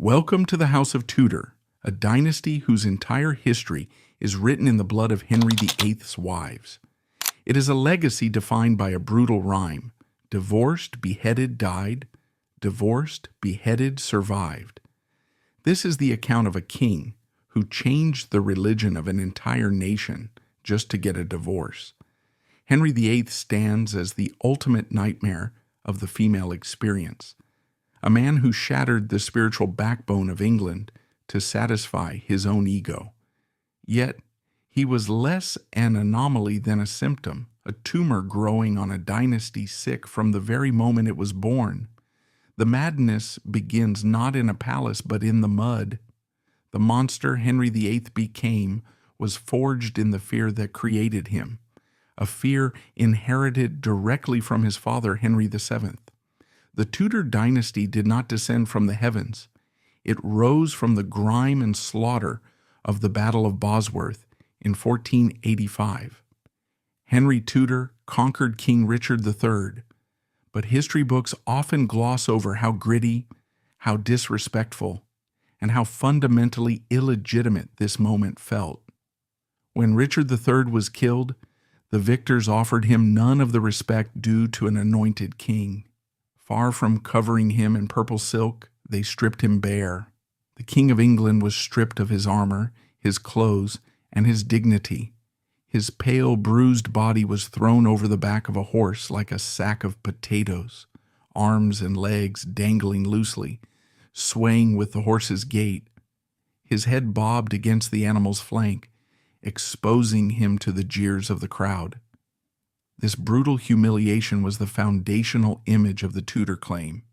Welcome to the House of Tudor, a dynasty whose entire history is written in the blood of Henry VIII's wives. It is a legacy defined by a brutal rhyme: divorced, beheaded, died; divorced, beheaded, survived. This is the account of a king who changed the religion of an entire nation just to get a divorce. Henry VIII stands as the ultimate nightmare of the female experience, a man who shattered the spiritual backbone of England to satisfy his own ego. Yet, he was less an anomaly than a symptom, a tumor growing on a dynasty sick from the very moment it was born. The madness begins not in a palace but in the mud. The monster Henry VIII became was forged in the fear that created him, a fear inherited directly from his father Henry VII. The Tudor dynasty did not descend from the heavens. It rose from the grime and slaughter of the Battle of Bosworth in 1485. Henry Tudor conquered King Richard III, but history books often gloss over how gritty, how disrespectful, and how fundamentally illegitimate this moment felt. When Richard III was killed, the victors offered him none of the respect due to an anointed king. Far from covering him in purple silk, they stripped him bare. The King of England was stripped of his armor, his clothes, and his dignity. His pale, bruised body was thrown over the back of a horse like a sack of potatoes, arms and legs dangling loosely, swaying with the horse's gait. His head bobbed against the animal's flank, exposing him to the jeers of the crowd. This brutal humiliation was the foundational image of the Tudor claim: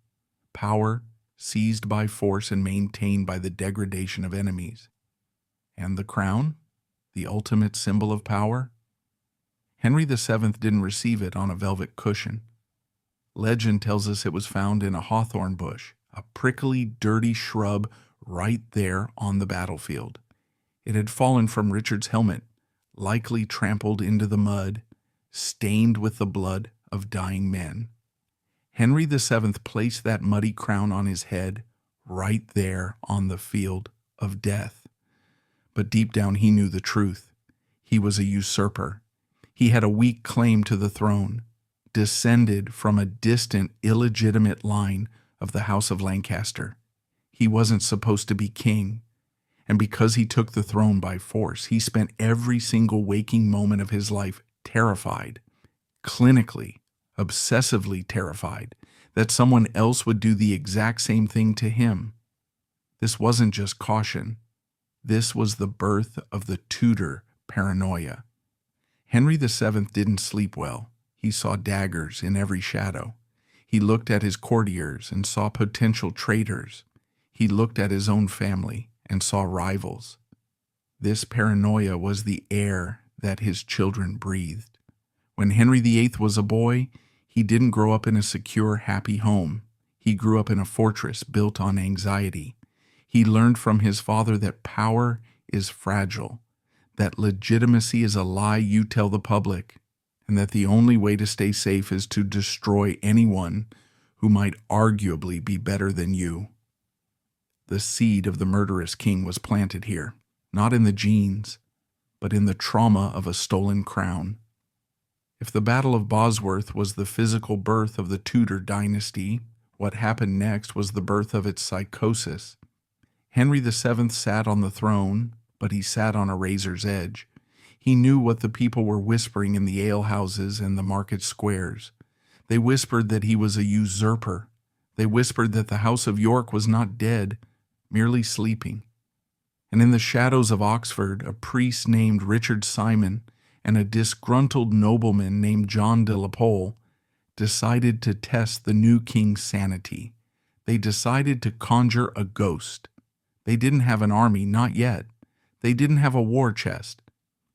power seized by force and maintained by the degradation of enemies. And the crown, the ultimate symbol of power? Henry VII didn't receive it on a velvet cushion. Legend tells us it was found in a hawthorn bush, a prickly, dirty shrub right there on the battlefield. It had fallen from Richard's helmet, likely trampled into the mud, stained with the blood of dying men. Henry VII placed that muddy crown on his head right there on the field of death. But deep down he knew the truth. He was a usurper. He had a weak claim to the throne, descended from a distant, illegitimate line of the House of Lancaster. He wasn't supposed to be king. And because he took the throne by force, he spent every single waking moment of his life terrified, clinically, obsessively terrified, that someone else would do the exact same thing to him. This wasn't just caution. This was the birth of the Tudor paranoia. Henry VII didn't sleep well. He saw daggers in every shadow. He looked at his courtiers and saw potential traitors. He looked at his own family and saw rivals. This paranoia was the air that his children breathed. When Henry VIII was a boy, he didn't grow up in a secure, happy home. He grew up in a fortress built on anxiety. He learned from his father that power is fragile, that legitimacy is a lie you tell the public, and that the only way to stay safe is to destroy anyone who might arguably be better than you. The seed of the murderous king was planted here, not in the genes, but in the trauma of a stolen crown. If the Battle of Bosworth was the physical birth of the Tudor dynasty, what happened next was the birth of its psychosis. Henry VII sat on the throne, but he sat on a razor's edge. He knew what the people were whispering in the alehouses and the market squares. They whispered that he was a usurper. They whispered that the House of York was not dead, merely sleeping. And in the shadows of Oxford, a priest named Richard Simon and a disgruntled nobleman named John de la Pole decided to test the new king's sanity. They decided to conjure a ghost. They didn't have an army, not yet. They didn't have a war chest.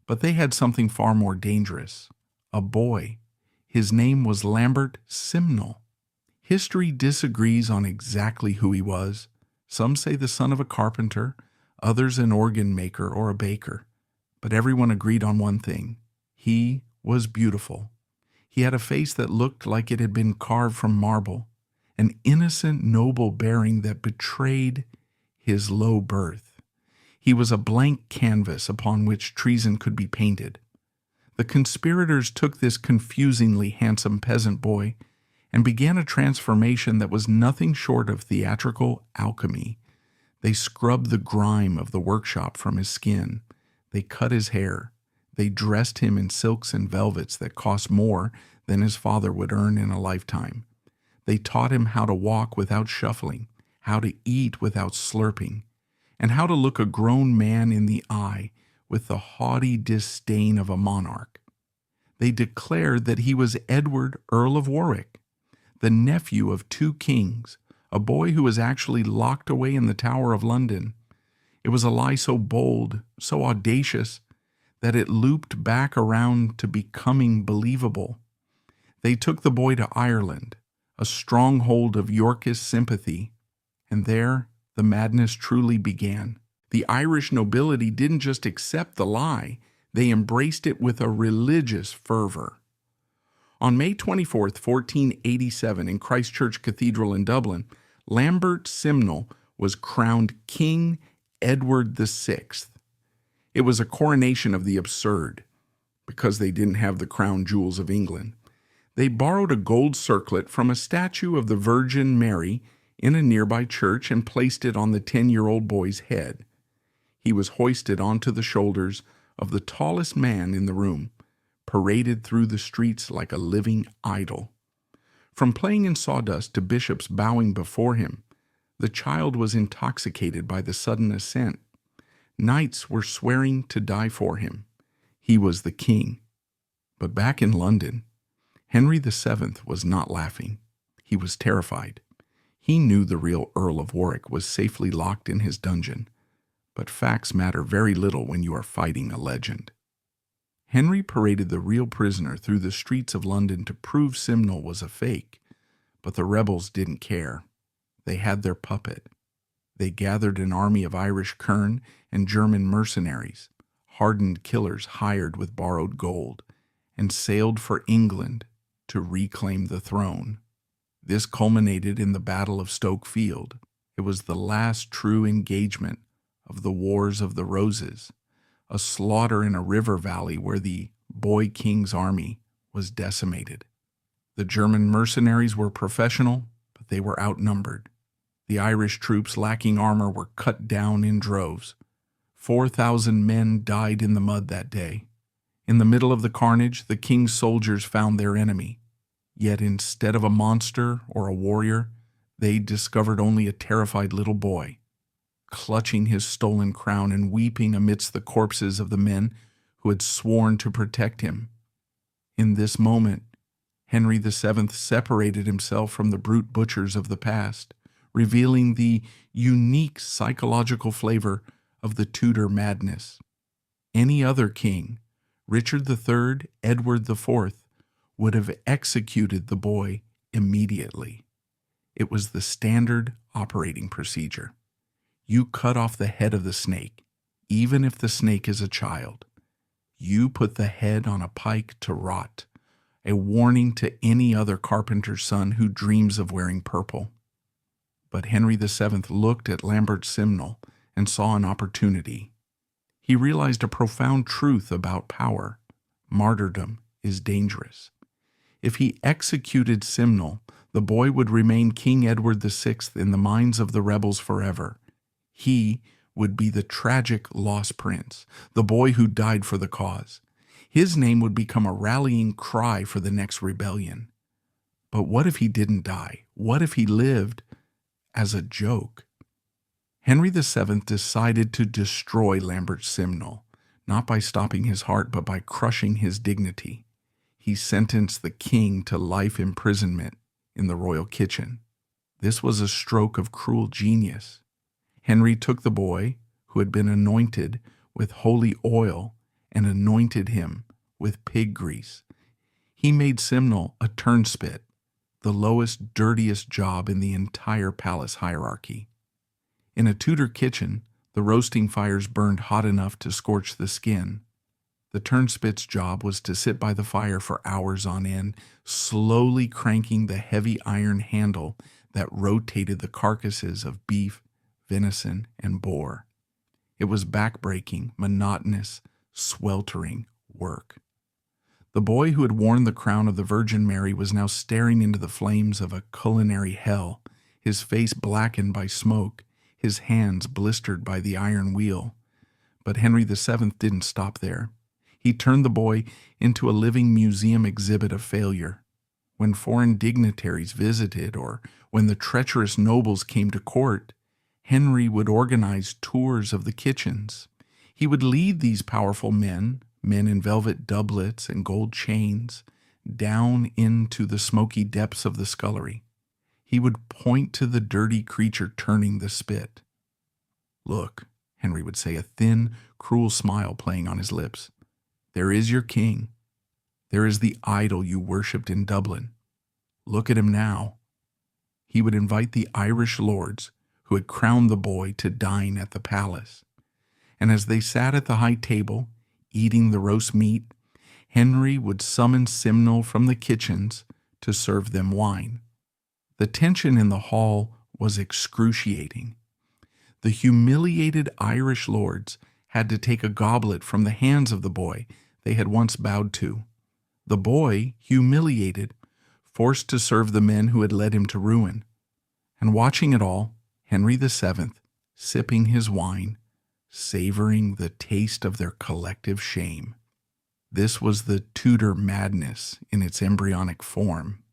But they had something far more dangerous: a boy. His name was Lambert Simnel. History disagrees on exactly who he was. Some say the son of a carpenter, others an organ maker or a baker. But everyone agreed on one thing: he was beautiful. He had a face that looked like it had been carved from marble, an innocent, noble bearing that betrayed his low birth. He was a blank canvas upon which treason could be painted. The conspirators took this confusingly handsome peasant boy and began a transformation that was nothing short of theatrical alchemy. They scrubbed the grime of the workshop from his skin. They cut his hair. They dressed him in silks and velvets that cost more than his father would earn in a lifetime. They taught him how to walk without shuffling, how to eat without slurping, and how to look a grown man in the eye with the haughty disdain of a monarch. They declared that he was Edward, Earl of Warwick, the nephew of 2 kings, a boy who was actually locked away in the Tower of London. It was a lie so bold, so audacious, that it looped back around to becoming believable. They took the boy to Ireland, a stronghold of Yorkist sympathy, and there the madness truly began. The Irish nobility didn't just accept the lie, they embraced it with a religious fervor. On May 24, 1487, in Christ Church Cathedral in Dublin, Lambert Simnel was crowned King Edward VI. It was a coronation of the absurd, because they didn't have the crown jewels of England. They borrowed a gold circlet from a statue of the Virgin Mary in a nearby church and placed it on the 10-year-old boy's head. He was hoisted onto the shoulders of the tallest man in the room, paraded through the streets like a living idol. From playing in sawdust to bishops bowing before him, the child was intoxicated by the sudden ascent. Knights were swearing to die for him. He was the king. But back in London, Henry VII was not laughing. He was terrified. He knew the real Earl of Warwick was safely locked in his dungeon, but facts matter very little when you are fighting a legend. Henry paraded the real prisoner through the streets of London to prove Simnel was a fake, but the rebels didn't care. They had their puppet. They gathered an army of Irish kern and German mercenaries, hardened killers hired with borrowed gold, and sailed for England to reclaim the throne. This culminated in the Battle of Stoke Field. It was the last true engagement of the Wars of the Roses, a slaughter in a river valley where the boy king's army was decimated. The German mercenaries were professional, but they were outnumbered. The Irish troops lacking armor were cut down in droves. 4,000 men died in the mud that day. In the middle of the carnage, the king's soldiers found their enemy. Yet instead of a monster or a warrior, they discovered only a terrified little boy, clutching his stolen crown and weeping amidst the corpses of the men who had sworn to protect him. In this moment, Henry VII separated himself from the brute butchers of the past, revealing the unique psychological flavor of the Tudor madness. Any other king, Richard III, Edward IV, would have executed the boy immediately. It was the standard operating procedure. You cut off the head of the snake, even if the snake is a child. You put the head on a pike to rot, a warning to any other carpenter's son who dreams of wearing purple. But Henry VII looked at Lambert Simnel and saw an opportunity. He realized a profound truth about power. Martyrdom is dangerous. If he executed Simnel, the boy would remain King Edward VI in the minds of the rebels forever. He would be the tragic lost prince, the boy who died for the cause. His name would become a rallying cry for the next rebellion. But what if he didn't die? What if he lived as a joke? Henry VII decided to destroy Lambert Simnel, not by stopping his heart, but by crushing his dignity. He sentenced the king to life imprisonment in the royal kitchen. This was a stroke of cruel genius. Henry took the boy, who had been anointed with holy oil, and anointed him with pig grease. He made Simnel a turnspit, the lowest, dirtiest job in the entire palace hierarchy. In a Tudor kitchen, the roasting fires burned hot enough to scorch the skin. The turnspit's job was to sit by the fire for hours on end, slowly cranking the heavy iron handle that rotated the carcasses of beef, venison, and boar. It was backbreaking, monotonous, sweltering work. The boy who had worn the crown of the Virgin Mary was now staring into the flames of a culinary hell, his face blackened by smoke, his hands blistered by the iron wheel. But Henry VII didn't stop there. He turned the boy into a living museum exhibit of failure. When foreign dignitaries visited or when the treacherous nobles came to court, Henry would organize tours of the kitchens. He would lead these powerful men in velvet doublets and gold chains, down into the smoky depths of the scullery. He would point to the dirty creature turning the spit. "Look," Henry would say, a thin, cruel smile playing on his lips. "There is your king. There is the idol you worshipped in Dublin. Look at him now." He would invite the Irish lords who had crowned the boy to dine at the palace. And as they sat at the high table, eating the roast meat, Henry would summon Simnel from the kitchens to serve them wine. The tension in the hall was excruciating. The humiliated Irish lords had to take a goblet from the hands of the boy they had once bowed to. The boy, humiliated, forced to serve the men who had led him to ruin. And watching it all, Henry VII, sipping his wine, savoring the taste of their collective shame. This was the Tudor madness in its embryonic form.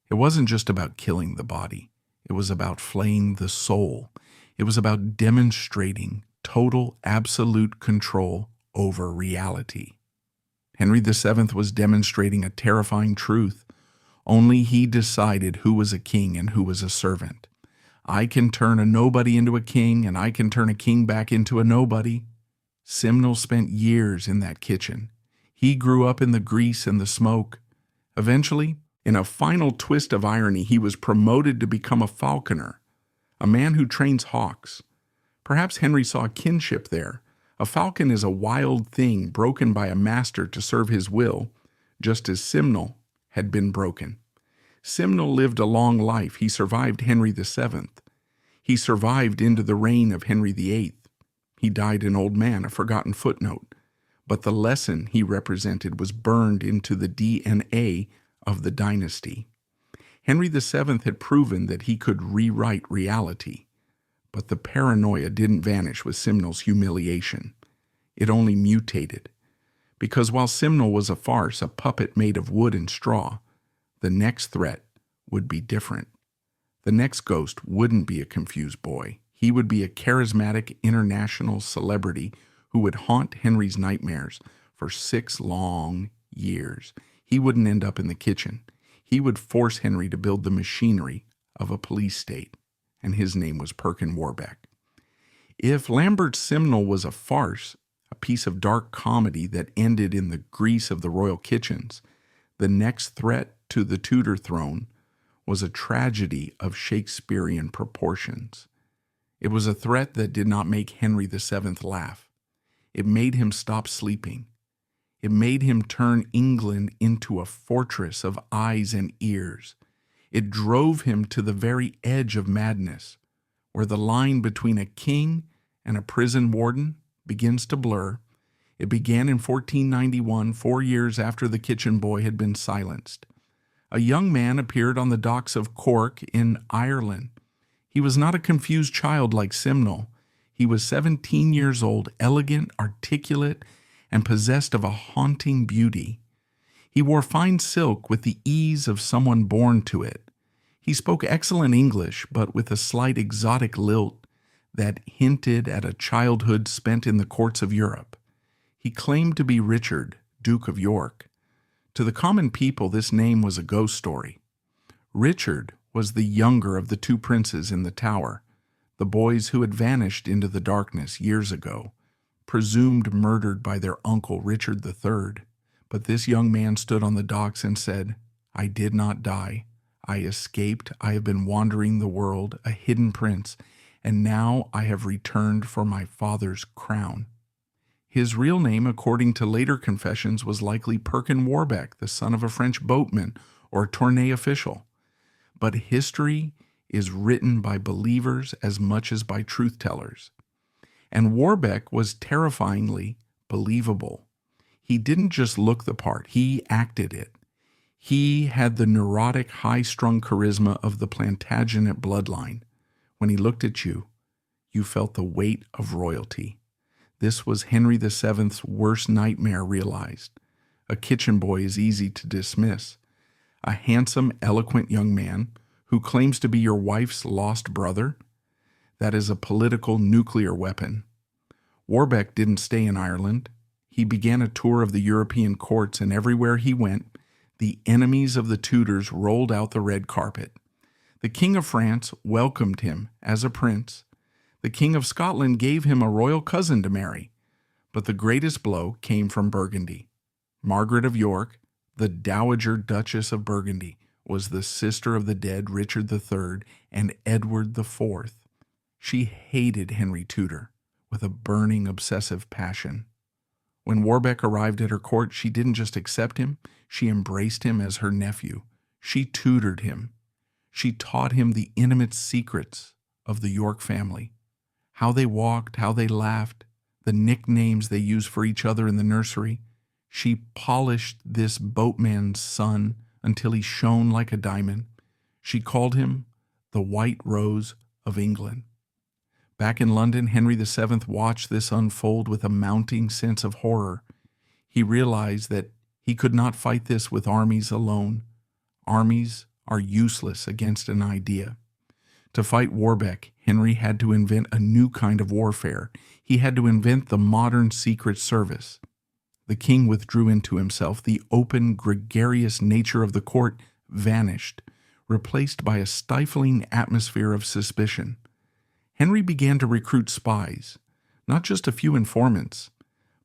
It wasn't just about killing the body. It was about flaying the soul. It was about demonstrating total, absolute control over reality. Henry VII was demonstrating a terrifying truth. Only he decided who was a king and who was a servant. I can turn a nobody into a king, and I can turn a king back into a nobody. Simnel spent years in that kitchen. He grew up in the grease and the smoke. Eventually, in a final twist of irony, he was promoted to become a falconer, a man who trains hawks. Perhaps Henry saw kinship there. A falcon is a wild thing broken by a master to serve his will, just as Simnel had been broken. Simnel lived a long life. He survived Henry VII. He survived into the reign of Henry VIII. He died an old man, a forgotten footnote. But the lesson he represented was burned into the DNA of the dynasty. Henry VII had proven that he could rewrite reality. But the paranoia didn't vanish with Simnel's humiliation. It only mutated. Because while Simnel was a farce, a puppet made of wood and straw, the next threat would be different. The next ghost wouldn't be a confused boy. He would be a charismatic international celebrity who would haunt Henry's nightmares for 6 long years. He wouldn't end up in the kitchen. He would force Henry to build the machinery of a police state, and his name was Perkin Warbeck. If Lambert Simnel was a farce, a piece of dark comedy that ended in the grease of the royal kitchens, the next threat to the Tudor throne was a tragedy of Shakespearean proportions. It was a threat that did not make Henry VII laugh. It made him stop sleeping. It made him turn England into a fortress of eyes and ears. It drove him to the very edge of madness, where the line between a king and a prison warden begins to blur. It began in 1491, 4 years after the kitchen boy had been silenced. A young man appeared on the docks of Cork in Ireland. He was not a confused child like Simnel. He was 17 years old, elegant, articulate, and possessed of a haunting beauty. He wore fine silk with the ease of someone born to it. He spoke excellent English, but with a slight exotic lilt that hinted at a childhood spent in the courts of Europe. He claimed to be Richard, Duke of York. To the common people, this name was a ghost story. Richard was the younger of the 2 princes in the Tower, the boys who had vanished into the darkness years ago, presumed murdered by their uncle Richard III. But this young man stood on the docks and said, "I did not die. I escaped. I have been wandering the world, a hidden prince, and now I have returned for my father's crown." His real name, according to later confessions, was likely Perkin Warbeck, the son of a French boatman or a Tournay official. But history is written by believers as much as by truth-tellers. And Warbeck was terrifyingly believable. He didn't just look the part, he acted it. He had the neurotic, high-strung charisma of the Plantagenet bloodline. When he looked at you, you felt the weight of royalty. This was Henry VII's worst nightmare realized. A kitchen boy is easy to dismiss. A handsome, eloquent young man who claims to be your wife's lost brother? That is a political nuclear weapon. Warbeck didn't stay in Ireland. He began a tour of the European courts, and everywhere he went, the enemies of the Tudors rolled out the red carpet. The King of France welcomed him as a prince. The King of Scotland gave him a royal cousin to marry. But the greatest blow came from Burgundy. Margaret of York, the Dowager Duchess of Burgundy, was the sister of the dead Richard III and Edward IV. She hated Henry Tudor with a burning, obsessive passion. When Warbeck arrived at her court, she didn't just accept him, she embraced him as her nephew. She tutored him. She taught him the intimate secrets of the York family, how they walked, how they laughed, the nicknames they used for each other in the nursery. She polished this boatman's son until he shone like a diamond. She called him the White Rose of England. Back in London, Henry VII watched this unfold with a mounting sense of horror. He realized that he could not fight this with armies alone. Armies are useless against an idea. To fight Warbeck, Henry had to invent a new kind of warfare. He had to invent the modern Secret Service. The king withdrew into himself. The open, gregarious nature of the court vanished, replaced by a stifling atmosphere of suspicion. Henry began to recruit spies, not just a few informants,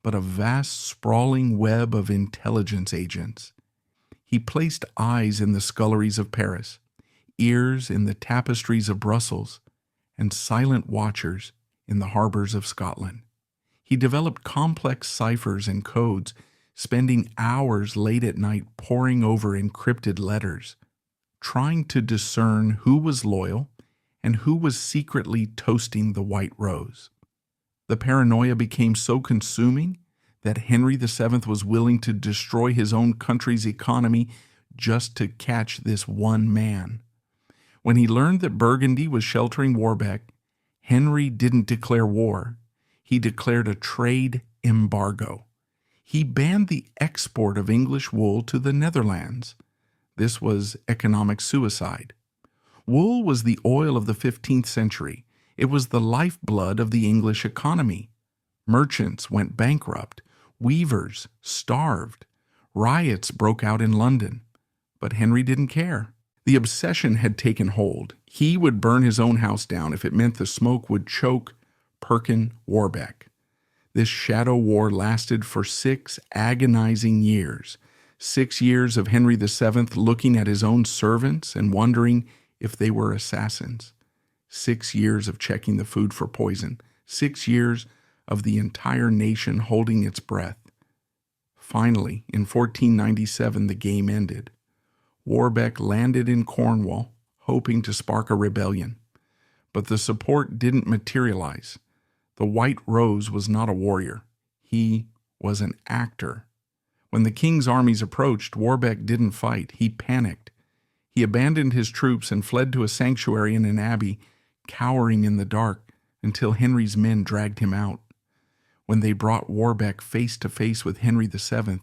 but a vast, sprawling web of intelligence agents. He placed eyes in the sculleries of Paris, ears in the tapestries of Brussels, and silent watchers in the harbors of Scotland. He developed complex ciphers and codes, spending hours late at night poring over encrypted letters, trying to discern who was loyal and who was secretly toasting the White Rose. The paranoia became so consuming that Henry VII was willing to destroy his own country's economy just to catch this one man. When he learned that Burgundy was sheltering Warbeck, Henry didn't declare war. He declared a trade embargo. He banned the export of English wool to the Netherlands. This was economic suicide. Wool was the oil of the 15th century. It was the lifeblood of the English economy. Merchants went bankrupt. Weavers starved. Riots broke out in London. But Henry didn't care. The obsession had taken hold. He would burn his own house down if it meant the smoke would choke Perkin Warbeck. This shadow war lasted for 6 agonizing years. 6 years of Henry VII looking at his own servants and wondering if they were assassins. 6 years of checking the food for poison. 6 years of the entire nation holding its breath. Finally, in 1497, the game ended. Warbeck landed in Cornwall, hoping to spark a rebellion. But the support didn't materialize. The White Rose was not a warrior. He was an actor. When the king's armies approached, Warbeck didn't fight. He panicked. He abandoned his troops and fled to a sanctuary in an abbey, cowering in the dark until Henry's men dragged him out. When they brought Warbeck face to face with Henry VII,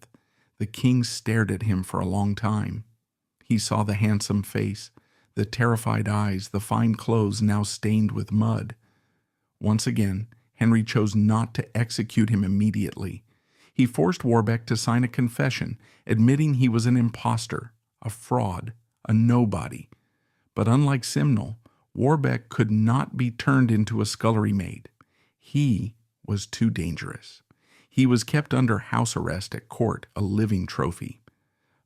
the king stared at him for a long time. He saw the handsome face, the terrified eyes, the fine clothes now stained with mud. Once again, Henry chose not to execute him immediately. He forced Warbeck to sign a confession, admitting he was an impostor, a fraud, a nobody. But unlike Simnel, Warbeck could not be turned into a scullery maid. He was too dangerous. He was kept under house arrest at court, a living trophy.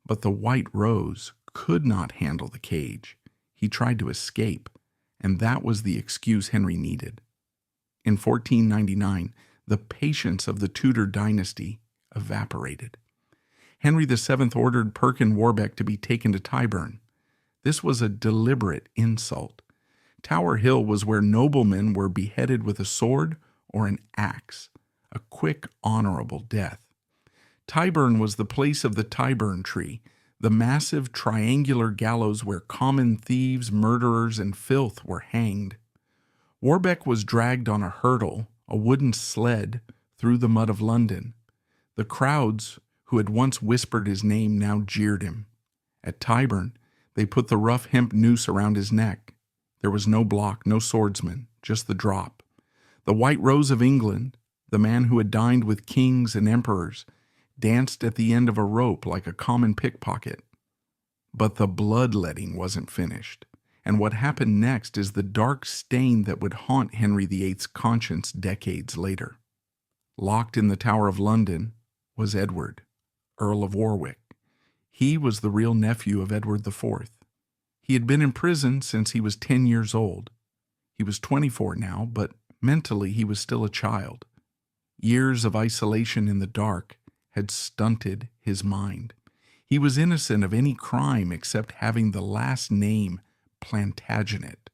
But the White Rose could not handle the cage. He tried to escape, and that was the excuse Henry needed. In 1499, the patience of the Tudor dynasty evaporated. Henry VII ordered Perkin Warbeck to be taken to Tyburn. This was a deliberate insult. Tower Hill was where noblemen were beheaded with a sword or an axe, a quick, honorable death. Tyburn was the place of the Tyburn tree, the massive triangular gallows where common thieves, murderers, and filth were hanged. Warbeck was dragged on a hurdle, a wooden sled, through the mud of London. The crowds who had once whispered his name now jeered him. At Tyburn, they put the rough hemp noose around his neck. There was no block, no swordsman, just the drop. The White Rose of England, the man who had dined with kings and emperors, danced at the end of a rope like a common pickpocket. But the bloodletting wasn't finished, and what happened next is the dark stain that would haunt Henry VIII's conscience decades later. Locked in the Tower of London was Edward, Earl of Warwick. He was the real nephew of Edward IV. He had been in prison since he was 10 years old. He was 24 now, but mentally he was still a child. Years of isolation in the dark had stunted his mind. He was innocent of any crime except having the last name Plantagenet.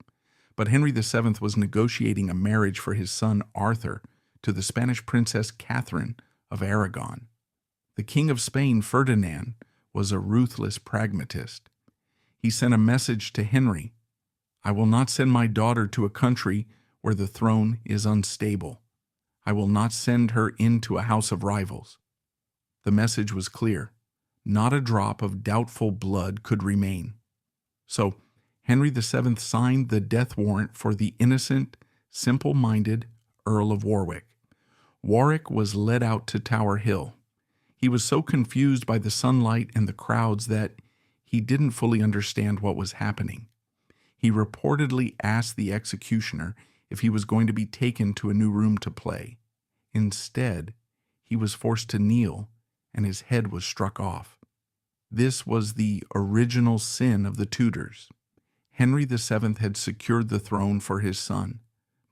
But Henry VII was negotiating a marriage for his son Arthur to the Spanish princess Catherine of Aragon. The King of Spain, Ferdinand, was a ruthless pragmatist. He sent a message to Henry, "I will not send my daughter to a country where the throne is unstable. I will not send her into a house of rivals." The message was clear. Not a drop of doubtful blood could remain. So Henry VII signed the death warrant for the innocent, simple-minded Earl of Warwick. Warwick was led out to Tower Hill. He was so confused by the sunlight and the crowds that he didn't fully understand what was happening. He reportedly asked the executioner if he was going to be taken to a new room to play. Instead, he was forced to kneel, and his head was struck off. This was the original sin of the Tudors. Henry VII had secured the throne for his son,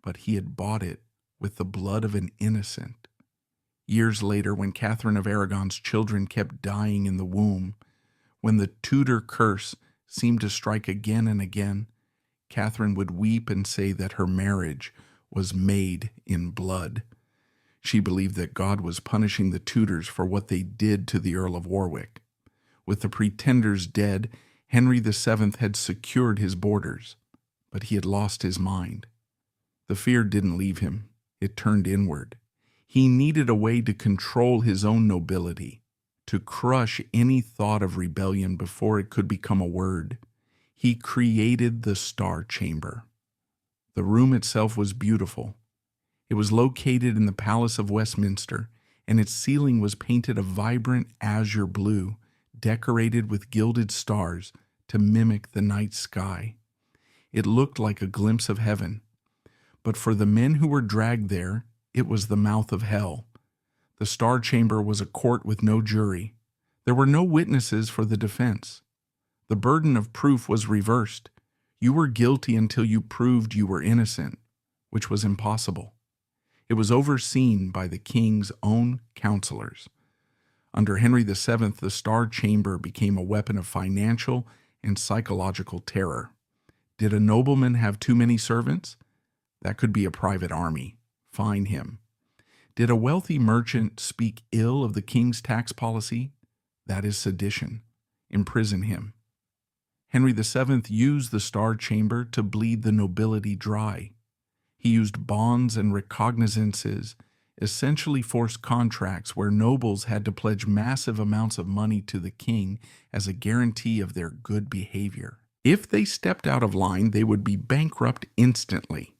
but he had bought it with the blood of an innocent. Years later, when Catherine of Aragon's children kept dying in the womb, when the Tudor curse seemed to strike again and again, Catherine would weep and say that her marriage was made in blood. She believed that God was punishing the Tudors for what they did to the Earl of Warwick. With the pretenders dead, Henry VII had secured his borders, but he had lost his mind. The fear didn't leave him. It turned inward. He needed a way to control his own nobility, to crush any thought of rebellion before it could become a word. He created the Star Chamber. The room itself was beautiful. It was located in the Palace of Westminster, and its ceiling was painted a vibrant azure blue, decorated with gilded stars to mimic the night sky. It looked like a glimpse of heaven. But for the men who were dragged there, it was the mouth of hell. The Star Chamber was a court with no jury. There were no witnesses for the defense. The burden of proof was reversed. You were guilty until you proved you were innocent, which was impossible. It was overseen by the king's own counselors. Under Henry VII, the Star Chamber became a weapon of financial and psychological terror. Did a nobleman have too many servants? That could be a private army. Fine him. Did a wealthy merchant speak ill of the king's tax policy? That is sedition. Imprison him. Henry VII used the Star Chamber to bleed the nobility dry. He used bonds and recognizances, essentially forced contracts where nobles had to pledge massive amounts of money to the king as a guarantee of their good behavior. If they stepped out of line, they would be bankrupt instantly.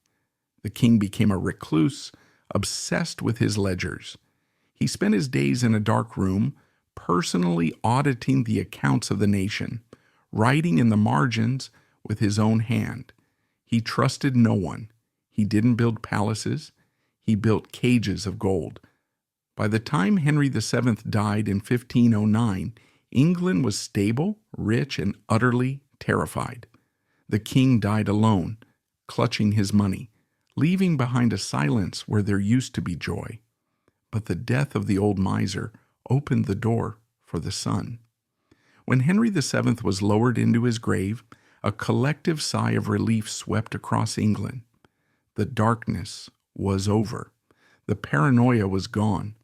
The king became a recluse, obsessed with his ledgers. He spent his days in a dark room, personally auditing the accounts of the nation, writing in the margins with his own hand. He trusted no one. He didn't build palaces. He built cages of gold. By the time Henry VII died in 1509, England was stable, rich, and utterly terrified. The king died alone, clutching his money, leaving behind a silence where there used to be joy. But the death of the old miser opened the door for the son. When Henry VII was lowered into his grave, A collective sigh of relief swept across England. The darkness was over. The paranoia was gone.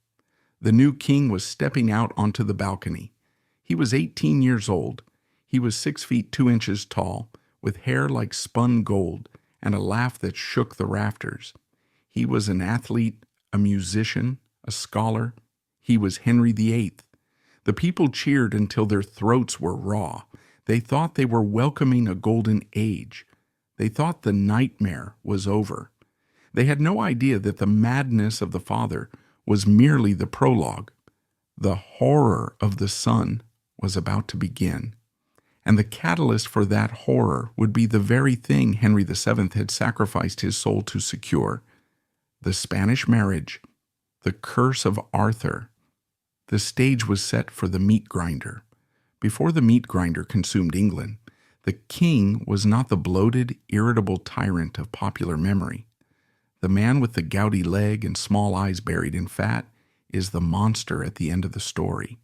The new king was stepping out onto the balcony. He was 18 years old. He was 6 feet 2 inches tall, with hair like spun gold and a laugh that shook the rafters. He was an athlete, a musician, a scholar. He was Henry VIII. The people cheered until their throats were raw. They thought they were welcoming a golden age. They thought the nightmare was over. They had no idea that the madness of the father was merely the prologue. The horror of the son was about to begin. And the catalyst for that horror would be the very thing Henry VII had sacrificed his soul to secure: the Spanish marriage, the curse of Arthur. The stage was set for the meat grinder. Before the meat grinder consumed England, the king was not the bloated, irritable tyrant of popular memory. The man with the gouty leg and small eyes buried in fat is the monster at the end of the story,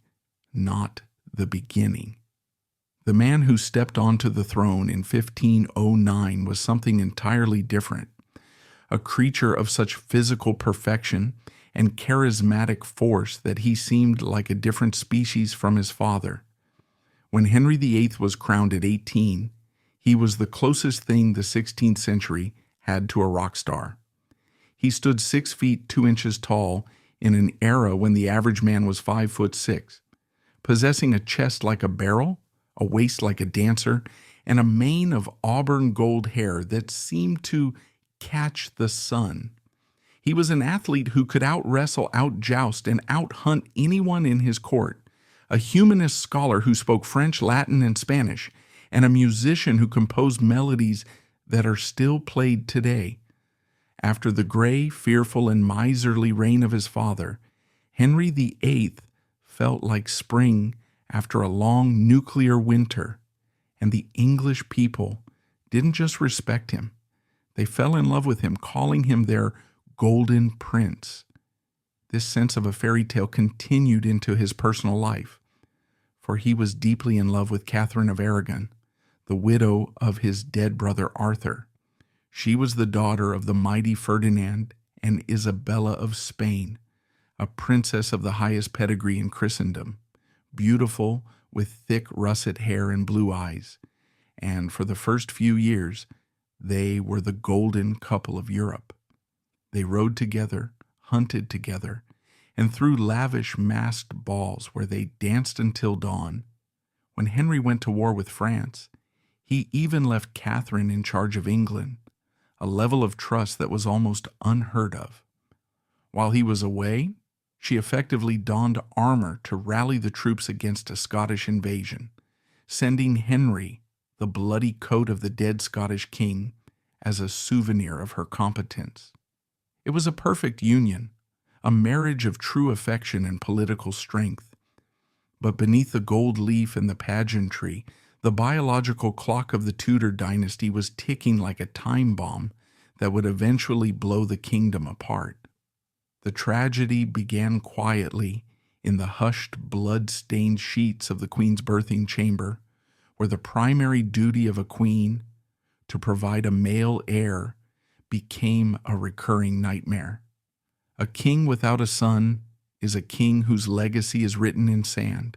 not the beginning. The man who stepped onto the throne in 1509 was something entirely different, a creature of such physical perfection and charismatic force that he seemed like a different species from his father. When Henry VIII was crowned at 18, he was the closest thing the 16th century had to a rock star. He stood 6 feet 2 inches tall in an era when the average man was 5'6", possessing a chest like a barrel, a waist like a dancer, and a mane of auburn gold hair that seemed to catch the sun. He was an athlete who could out-wrestle, out-joust, and out-hunt anyone in his court, a humanist scholar who spoke French, Latin, and Spanish, and a musician who composed melodies that are still played today. After the gray, fearful, and miserly reign of his father, Henry VIII felt like spring after a long nuclear winter, and the English people didn't just respect him. They fell in love with him, calling him their Golden Prince. This sense of a fairy tale continued into his personal life, for he was deeply in love with Catherine of Aragon, the widow of his dead brother Arthur. She was the daughter of the mighty Ferdinand and Isabella of Spain, a princess of the highest pedigree in Christendom, beautiful with thick russet hair and blue eyes, and for the first few years, they were the golden couple of Europe. They rode together, hunted together, and threw lavish masked balls where they danced until dawn. When Henry went to war with France, he even left Catherine in charge of England, a level of trust that was almost unheard of. While he was away, she effectively donned armor to rally the troops against a Scottish invasion, sending Henry the bloody coat of the dead Scottish king as a souvenir of her competence. It was a perfect union, a marriage of true affection and political strength. But beneath the gold leaf and the pageantry, the biological clock of the Tudor dynasty was ticking like a time bomb that would eventually blow the kingdom apart. The tragedy began quietly in the hushed, blood-stained sheets of the queen's birthing chamber, where the primary duty of a queen, to provide a male heir, became a recurring nightmare. A king without a son is a king whose legacy is written in sand,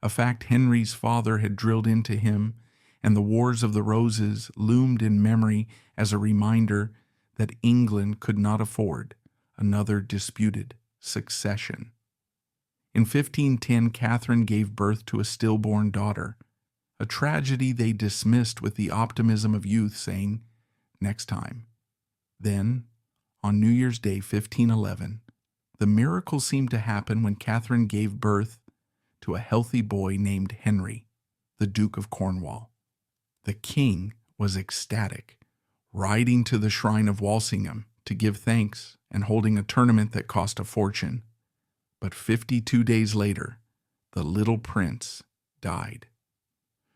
a fact Henry's father had drilled into him, and the Wars of the Roses loomed in memory as a reminder that England could not afford another disputed succession. In 1510, Catherine gave birth to a stillborn daughter, a tragedy they dismissed with the optimism of youth, saying, "Next time." Then, on New Year's Day 1511, the miracle seemed to happen when Catherine gave birth to a healthy boy named Henry, the Duke of Cornwall. The king was ecstatic, riding to the shrine of Walsingham to give thanks and holding a tournament that cost a fortune. But 52 days later, the little prince died.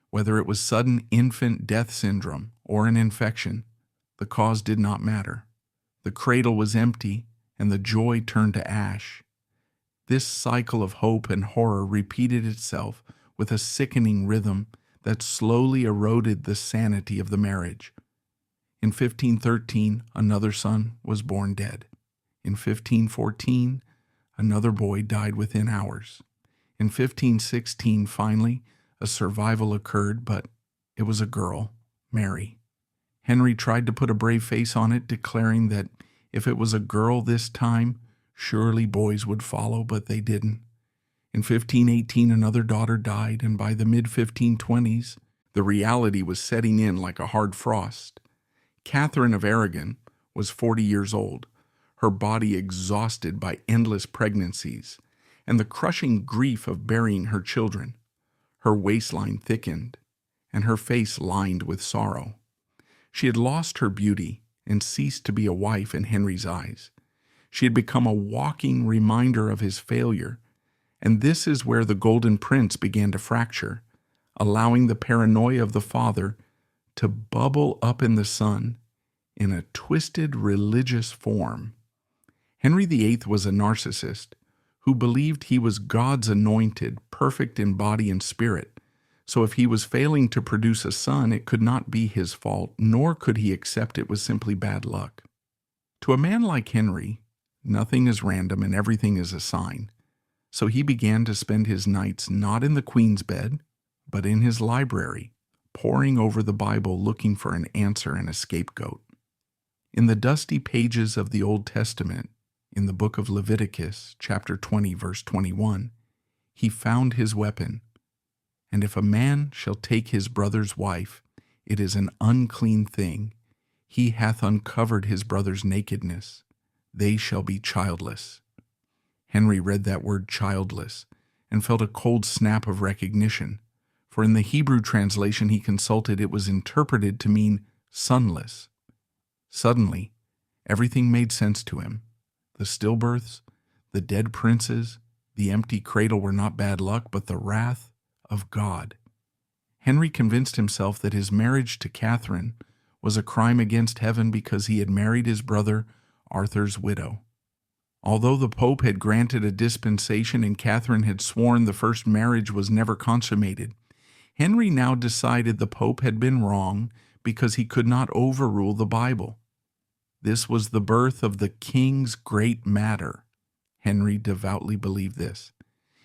Whether it was sudden infant death syndrome or an infection, the cause did not matter. The cradle was empty, and the joy turned to ash. This cycle of hope and horror repeated itself with a sickening rhythm that slowly eroded the sanity of the marriage. In 1513, another son was born dead. In 1514, another boy died within hours. In 1516, finally, a survival occurred, but it was a girl, Mary. Henry tried to put a brave face on it, declaring that if it was a girl this time, surely boys would follow, but they didn't. In 1518, another daughter died, and by the mid-1520s, the reality was setting in like a hard frost. Catherine of Aragon was 40 years old, her body exhausted by endless pregnancies and the crushing grief of burying her children. Her waistline thickened, and her face lined with sorrow. She had lost her beauty and ceased to be a wife in Henry's eyes. She had become a walking reminder of his failure, and this is where the Golden Prince began to fracture, allowing the paranoia of the father to bubble up in the son in a twisted religious form. Henry VIII was a narcissist who believed he was God's anointed, perfect in body and spirit. So if he was failing to produce a son, it could not be his fault, nor could he accept it was simply bad luck. To a man like Henry, nothing is random and everything is a sign. So he began to spend his nights not in the queen's bed, but in his library, poring over the Bible looking for an answer and a scapegoat. In the dusty pages of the Old Testament, in the book of Leviticus, chapter 20, verse 21, he found his weapon. And if a man shall take his brother's wife, it is an unclean thing. He hath uncovered his brother's nakedness. They shall be childless. Henry read that word childless and felt a cold snap of recognition, for in the Hebrew translation he consulted it was interpreted to mean sonless. Suddenly, everything made sense to him. The stillbirths, the dead princes, the empty cradle were not bad luck, but the wrath of God. Henry convinced himself that his marriage to Catherine was a crime against heaven because he had married his brother Arthur's widow. Although the Pope had granted a dispensation and Catherine had sworn the first marriage was never consummated, Henry now decided the Pope had been wrong because he could not overrule the Bible. This was the birth of the king's great matter. Henry devoutly believed this.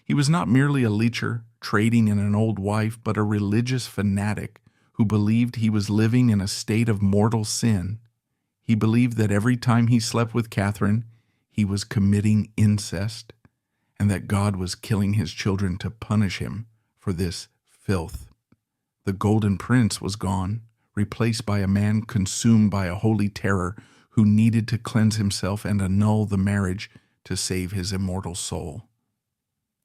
He was not merely a leecher trading in an old wife, but a religious fanatic who believed he was living in a state of mortal sin. He believed that every time he slept with Catherine, he was committing incest, and that God was killing his children to punish him for this filth. The Golden Prince was gone, replaced by a man consumed by a holy terror who needed to cleanse himself and annul the marriage to save his immortal soul.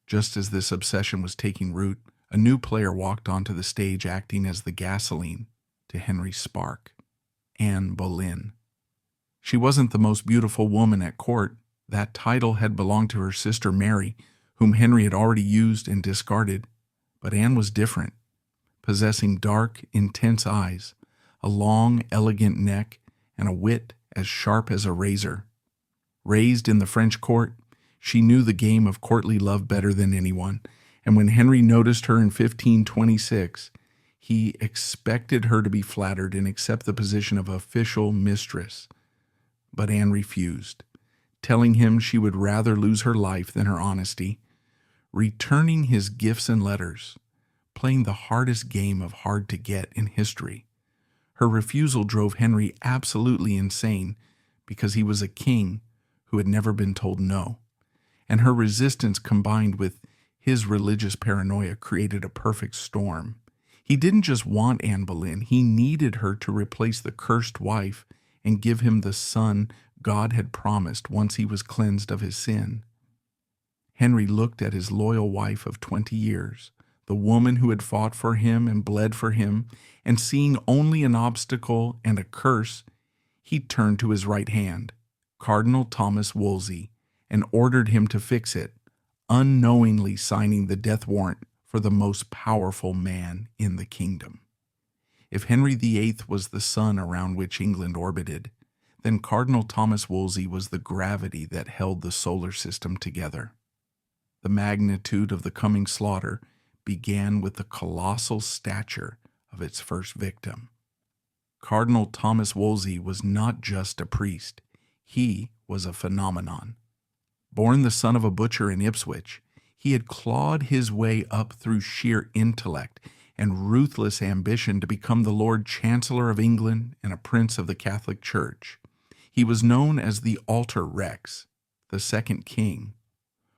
Just as this obsession was taking root, a new player walked onto the stage acting as the gasoline to Henry's spark, Anne Boleyn. She wasn't the most beautiful woman at court. That title had belonged to her sister Mary, whom Henry had already used and discarded. But Anne was different, possessing dark, intense eyes, a long, elegant neck, and a wit as sharp as a razor. Raised in the French court, she knew the game of courtly love better than anyone, and when Henry noticed her in 1526, he expected her to be flattered and accept the position of official mistress. But Anne refused, telling him she would rather lose her life than her honesty, returning his gifts and letters, playing the hardest game of hard to get in history. Her refusal drove Henry absolutely insane because he was a king who had never been told no, and her resistance combined with his religious paranoia created a perfect storm. He didn't just want Anne Boleyn, he needed her to replace the cursed wife and give him the son God had promised once he was cleansed of his sin. Henry looked at his loyal wife of 20 years, the woman who had fought for him and bled for him, and seeing only an obstacle and a curse, he turned to his right hand, Cardinal Thomas Wolsey, and ordered him to fix it, unknowingly signing the death warrant for the most powerful man in the kingdom. If Henry VIII was the sun around which England orbited, then Cardinal Thomas Wolsey was the gravity that held the solar system together. The magnitude of the coming slaughter began with the colossal stature of its first victim. Cardinal Thomas Wolsey was not just a priest, he was a phenomenon. Born the son of a butcher in Ipswich, he had clawed his way up through sheer intellect and ruthless ambition to become the Lord Chancellor of England and a prince of the Catholic Church. He was known as the Alter Rex, the second king.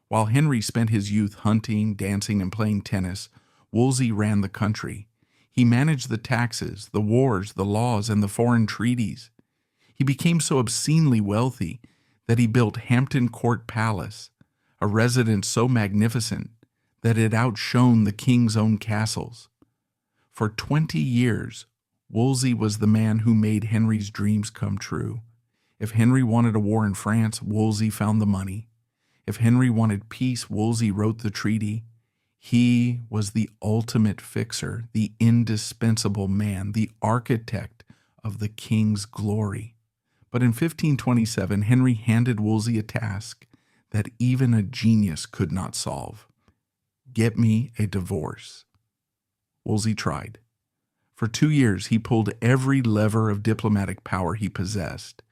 While Henry spent his youth hunting, dancing, and playing tennis, Wolsey ran the country. He managed the taxes, the wars, the laws, and the foreign treaties. He became so obscenely wealthy that he built Hampton Court Palace, a residence so magnificent that it outshone the king's own castles. For 20 years, Wolsey was the man who made Henry's dreams come true. If Henry wanted a war in France, Wolsey found the money. If Henry wanted peace, Wolsey wrote the treaty. He was the ultimate fixer, the indispensable man, the architect of the king's glory. But in 1527, Henry handed Wolsey a task that even a genius could not solve. Get me a divorce. Wolsey tried. For 2 years, he pulled every lever of diplomatic power he possessed.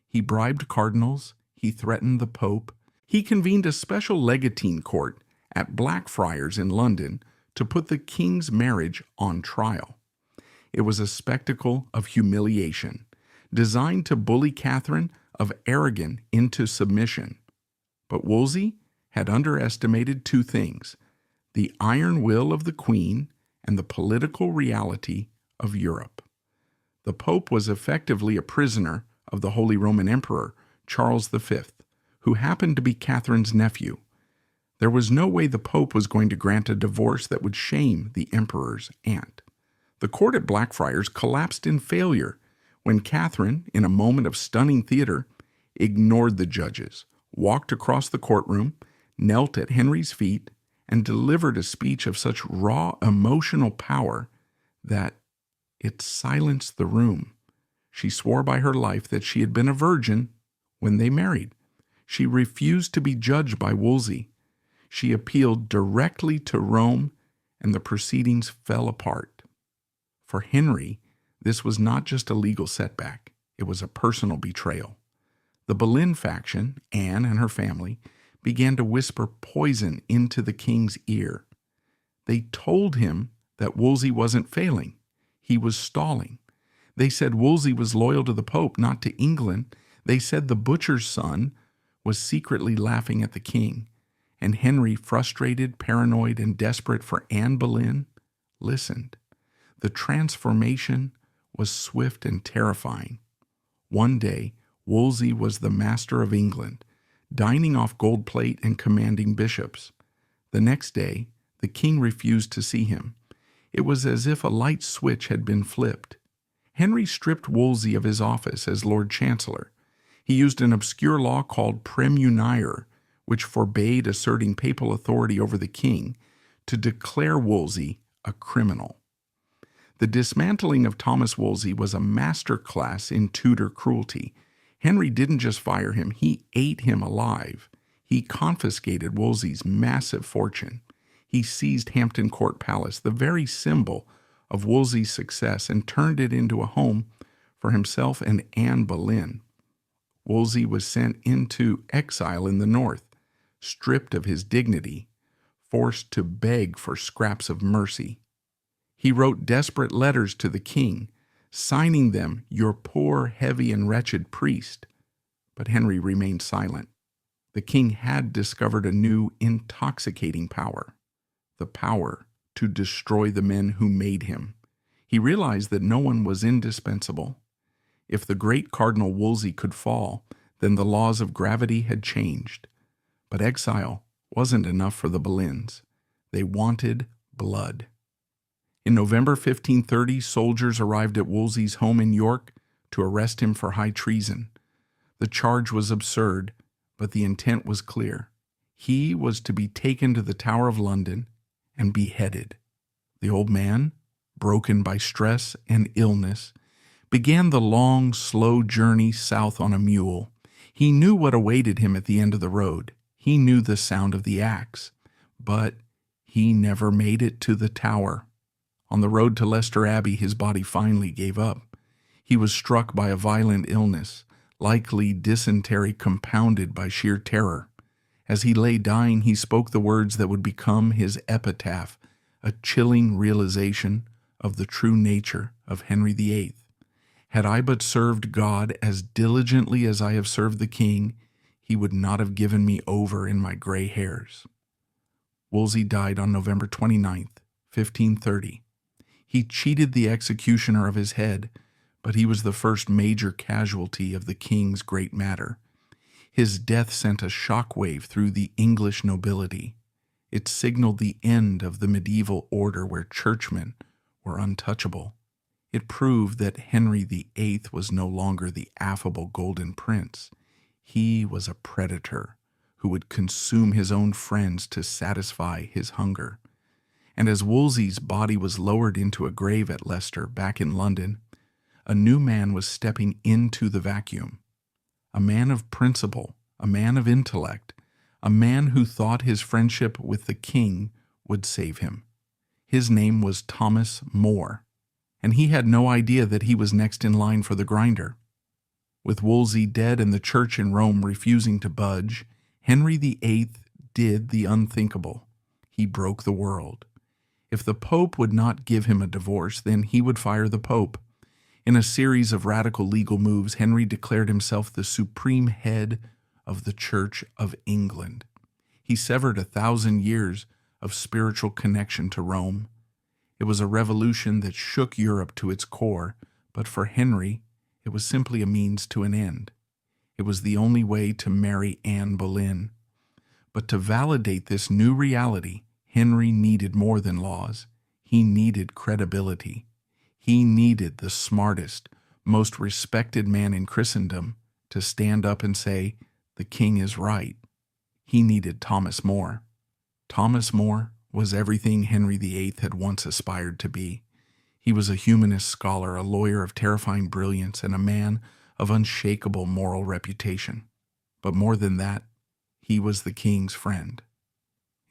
He bribed cardinals, he threatened the Pope, he convened a special legatine court at Blackfriars in London to put the king's marriage on trial. It was a spectacle of humiliation, designed to bully Catherine of Aragon into submission. But Wolsey had underestimated two things: the iron will of the Queen and the political reality of Europe. The Pope was effectively a prisoner of the Holy Roman Emperor, Charles V, who happened to be Catherine's nephew. There was no way the Pope was going to grant a divorce that would shame the emperor's aunt. The court at Blackfriars collapsed in failure when Catherine, in a moment of stunning theater, ignored the judges, walked across the courtroom, knelt at Henry's feet, and delivered a speech of such raw emotional power that it silenced the room. She swore by her life that she had been a virgin when they married. She refused to be judged by Wolsey. She appealed directly to Rome, and the proceedings fell apart. For Henry, this was not just a legal setback, it was a personal betrayal. The Boleyn faction, Anne and her family, began to whisper poison into the king's ear. They told him that Wolsey wasn't failing, he was stalling. They said Wolsey was loyal to the Pope, not to England. They said the butcher's son was secretly laughing at the king. And Henry, frustrated, paranoid, and desperate for Anne Boleyn, listened. The transformation was swift and terrifying. One day, Wolsey was the master of England, dining off gold plate and commanding bishops. The next day, the king refused to see him. It was as if a light switch had been flipped. Henry stripped Wolsey of his office as Lord Chancellor. He used an obscure law called Premunire, which forbade asserting papal authority over the king, to declare Wolsey a criminal. The dismantling of Thomas Wolsey was a masterclass in Tudor cruelty. Henry didn't just fire him, he ate him alive. He confiscated Wolsey's massive fortune. He seized Hampton Court Palace, the very symbol of Wolsey's success, and turned it into a home for himself and Anne Boleyn. Wolsey was sent into exile in the north, stripped of his dignity, forced to beg for scraps of mercy. He wrote desperate letters to the king, signing them, "Your poor, heavy, and wretched priest." But Henry remained silent. The king had discovered a new, intoxicating power, the power to destroy the men who made him. He realized that no one was indispensable. If the great Cardinal Wolsey could fall, then the laws of gravity had changed. But exile wasn't enough for the Boleyns. They wanted blood. In November 1530, soldiers arrived at Wolsey's home in York to arrest him for high treason. The charge was absurd, but the intent was clear. He was to be taken to the Tower of London and beheaded. The old man, broken by stress and illness, began the long, slow journey south on a mule. He knew what awaited him at the end of the road. He knew the sound of the axe, but He never made it to the Tower. On the road to Leicester Abbey, his body finally gave up. He was struck by a violent illness, likely dysentery compounded by sheer terror. As he lay dying, he spoke the words that would become his epitaph, a chilling realization of the true nature of Henry VIII. Had I but served God as diligently as I have served the king, he would not have given me over in my gray hairs. Wolsey died on November 29th, 1530. He cheated the executioner of his head, but he was the first major casualty of the king's great matter. His death sent a shockwave through the English nobility. It signaled the end of the medieval order where churchmen were untouchable. It proved that Henry VIII was no longer the affable Golden Prince. He was a predator who would consume his own friends to satisfy his hunger. And as Wolsey's body was lowered into a grave at Leicester, back in London, a new man was stepping into the vacuum. A man of principle, a man of intellect, a man who thought his friendship with the king would save him. His name was Thomas More, and he had no idea that he was next in line for the grinder. With Wolsey dead and the church in Rome refusing to budge, Henry VIII did the unthinkable. He broke the world. If the Pope would not give him a divorce, then he would fire the Pope. In a series of radical legal moves, Henry declared himself the supreme head of the Church of England. He severed 1,000 years of spiritual connection to Rome. It was a revolution that shook Europe to its core, but for Henry, it was simply a means to an end. It was the only way to marry Anne Boleyn. But to validate this new reality, Henry needed more than laws. He needed credibility. He needed the smartest, most respected man in Christendom to stand up and say, "The king is right." He needed Thomas More. Thomas More was everything Henry VIII had once aspired to be. He was a humanist scholar, a lawyer of terrifying brilliance, and a man of unshakable moral reputation. But more than that, he was the king's friend.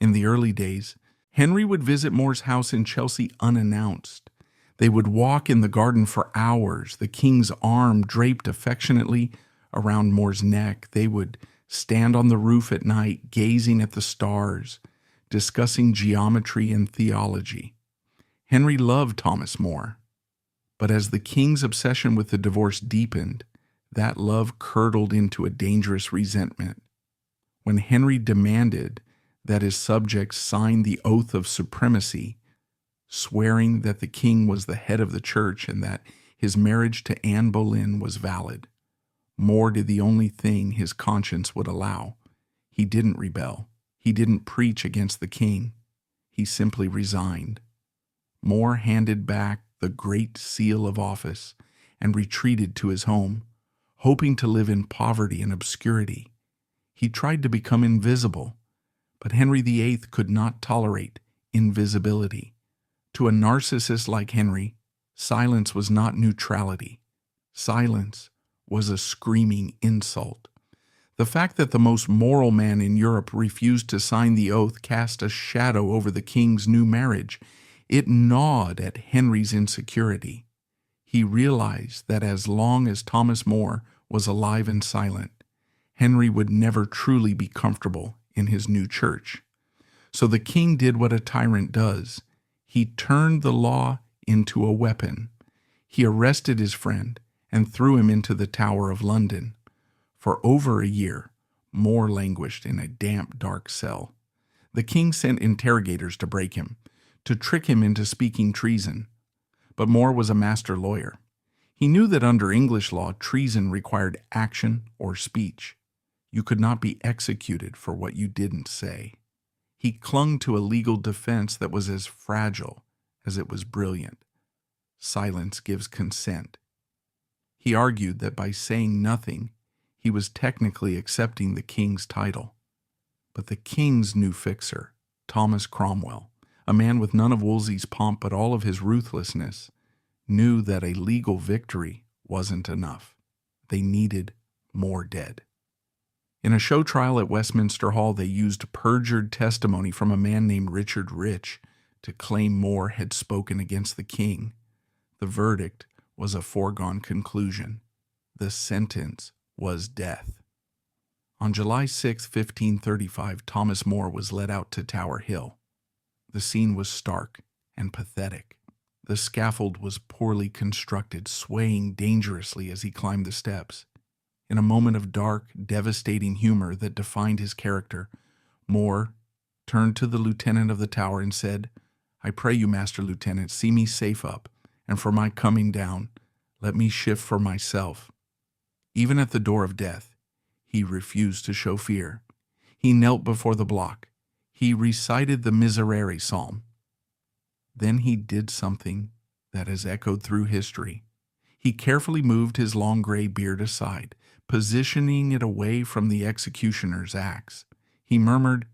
In the early days, Henry would visit More's house in Chelsea unannounced. They would walk in the garden for hours, the king's arm draped affectionately around More's neck. They would stand on the roof at night, gazing at the stars, discussing geometry and theology. Henry loved Thomas More, but as the king's obsession with the divorce deepened, that love curdled into a dangerous resentment. When Henry demanded that his subjects sign the oath of supremacy, swearing that the king was the head of the church and that his marriage to Anne Boleyn was valid, More did the only thing his conscience would allow. He didn't rebel. He didn't preach against the king. He simply resigned. More handed back the great seal of office and retreated to his home, hoping to live in poverty and obscurity. He tried to become invisible, but Henry VIII could not tolerate invisibility. To a narcissist like Henry, silence was not neutrality. Silence was a screaming insult. The fact that the most moral man in Europe refused to sign the oath cast a shadow over the king's new marriage. It gnawed at Henry's insecurity. He realized that as long as Thomas More was alive and silent, Henry would never truly be comfortable in his new church. So the king did what a tyrant does. He turned the law into a weapon. He arrested his friend and threw him into the Tower of London. For over a year, More languished in a damp, dark cell. The king sent interrogators to break him, to trick him into speaking treason. But More was a master lawyer. He knew that under English law, treason required action or speech. You could not be executed for what you didn't say. He clung to a legal defense that was as fragile as it was brilliant. Silence gives consent. He argued that by saying nothing, he was technically accepting the king's title. But the king's new fixer, Thomas Cromwell, a man with none of Wolsey's pomp but all of his ruthlessness, knew that a legal victory wasn't enough. They needed More dead. In a show trial at Westminster Hall, they used perjured testimony from a man named Richard Rich to claim More had spoken against the king. The verdict was a foregone conclusion. The sentence was death. On July 6, 1535, Thomas More was led out to Tower Hill. The scene was stark and pathetic. The scaffold was poorly constructed, swaying dangerously as he climbed the steps. In a moment of dark, devastating humor that defined his character, More turned to the lieutenant of the tower and said, "I pray you, Master Lieutenant, see me safe up, and for my coming down, let me shift for myself." Even at the door of death, he refused to show fear. He knelt before the block. He recited the Miserere psalm. Then he did something that has echoed through history. He carefully moved his long gray beard aside, positioning it away from the executioner's axe. He murmured,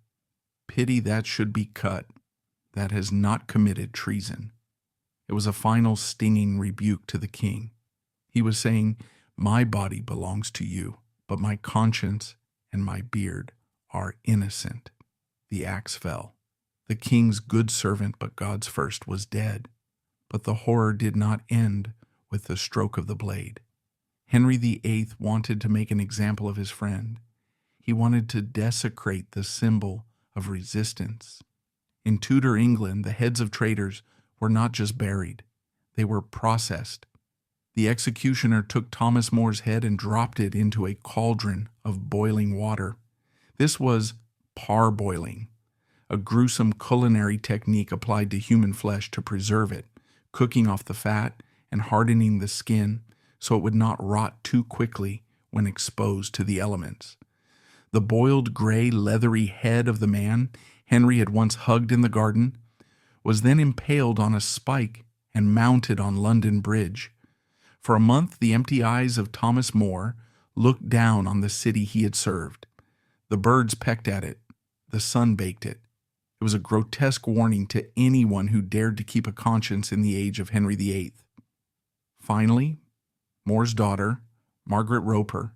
"Pity that should be cut, that has not committed treason." It was a final stinging rebuke to the king. He was saying, "My body belongs to you, but my conscience and my beard are innocent." The axe fell. The king's good servant, but God's first, was dead. But the horror did not end with the stroke of the blade. Henry VIII wanted to make an example of his friend. He wanted to desecrate the symbol of resistance. In Tudor England, the heads of traitors were not just buried, they were processed. The executioner took Thomas More's head and dropped it into a cauldron of boiling water. This was parboiling, a gruesome culinary technique applied to human flesh to preserve it, cooking off the fat and hardening the skin so it would not rot too quickly when exposed to the elements. The boiled gray, leathery head of the man Henry had once hugged in the garden was then impaled on a spike and mounted on London Bridge. For a month, the empty eyes of Thomas More looked down on the city he had served. The birds pecked at it. The sun baked it. It was a grotesque warning to anyone who dared to keep a conscience in the age of Henry VIII. Finally, More's daughter, Margaret Roper,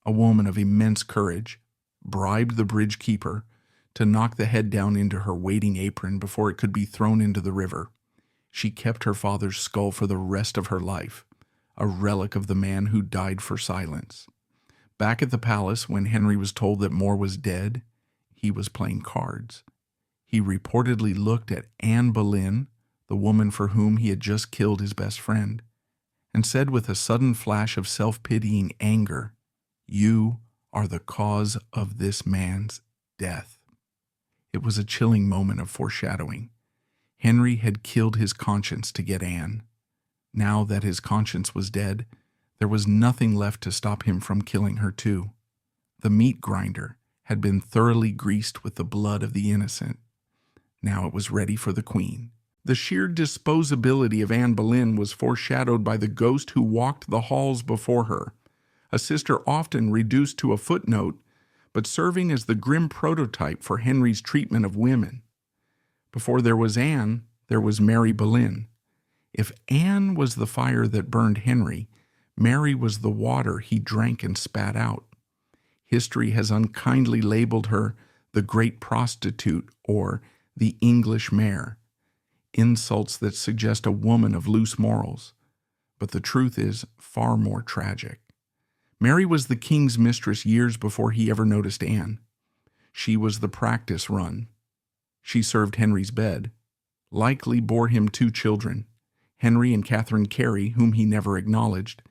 a woman of immense courage, bribed the bridge keeper to knock the head down into her waiting apron before it could be thrown into the river. She kept her father's skull for the rest of her life, a relic of the man who died for silence. Back at the palace, when Henry was told that More was dead, he was playing cards. He reportedly looked at Anne Boleyn, the woman for whom he had just killed his best friend, and said with a sudden flash of self-pitying anger, "You are the cause of this man's death." It was a chilling moment of foreshadowing. Henry had killed his conscience to get Anne. Now that his conscience was dead, there was nothing left to stop him from killing her too. The meat grinder had been thoroughly greased with the blood of the innocent. Now it was ready for the queen. The sheer disposability of Anne Boleyn was foreshadowed by the ghost who walked the halls before her, a sister often reduced to a footnote, but serving as the grim prototype for Henry's treatment of women. Before there was Anne, there was Mary Boleyn. If Anne was the fire that burned Henry, Mary was the water he drank and spat out. History has unkindly labeled her the great prostitute or the English mare, insults that suggest a woman of loose morals. But the truth is far more tragic. Mary was the king's mistress years before he ever noticed Anne. She was the practice run. She served Henry's bed, likely bore him 2 children, Henry and Catherine Carey, whom he never acknowledged.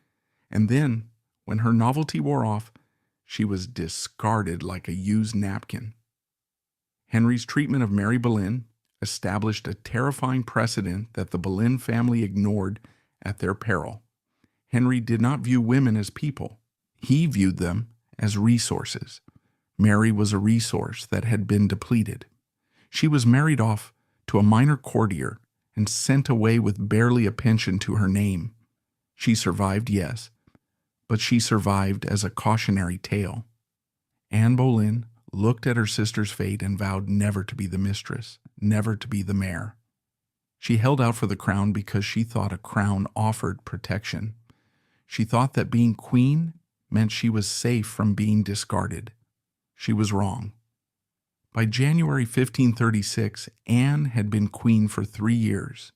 And then, when her novelty wore off, she was discarded like a used napkin. Henry's treatment of Mary Boleyn established a terrifying precedent that the Boleyn family ignored at their peril. Henry did not view women as people. He viewed them as resources. Mary was a resource that had been depleted. She was married off to a minor courtier and sent away with barely a pension to her name. She survived, yes, but she survived as a cautionary tale. Anne Boleyn looked at her sister's fate and vowed never to be the mistress, never to be the mare. She held out for the crown because she thought a crown offered protection. She thought that being queen meant she was safe from being discarded. She was wrong. By January 1536, Anne had been queen for 3 years,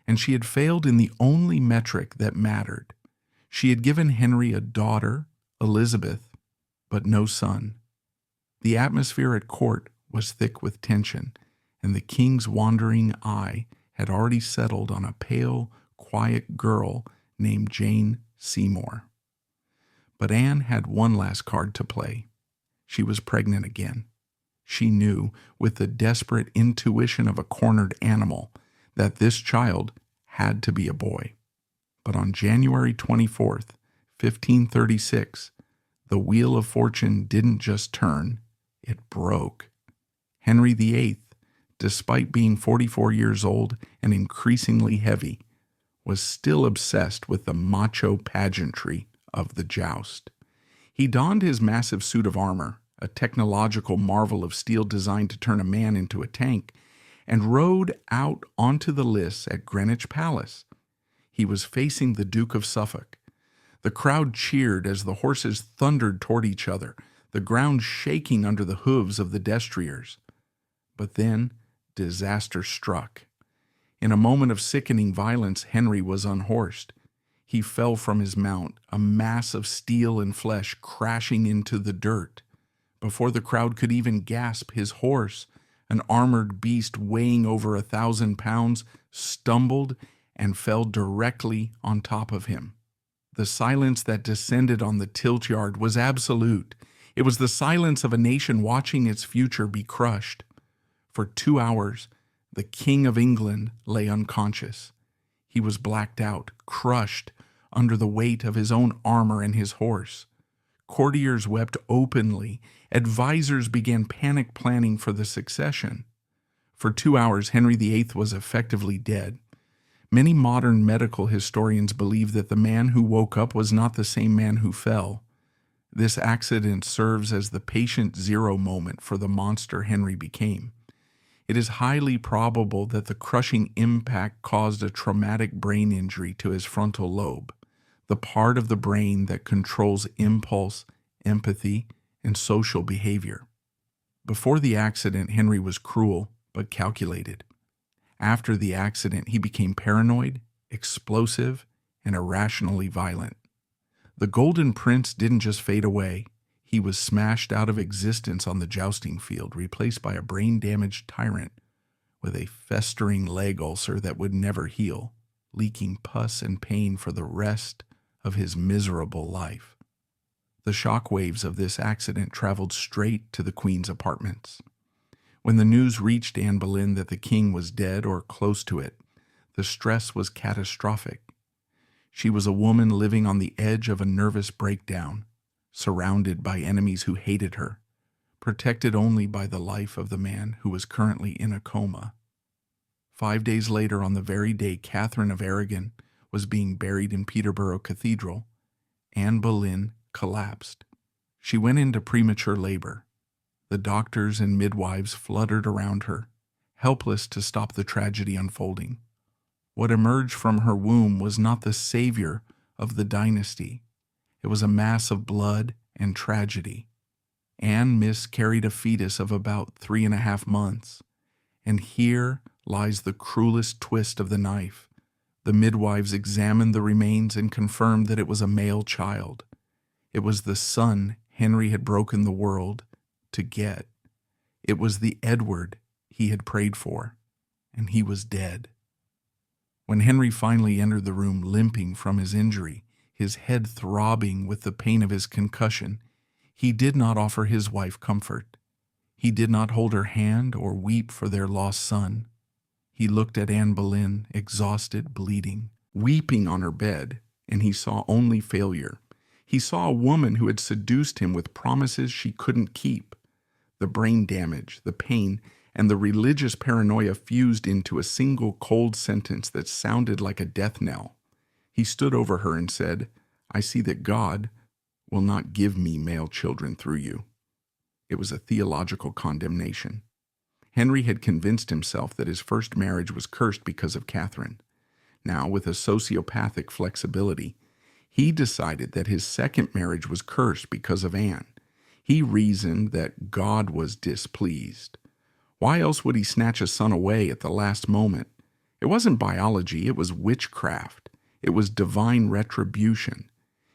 and she had failed in the only metric that mattered. She had given Henry a daughter, Elizabeth, but no son. The atmosphere at court was thick with tension, and the king's wandering eye had already settled on a pale, quiet girl named Jane Seymour. But Anne had one last card to play. She was pregnant again. She knew, with the desperate intuition of a cornered animal, that this child had to be a boy. But on January 24th, 1536, the wheel of fortune didn't just turn, it broke. Henry VIII, despite being 44 years old and increasingly heavy, was still obsessed with the macho pageantry of the joust. He donned his massive suit of armor, a technological marvel of steel designed to turn a man into a tank, and rode out onto the lists at Greenwich Palace. He was facing the Duke of Suffolk. The crowd cheered as the horses thundered toward each other, the ground shaking under the hooves of the destriers. But then disaster struck. In a moment of sickening violence, Henry was unhorsed. He fell from his mount, a mass of steel and flesh crashing into the dirt. Before the crowd could even gasp, his horse, an armored beast weighing over 1,000 pounds, stumbled and fell directly on top of him. The silence that descended on the tilt yard was absolute. It was the silence of a nation watching its future be crushed. For 2 hours, the King of England lay unconscious. He was blacked out, crushed under the weight of his own armor and his horse. Courtiers wept openly. Advisors began panic planning for the succession. For 2 hours, Henry VIII was effectively dead. Many modern medical historians believe that the man who woke up was not the same man who fell. This accident serves as the patient zero moment for the monster Henry became. It is highly probable that the crushing impact caused a traumatic brain injury to his frontal lobe, the part of the brain that controls impulse, empathy, and social behavior. Before the accident, Henry was cruel but calculated. After the accident, he became paranoid, explosive, and irrationally violent. The Golden Prince didn't just fade away. He was smashed out of existence on the jousting field, replaced by a brain-damaged tyrant with a festering leg ulcer that would never heal, leaking pus and pain for the rest of his miserable life. The shock waves of this accident traveled straight to the Queen's apartments. When the news reached Anne Boleyn that the king was dead or close to it, the stress was catastrophic. She was a woman living on the edge of a nervous breakdown, surrounded by enemies who hated her, protected only by the life of the man who was currently in a coma. 5 days later, on the very day Catherine of Aragon was being buried in Peterborough Cathedral, Anne Boleyn collapsed. She went into premature labor. The doctors and midwives fluttered around her, helpless to stop the tragedy unfolding. What emerged from her womb was not the savior of the dynasty. It was a mass of blood and tragedy. Anne miscarried a fetus of about 3.5 months. And here lies the cruelest twist of the knife. The midwives examined the remains and confirmed that it was a male child. It was the son Henry had broken the world to get. It was the Edward he had prayed for, and he was dead. When Henry finally entered the room limping from his injury, his head throbbing with the pain of his concussion, he did not offer his wife comfort. He did not hold her hand or weep for their lost son. He looked at Anne Boleyn, exhausted, bleeding, weeping on her bed, and he saw only failure. He saw a woman who had seduced him with promises she couldn't keep. The brain damage, the pain, and the religious paranoia fused into a single cold sentence that sounded like a death knell. He stood over her and said, "I see that God will not give me male children through you." It was a theological condemnation. Henry had convinced himself that his first marriage was cursed because of Catherine. Now, with a sociopathic flexibility, he decided that his second marriage was cursed because of Anne. He reasoned that God was displeased. Why else would he snatch a son away at the last moment? It wasn't biology, it was witchcraft. It was divine retribution.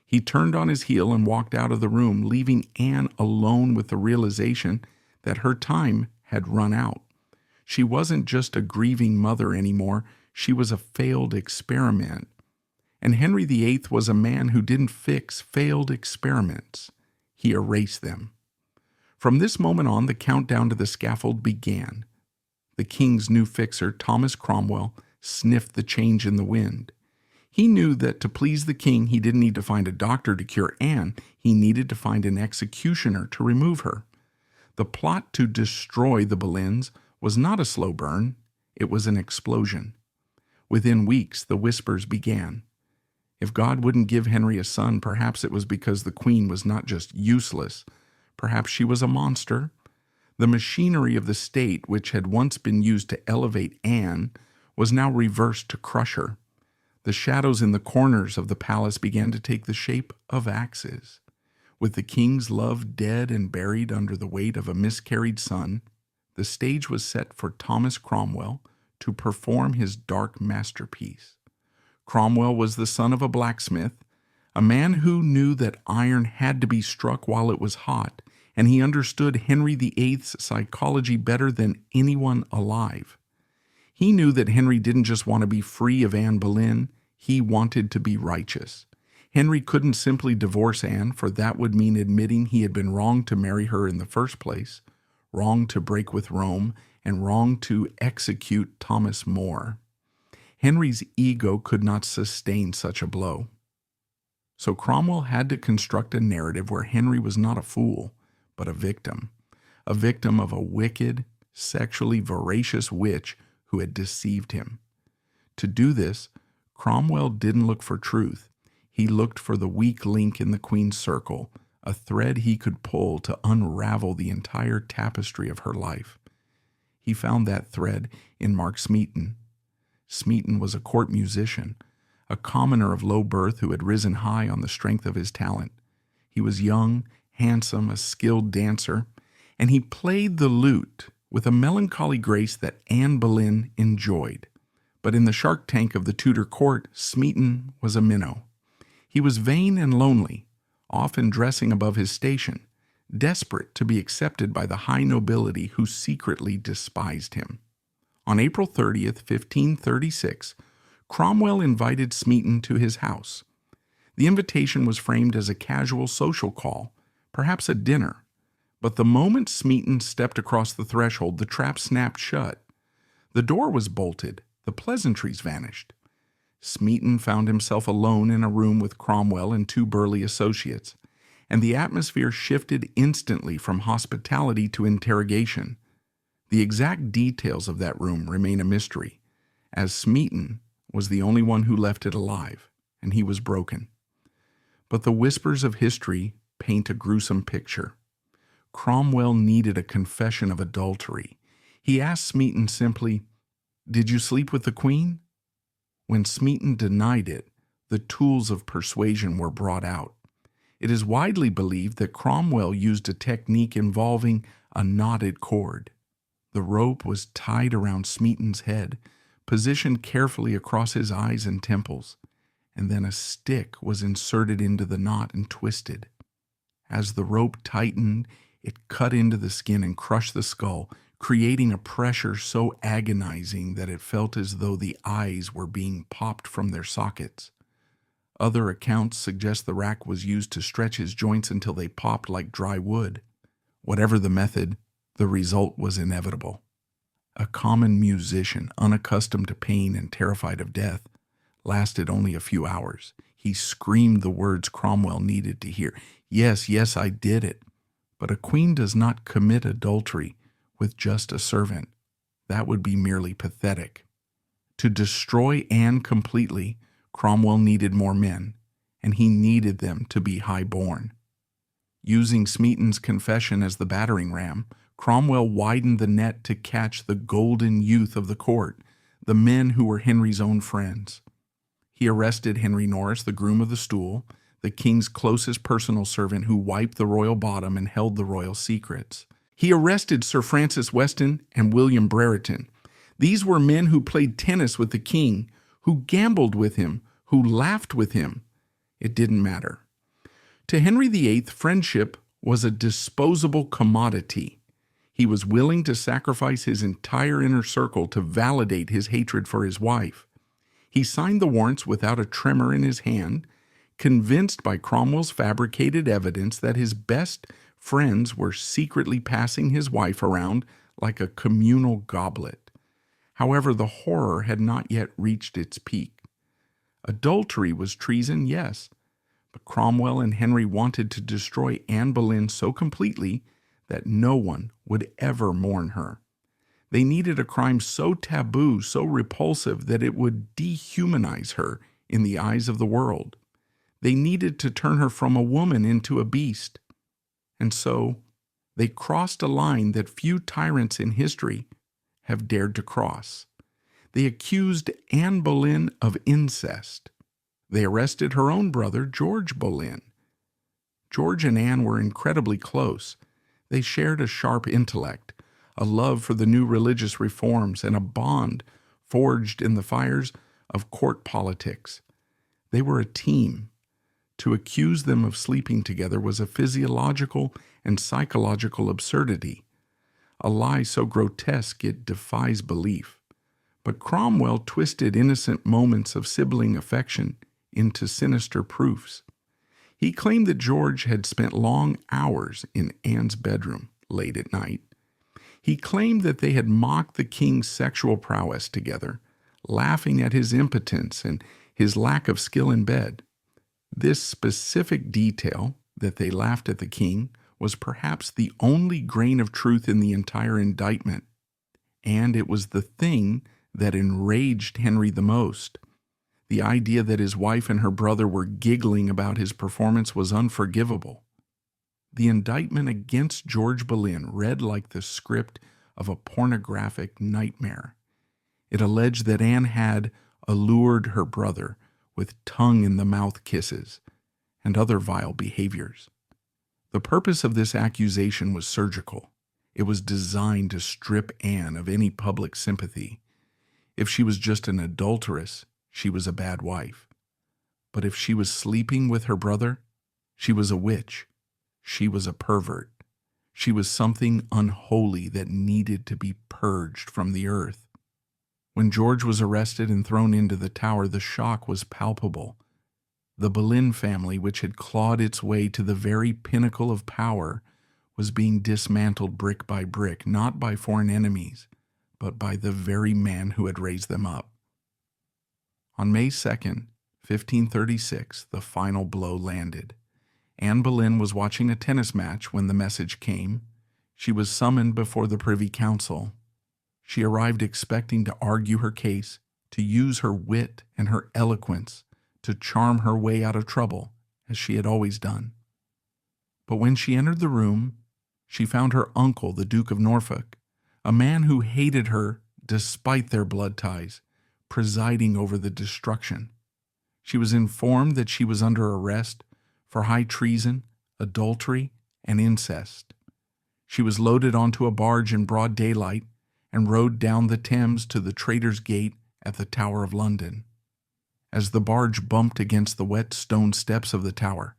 He turned on his heel and walked out of the room, leaving Anne alone with the realization that her time had run out. She wasn't just a grieving mother anymore, she was a failed experiment. And Henry VIII was a man who didn't fix failed experiments. He erased them. From this moment on, the countdown to the scaffold began. The king's new fixer, Thomas Cromwell, sniffed the change in the wind. He knew that to please the king, he didn't need to find a doctor to cure Anne. He needed to find an executioner to remove her. The plot to destroy the Boleyns was not a slow burn. It was an explosion. Within weeks, the whispers began. If God wouldn't give Henry a son, perhaps it was because the queen was not just useless. Perhaps she was a monster. The machinery of the state, which had once been used to elevate Anne, was now reversed to crush her. The shadows in the corners of the palace began to take the shape of axes. With the king's love dead and buried under the weight of a miscarried son, the stage was set for Thomas Cromwell to perform his dark masterpiece. Cromwell was the son of a blacksmith, a man who knew that iron had to be struck while it was hot, and he understood Henry VIII's psychology better than anyone alive. He knew that Henry didn't just want to be free of Anne Boleyn, he wanted to be righteous. Henry couldn't simply divorce Anne, for that would mean admitting he had been wrong to marry her in the first place, wrong to break with Rome, and wrong to execute Thomas More. Henry's ego could not sustain such a blow. So Cromwell had to construct a narrative where Henry was not a fool, but a victim of a wicked, sexually voracious witch who had deceived him. To do this, Cromwell didn't look for truth. He looked for the weak link in the queen's circle, a thread he could pull to unravel the entire tapestry of her life. He found that thread in Mark Smeaton. Smeaton was a court musician, a commoner of low birth who had risen high on the strength of his talent. He was young, handsome, a skilled dancer, and he played the lute with a melancholy grace that Anne Boleyn enjoyed. But in the shark tank of the Tudor court, Smeaton was a minnow. He was vain and lonely, often dressing above his station, desperate to be accepted by the high nobility who secretly despised him. On April 30th, 1536, Cromwell invited Smeaton to his house. The invitation was framed as a casual social call, perhaps a dinner. But the moment Smeaton stepped across the threshold, the trap snapped shut. The door was bolted, the pleasantries vanished. Smeaton found himself alone in a room with Cromwell and two burly associates, and the atmosphere shifted instantly from hospitality to interrogation. The exact details of that room remain a mystery, as Smeaton was the only one who left it alive, and he was broken. But the whispers of history paint a gruesome picture. Cromwell needed a confession of adultery. He asked Smeaton simply, "Did you sleep with the queen?" When Smeaton denied it, the tools of persuasion were brought out. It is widely believed that Cromwell used a technique involving a knotted cord. The rope was tied around Smeaton's head, positioned carefully across his eyes and temples, and then a stick was inserted into the knot and twisted. As the rope tightened, it cut into the skin and crushed the skull, creating a pressure so agonizing that it felt as though the eyes were being popped from their sockets. Other accounts suggest the rack was used to stretch his joints until they popped like dry wood. Whatever the method, the result was inevitable. A common musician, unaccustomed to pain and terrified of death, lasted only a few hours. He screamed the words Cromwell needed to hear. "Yes, yes, I did it." But a queen does not commit adultery with just a servant. That would be merely pathetic. To destroy Anne completely, Cromwell needed more men, and he needed them to be high-born. Using Smeaton's confession as the battering ram, Cromwell widened the net to catch the golden youth of the court, the men who were Henry's own friends. He arrested Henry Norris, the groom of the stool, the king's closest personal servant who wiped the royal bottom and held the royal secrets. He arrested Sir Francis Weston and William Brereton. These were men who played tennis with the king, who gambled with him, who laughed with him. It didn't matter. To Henry VIII, friendship was a disposable commodity. He was willing to sacrifice his entire inner circle to validate his hatred for his wife. He signed the warrants without a tremor in his hand, convinced by Cromwell's fabricated evidence that his best friends were secretly passing his wife around like a communal goblet. However, the horror had not yet reached its peak. Adultery was treason, yes, but Cromwell and Henry wanted to destroy Anne Boleyn so completely that no one would ever mourn her. They needed a crime so taboo, so repulsive, that it would dehumanize her in the eyes of the world. They needed to turn her from a woman into a beast. And so they crossed a line that few tyrants in history have dared to cross. They accused Anne Boleyn of incest. They arrested her own brother, George Boleyn. George and Anne were incredibly close. They shared a sharp intellect, a love for the new religious reforms, and a bond forged in the fires of court politics. They were a team. To accuse them of sleeping together was a physiological and psychological absurdity, a lie so grotesque it defies belief. But Cromwell twisted innocent moments of sibling affection into sinister proofs. He claimed that George had spent long hours in Anne's bedroom late at night. He claimed that they had mocked the king's sexual prowess together, laughing at his impotence and his lack of skill in bed. This specific detail, that they laughed at the king, was perhaps the only grain of truth in the entire indictment, and it was the thing that enraged Henry the most. The idea that his wife and her brother were giggling about his performance was unforgivable. The indictment against George Boleyn read like the script of a pornographic nightmare. It alleged that Anne had allured her brother with tongue-in-the-mouth kisses and other vile behaviors. The purpose of this accusation was surgical. It was designed to strip Anne of any public sympathy. If she was just an adulteress, she was a bad wife. But if she was sleeping with her brother, she was a witch. She was a pervert. She was something unholy that needed to be purged from the earth. When George was arrested and thrown into the Tower, the shock was palpable. The Boleyn family, which had clawed its way to the very pinnacle of power, was being dismantled brick by brick, not by foreign enemies, but by the very man who had raised them up. On May 2nd, 1536, the final blow landed. Anne Boleyn was watching a tennis match when the message came. She was summoned before the Privy Council. She arrived expecting to argue her case, to use her wit and her eloquence to charm her way out of trouble, as she had always done. But when she entered the room, she found her uncle, the Duke of Norfolk, a man who hated her despite their blood ties, presiding over the destruction. She was informed that she was under arrest for high treason, adultery, and incest. She was loaded onto a barge in broad daylight and rowed down the Thames to the Traitor's Gate at the Tower of London. As the barge bumped against the wet stone steps of the tower,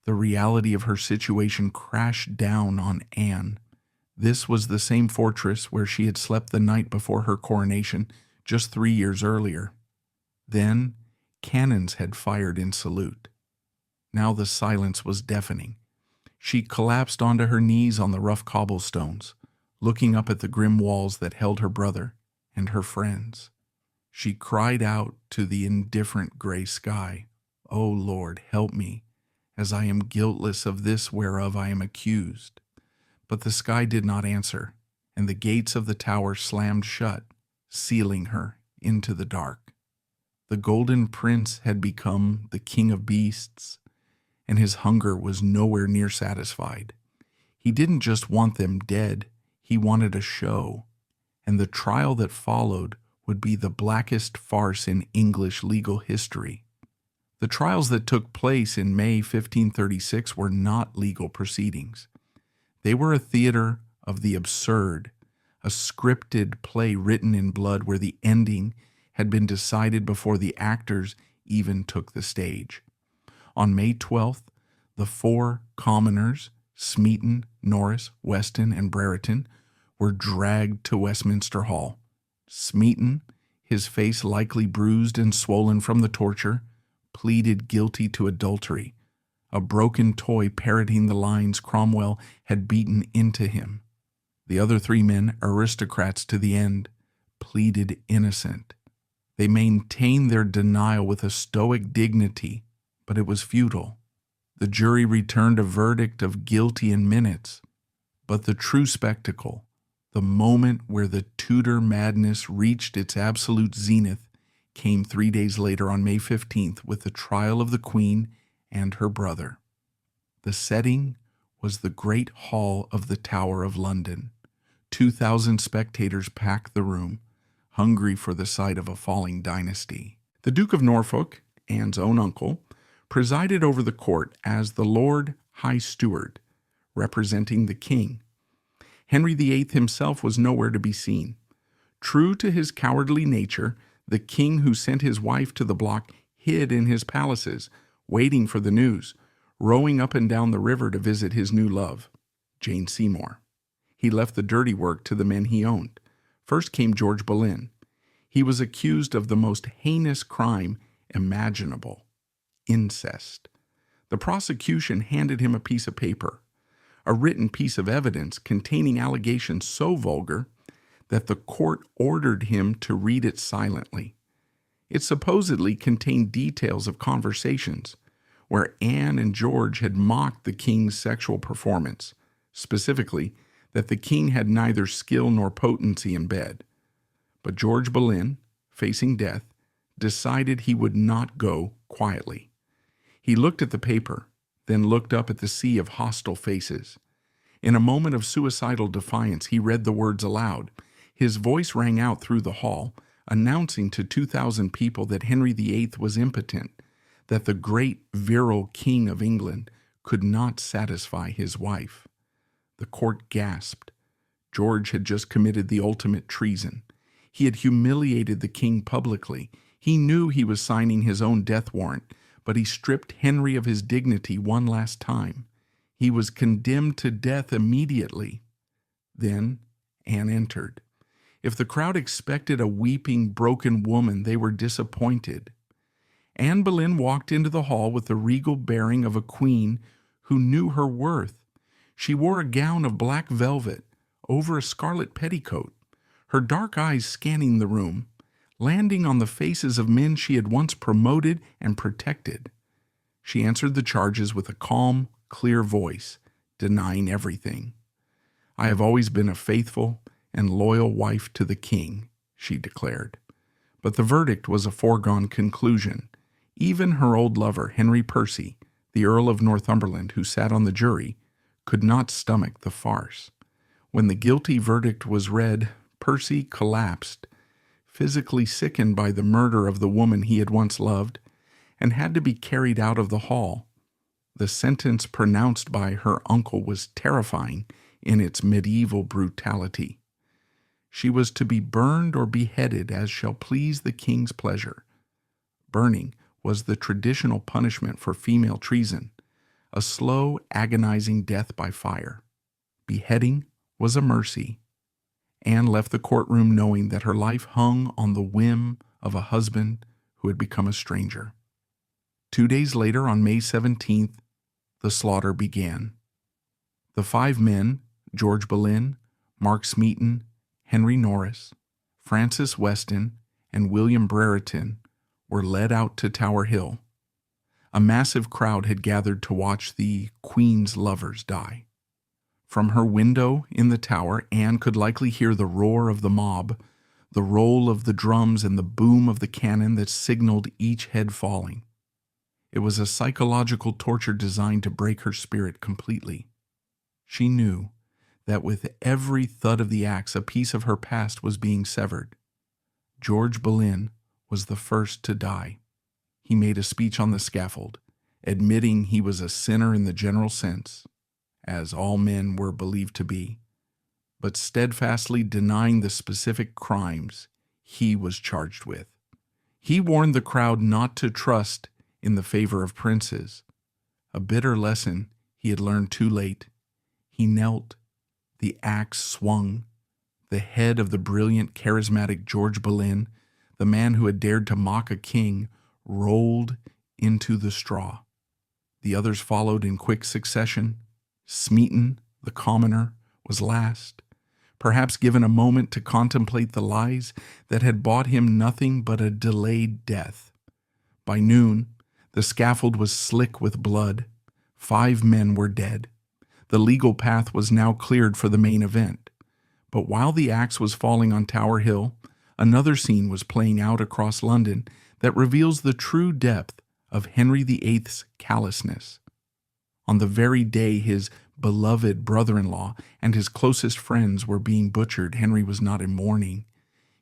the reality of her situation crashed down on Anne. This was the same fortress where she had slept the night before her coronation just 3 years earlier. Then, cannons had fired in salute. Now the silence was deafening. She collapsed onto her knees on the rough cobblestones, looking up at the grim walls that held her brother and her friends. She cried out to the indifferent gray sky, "O Lord, help me, as I am guiltless of this whereof I am accused." But the sky did not answer, and the gates of the tower slammed shut, sealing her into the dark. The Golden Prince had become the king of beasts, and his hunger was nowhere near satisfied. He didn't just want them dead, he wanted a show, and the trial that followed would be the blackest farce in English legal history. The trials that took place in May 1536 were not legal proceedings. They were a theater of the absurd, a scripted play written in blood where the ending had been decided before the actors even took the stage. On May 12th, the four commoners, Smeaton, Norris, Weston, and Brereton, were dragged to Westminster Hall. Smeaton, his face likely bruised and swollen from the torture, pleaded guilty to adultery, a broken toy parroting the lines Cromwell had beaten into him. The other three men, aristocrats to the end, pleaded innocent. They maintained their denial with a stoic dignity, but it was futile. The jury returned a verdict of guilty in minutes, but the true spectacle, the moment where the Tudor madness reached its absolute zenith, came 3 days later on May 15th with the trial of the Queen and her brother. The setting was the Great Hall of the Tower of London. 2,000 spectators packed the room, hungry for the sight of a falling dynasty. The Duke of Norfolk, Anne's own uncle, presided over the court as the Lord High Steward, representing the king. Henry VIII himself was nowhere to be seen. True to his cowardly nature, the king who sent his wife to the block hid in his palaces, waiting for the news, rowing up and down the river to visit his new love, Jane Seymour. He left the dirty work to the men he owned. First came George Boleyn. He was accused of the most heinous crime imaginable, incest. The prosecution handed him a piece of paper, a written piece of evidence containing allegations so vulgar that the court ordered him to read it silently. It supposedly contained details of conversations where Anne and George had mocked the king's sexual performance, specifically that the king had neither skill nor potency in bed. But George Boleyn, facing death, decided he would not go quietly. He looked at the paper, then looked up at the sea of hostile faces. In a moment of suicidal defiance, he read the words aloud. His voice rang out through the hall, announcing to 2,000 people that Henry VIII was impotent, that the great virile king of England could not satisfy his wife. The court gasped. George had just committed the ultimate treason. He had humiliated the king publicly. He knew he was signing his own death warrant, but he stripped Henry of his dignity one last time. He was condemned to death immediately. Then Anne entered. If the crowd expected a weeping, broken woman, they were disappointed. Anne Boleyn walked into the hall with the regal bearing of a queen who knew her worth. She wore a gown of black velvet over a scarlet petticoat, her dark eyes scanning the room, landing on the faces of men she had once promoted and protected. She answered the charges with a calm, clear voice, denying everything. "I have always been a faithful and loyal wife to the king," she declared. But the verdict was a foregone conclusion. Even her old lover, Henry Percy, the Earl of Northumberland, who sat on the jury, could not stomach the farce. When the guilty verdict was read, Percy collapsed, physically sickened by the murder of the woman he had once loved, and had to be carried out of the hall. The sentence pronounced by her uncle was terrifying in its medieval brutality. She was to be burned or beheaded as shall please the king's pleasure. Burning was the traditional punishment for female treason, a slow, agonizing death by fire. Beheading was a mercy. Anne left the courtroom knowing that her life hung on the whim of a husband who had become a stranger. 2 days later, on May 17th, the slaughter began. The 5 men, George Boleyn, Mark Smeaton, Henry Norris, Francis Weston, and William Brereton, were led out to Tower Hill. A massive crowd had gathered to watch the Queen's lovers die. From her window in the tower, Anne could likely hear the roar of the mob, the roll of the drums, and the boom of the cannon that signaled each head falling. It was a psychological torture designed to break her spirit completely. She knew that with every thud of the axe, a piece of her past was being severed. George Boleyn was the first to die. He made a speech on the scaffold, admitting he was a sinner in the general sense, as all men were believed to be, but steadfastly denying the specific crimes he was charged with. He warned the crowd not to trust in the favor of princes, a bitter lesson he had learned too late. He knelt, the axe swung, the head of the brilliant, charismatic George Boleyn, the man who had dared to mock a king, rolled into the straw. The others followed in quick succession. Smeaton, the commoner, was last, perhaps given a moment to contemplate the lies that had bought him nothing but a delayed death. By noon, the scaffold was slick with blood. 5 men were dead. The legal path was now cleared for the main event. But while the axe was falling on Tower Hill, another scene was playing out across London that reveals the true depth of Henry VIII's callousness. On the very day his beloved brother-in-law and his closest friends were being butchered, Henry was not in mourning.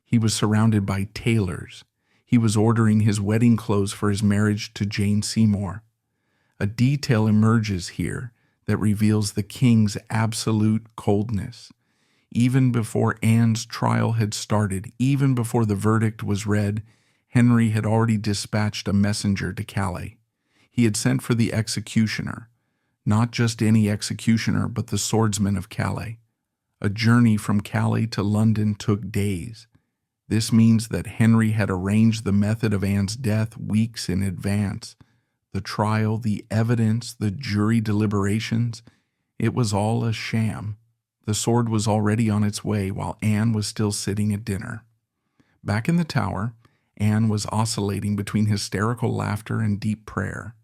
He was surrounded by tailors. He was ordering his wedding clothes for his marriage to Jane Seymour. A detail emerges here that reveals the king's absolute coldness. Even before Anne's trial had started, even before the verdict was read, Henry had already dispatched a messenger to Calais. He had sent for the executioner, not just any executioner, but the swordsman of Calais. A journey from Calais to London took days. This means that Henry had arranged the method of Anne's death weeks in advance. The trial, the evidence, the jury deliberations, it was all a sham. The sword was already on its way while Anne was still sitting at dinner. Back in the tower, Anne was oscillating between hysterical laughter and deep prayer.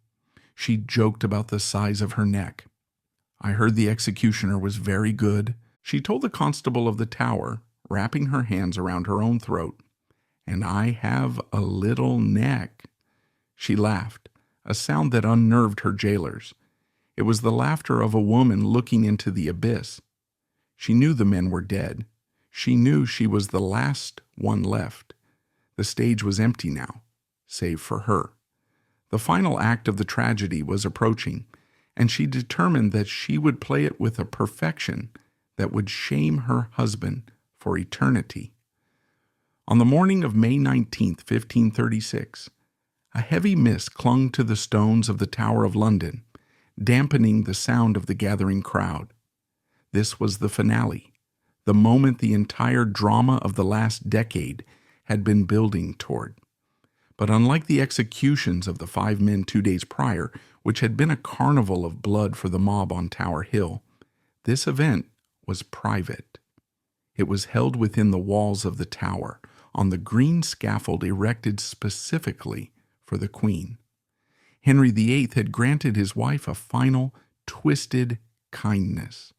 She joked about the size of her neck. I heard the executioner was very good, she told the constable of the tower, wrapping her hands around her own throat. And I have a little neck. She laughed, a sound that unnerved her jailers. It was the laughter of a woman looking into the abyss. She knew the men were dead. She knew she was the last one left. The stage was empty now, save for her. The final act of the tragedy was approaching, and she determined that she would play it with a perfection that would shame her husband for eternity. On the morning of May 19th, 1536, a heavy mist clung to the stones of the Tower of London, dampening the sound of the gathering crowd. This was the finale, the moment the entire drama of the last decade had been building toward. But unlike the executions of the 5 men 2 days prior, which had been a carnival of blood for the mob on Tower Hill, this event was private. It was held within the walls of the tower, on the green scaffold erected specifically for the Queen. Henry VIII had granted his wife a final, twisted kindness.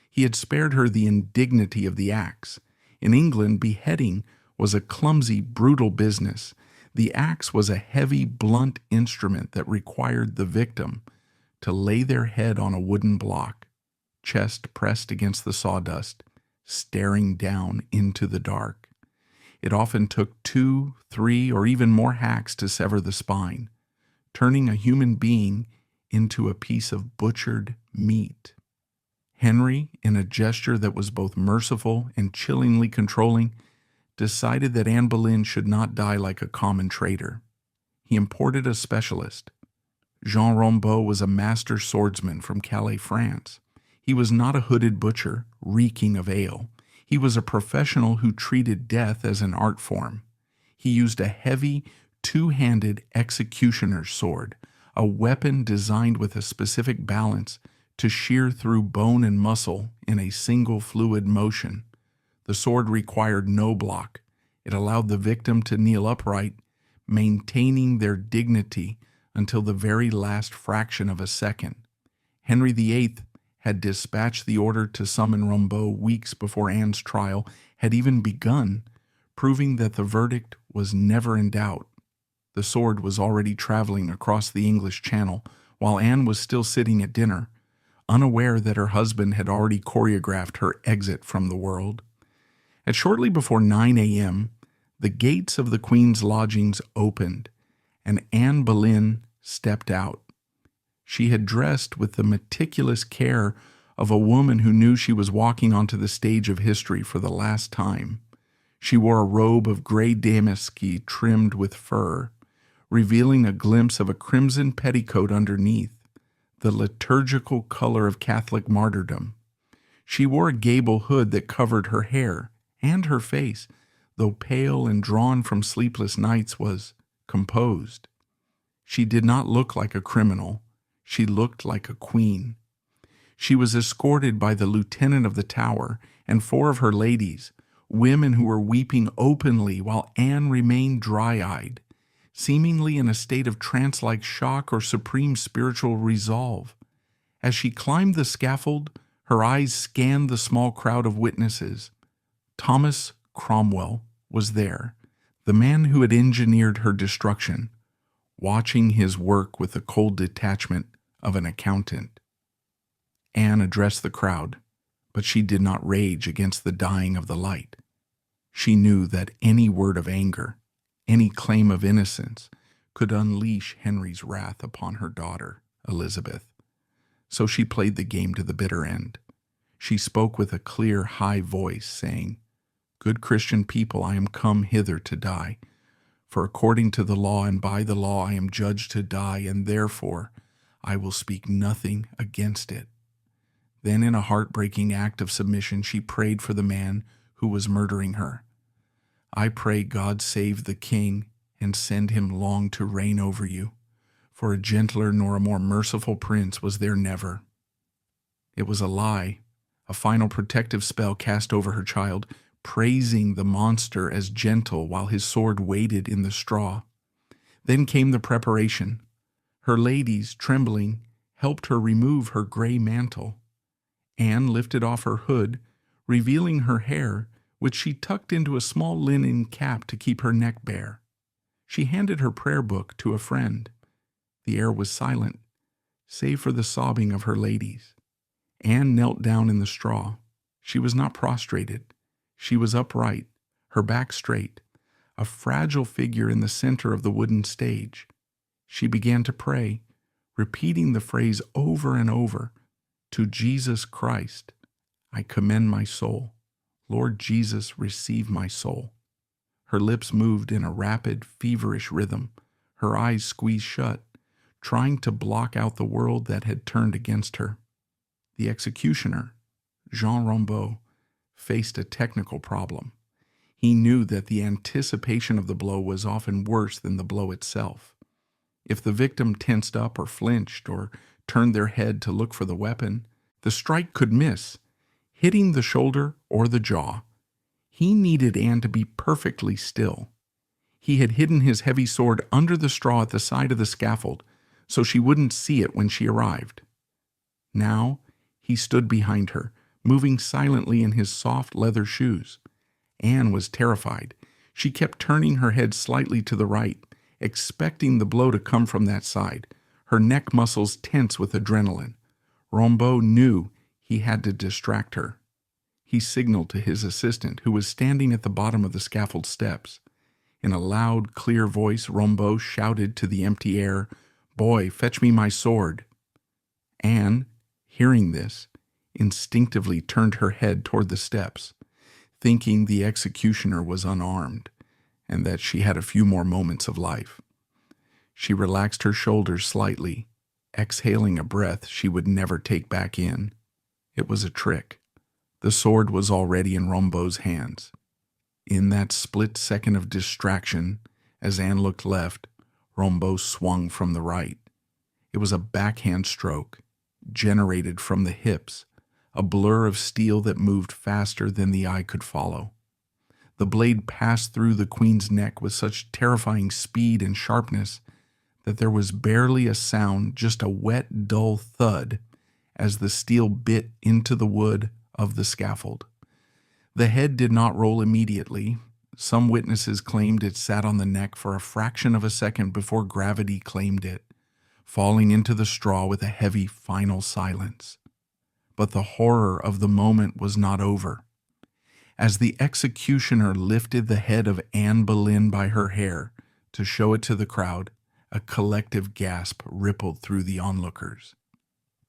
He had spared her the indignity of the axe. In England, beheading was a clumsy, brutal business. The axe was a heavy, blunt instrument that required the victim to lay their head on a wooden block, chest pressed against the sawdust, staring down into the dark. It often took 2, 3, or even more hacks to sever the spine, turning a human being into a piece of butchered meat. Henry, in a gesture that was both merciful and chillingly controlling, decided that Anne Boleyn should not die like a common traitor. He imported a specialist. Jean Rambaud was a master swordsman from Calais, France. He was not a hooded butcher, reeking of ale. He was a professional who treated death as an art form. He used a heavy, 2-handed executioner's sword, a weapon designed with a specific balance to shear through bone and muscle in a single fluid motion. The sword required no block. It allowed the victim to kneel upright, maintaining their dignity until the very last fraction of a second. Henry VIII had dispatched the order to summon Rambaud weeks before Anne's trial had even begun, proving that the verdict was never in doubt. The sword was already traveling across the English Channel while Anne was still sitting at dinner, unaware that her husband had already choreographed her exit from the world. At shortly before 9 a.m., the gates of the Queen's lodgings opened, and Anne Boleyn stepped out. She had dressed with the meticulous care of a woman who knew she was walking onto the stage of history for the last time. She wore a robe of gray damask trimmed with fur, revealing a glimpse of a crimson petticoat underneath, the liturgical color of Catholic martyrdom. She wore a gable hood that covered her hair and her face, though pale and drawn from sleepless nights, was composed. She did not look like a criminal. She looked like a queen. She was escorted by the lieutenant of the Tower and 4 of her ladies, women who were weeping openly while Anne remained dry-eyed, seemingly in a state of trance-like shock or supreme spiritual resolve. As she climbed the scaffold, her eyes scanned the small crowd of witnesses. Thomas Cromwell was there, the man who had engineered her destruction, watching his work with the cold detachment of an accountant. Anne addressed the crowd, but she did not rage against the dying of the light. She knew that any word of anger, any claim of innocence, could unleash Henry's wrath upon her daughter, Elizabeth. So she played the game to the bitter end. She spoke with a clear, high voice, saying, "Good Christian people, I am come hither to die. For according to the law and by the law I am judged to die, and therefore I will speak nothing against it." Then in a heartbreaking act of submission, she prayed for the man who was murdering her. "I pray God save the king and send him long to reign over you, for a gentler nor a more merciful prince was there never." It was a lie, a final protective spell cast over her child, praising the monster as gentle while his sword waited in the straw. Then came the preparation. Her ladies, trembling, helped her remove her gray mantle. Anne lifted off her hood, revealing her hair, which she tucked into a small linen cap to keep her neck bare. She handed her prayer book to a friend. The air was silent, save for the sobbing of her ladies. Anne knelt down in the straw. She was not prostrated. She was upright, her back straight, a fragile figure in the center of the wooden stage. She began to pray, repeating the phrase over and over, "To Jesus Christ, I commend my soul. Lord Jesus, receive my soul." Her lips moved in a rapid, feverish rhythm, her eyes squeezed shut, trying to block out the world that had turned against her. The executioner, Jean Rambaud, faced a technical problem. He knew that the anticipation of the blow was often worse than the blow itself. If the victim tensed up or flinched or turned their head to look for the weapon, the strike could miss, hitting the shoulder or the jaw. He needed Anne to be perfectly still. He had hidden his heavy sword under the straw at the side of the scaffold so she wouldn't see it when she arrived. Now he stood behind her, moving silently in his soft leather shoes. Anne was terrified. She kept turning her head slightly to the right, expecting the blow to come from that side, her neck muscles tense with adrenaline. Rambaud knew he had to distract her. He signaled to his assistant, who was standing at the bottom of the scaffold steps. In a loud, clear voice, Rambaud shouted to the empty air, "Boy, fetch me my sword." Anne, hearing this, instinctively turned her head toward the steps, thinking the executioner was unarmed and that she had a few more moments of life. She relaxed her shoulders slightly, exhaling a breath she would never take back in. It was a trick. The sword was already in Rambaud's hands. In that split second of distraction, as Anne looked left, Rambaud swung from the right. It was a backhand stroke, generated from the hips, a blur of steel that moved faster than the eye could follow. The blade passed through the queen's neck with such terrifying speed and sharpness that there was barely a sound, just a wet, dull thud as the steel bit into the wood of the scaffold. The head did not roll immediately. Some witnesses claimed it sat on the neck for a fraction of a second before gravity claimed it, falling into the straw with a heavy final silence. But the horror of the moment was not over. As the executioner lifted the head of Anne Boleyn by her hair to show it to the crowd, A collective gasp rippled through the onlookers.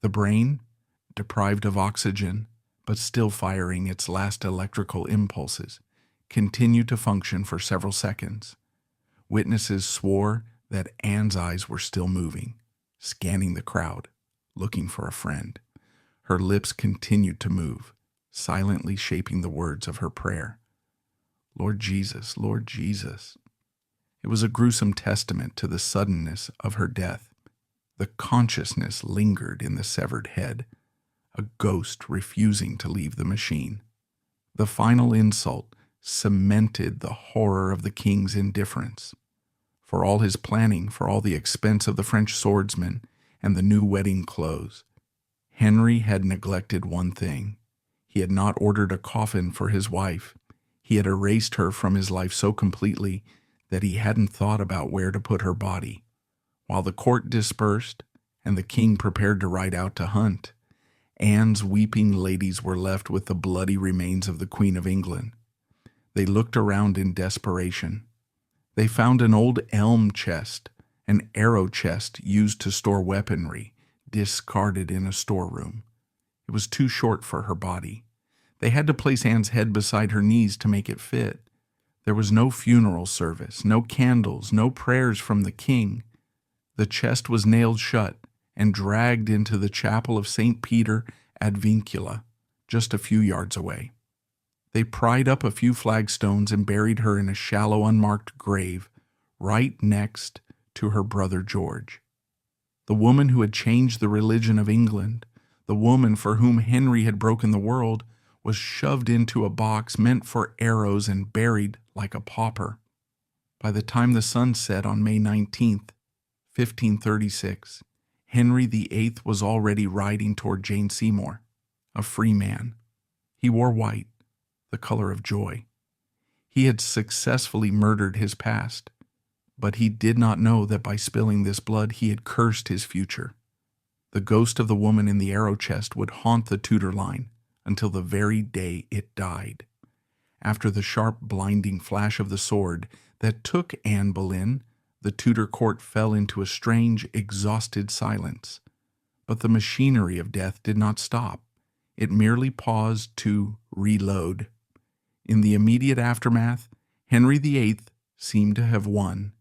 The brain, deprived of oxygen, but still firing its last electrical impulses, continued to function for several seconds. Witnesses swore that Anne's eyes were still moving, scanning the crowd, looking for a friend. Her lips continued to move, silently shaping the words of her prayer. Lord Jesus, Lord Jesus. It was a gruesome testament to the suddenness of her death. The consciousness lingered in the severed head, a ghost refusing to leave the machine. The final insult cemented the horror of the king's indifference. For all his planning, for all the expense of the French swordsman and the new wedding clothes, Henry had neglected one thing. He had not ordered a coffin for his wife. He had erased her from his life so completely that he hadn't thought about where to put her body. While the court dispersed and the king prepared to ride out to hunt, Anne's weeping ladies were left with the bloody remains of the Queen of England. They looked around in desperation. They found an old elm chest, an arrow chest used to store weaponry, discarded in a storeroom. It was too short for her body. They had to place Anne's head beside her knees to make it fit. There was no funeral service, no candles, no prayers from the king. The chest was nailed shut and dragged into the chapel of St. Peter ad Vincula, just a few yards away. They pried up a few flagstones and buried her in a shallow, unmarked grave right next to her brother George. The woman who had changed the religion of England, the woman for whom Henry had broken the world, was shoved into a box meant for arrows and buried like a pauper. By the time the sun set on May 19th, 1536, Henry VIII was already riding toward Jane Seymour, a free man. He wore white, the color of joy. He had successfully murdered his past, but he did not know that by spilling this blood he had cursed his future. The ghost of the woman in the arrow chest would haunt the Tudor line until the very day it died. After the sharp, blinding flash of the sword that took Anne Boleyn, the Tudor court fell into a strange, exhausted silence. But the machinery of death did not stop. It merely paused to reload. In the immediate aftermath, Henry VIII seemed to have won.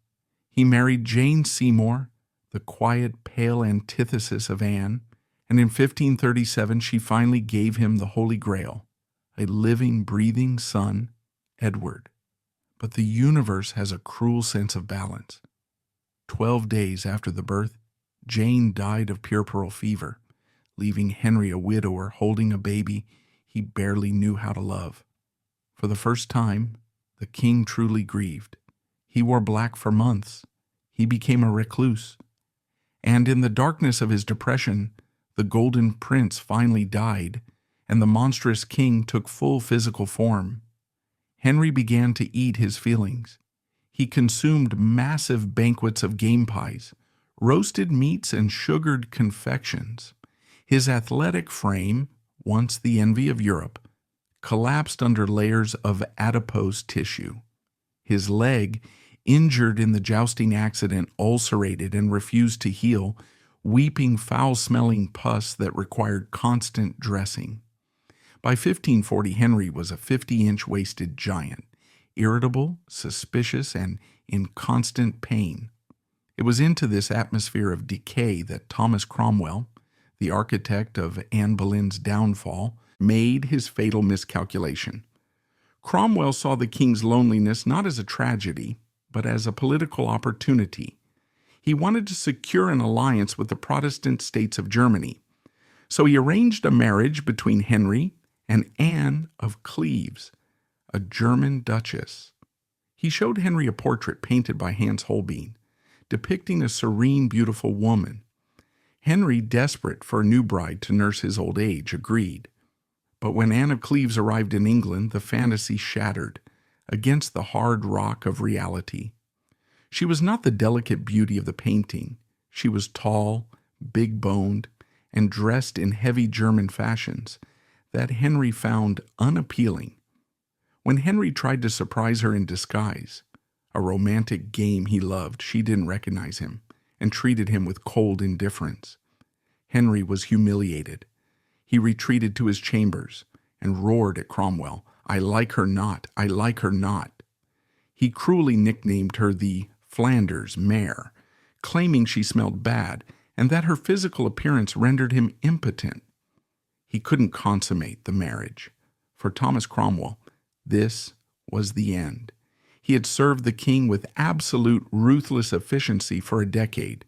He married Jane Seymour, the quiet, pale antithesis of Anne, and in 1537 she finally gave him the Holy Grail, a living, breathing son, Edward. But the universe has a cruel sense of balance. 12 days after the birth, Jane died of puerperal fever, leaving Henry a widower holding a baby he barely knew how to love. For the first time, the king truly grieved. He wore black for months. He became a recluse. And in the darkness of his depression, the Golden Prince finally died, and the monstrous king took full physical form. Henry began to eat his feelings. He consumed massive banquets of game pies, roasted meats, and sugared confections. His athletic frame, once the envy of Europe, collapsed under layers of adipose tissue. His leg, injured in the jousting accident, ulcerated and refused to heal, weeping foul-smelling pus that required constant dressing. By 1540, Henry was a 50-inch waisted giant, irritable, suspicious, and in constant pain. It was into this atmosphere of decay that Thomas Cromwell, the architect of Anne Boleyn's downfall, made his fatal miscalculation. Cromwell saw the king's loneliness not as a tragedy, but as a political opportunity. He wanted to secure an alliance with the Protestant states of Germany, so he arranged a marriage between Henry and Anne of Cleves, a German duchess. He showed Henry a portrait painted by Hans Holbein, depicting a serene, beautiful woman. Henry, desperate for a new bride to nurse his old age, agreed. But when Anne of Cleves arrived in England, the fantasy shattered against the hard rock of reality. She was not the delicate beauty of the painting. She was tall, big-boned, and dressed in heavy German fashions that Henry found unappealing. When Henry tried to surprise her in disguise, a romantic game he loved, she didn't recognize him. and treated him with cold indifference. Henry was humiliated. He retreated to his chambers and roared at Cromwell, "I like her not, I like her not." He cruelly nicknamed her the Flanders mare, claiming she smelled bad and that her physical appearance rendered him impotent. He couldn't consummate the marriage. For Thomas Cromwell, this was the end. He had served the king with absolute ruthless efficiency for a decade.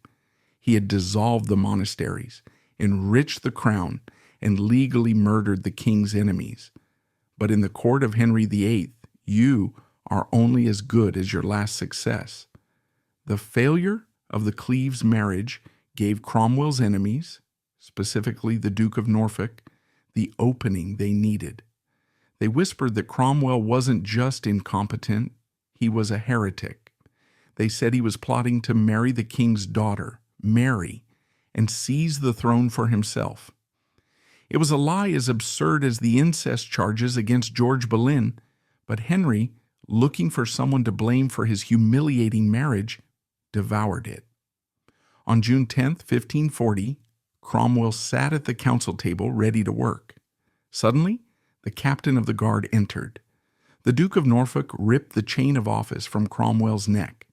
He had dissolved the monasteries, enriched the crown, and legally murdered the king's enemies. But in the court of Henry VIII, you are only as good as your last success. The failure of the Cleves marriage gave Cromwell's enemies, specifically the Duke of Norfolk, the opening they needed. They whispered that Cromwell wasn't just incompetent, he was a heretic. They said he was plotting to marry the king's daughter, Mary, and seize the throne for himself. It was a lie as absurd as the incest charges against George Boleyn, but Henry, looking for someone to blame for his humiliating marriage, devoured it. On June 10, 1540, Cromwell sat at the council table ready to work. Suddenly, the captain of the guard entered. The Duke of Norfolk ripped the chain of office from Cromwell's neck.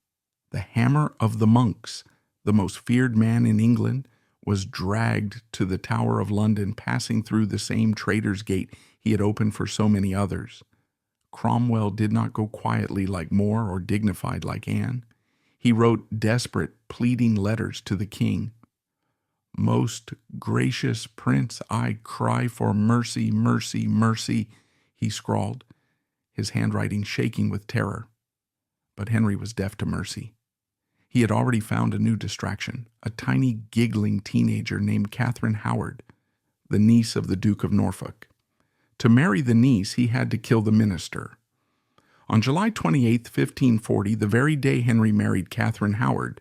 The hammer of the monks, the most feared man in England, was dragged to the Tower of London, passing through the same traitor's gate he had opened for so many others. Cromwell did not go quietly like More or dignified like Anne. He wrote desperate, pleading letters to the king. "Most gracious prince, I cry for mercy, mercy, mercy," he scrawled, his handwriting shaking with terror. But Henry was deaf to mercy. He had already found a new distraction, a tiny, giggling teenager named Catherine Howard, the niece of the Duke of Norfolk. To marry the niece, he had to kill the minister. On July 28, 1540, the very day Henry married Catherine Howard,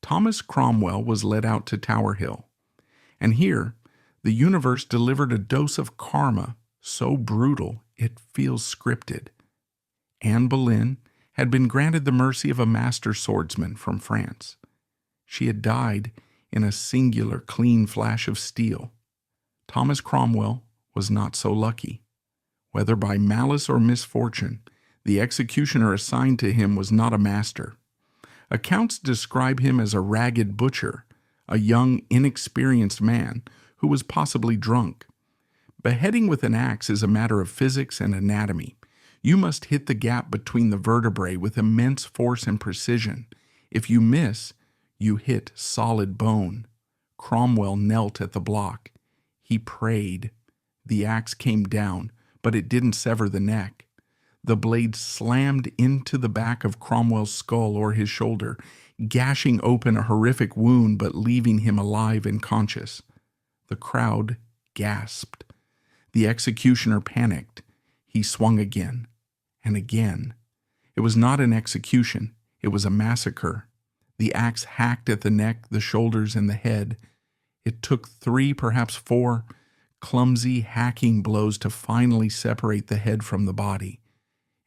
Thomas Cromwell was led out to Tower Hill. And here, the universe delivered a dose of karma so brutal it feels scripted. Anne Boleyn had been granted the mercy of a master swordsman from France. She had died in a singular clean flash of steel. Thomas Cromwell was not so lucky. Whether by malice or misfortune, the executioner assigned to him was not a master. Accounts describe him as a ragged butcher, a young, inexperienced man who was possibly drunk. Beheading with an axe is a matter of physics and anatomy. You must hit the gap between the vertebrae with immense force and precision. If you miss, you hit solid bone. Cromwell knelt at the block. He prayed. The axe came down, but it didn't sever the neck. The blade slammed into the back of Cromwell's skull or his shoulder, gashing open a horrific wound but leaving him alive and conscious. The crowd gasped. The executioner panicked. He swung again and again. It was not an execution. It was a massacre. The axe hacked at the neck, the shoulders, and the head. It took 3, perhaps 4, clumsy, hacking blows to finally separate the head from the body.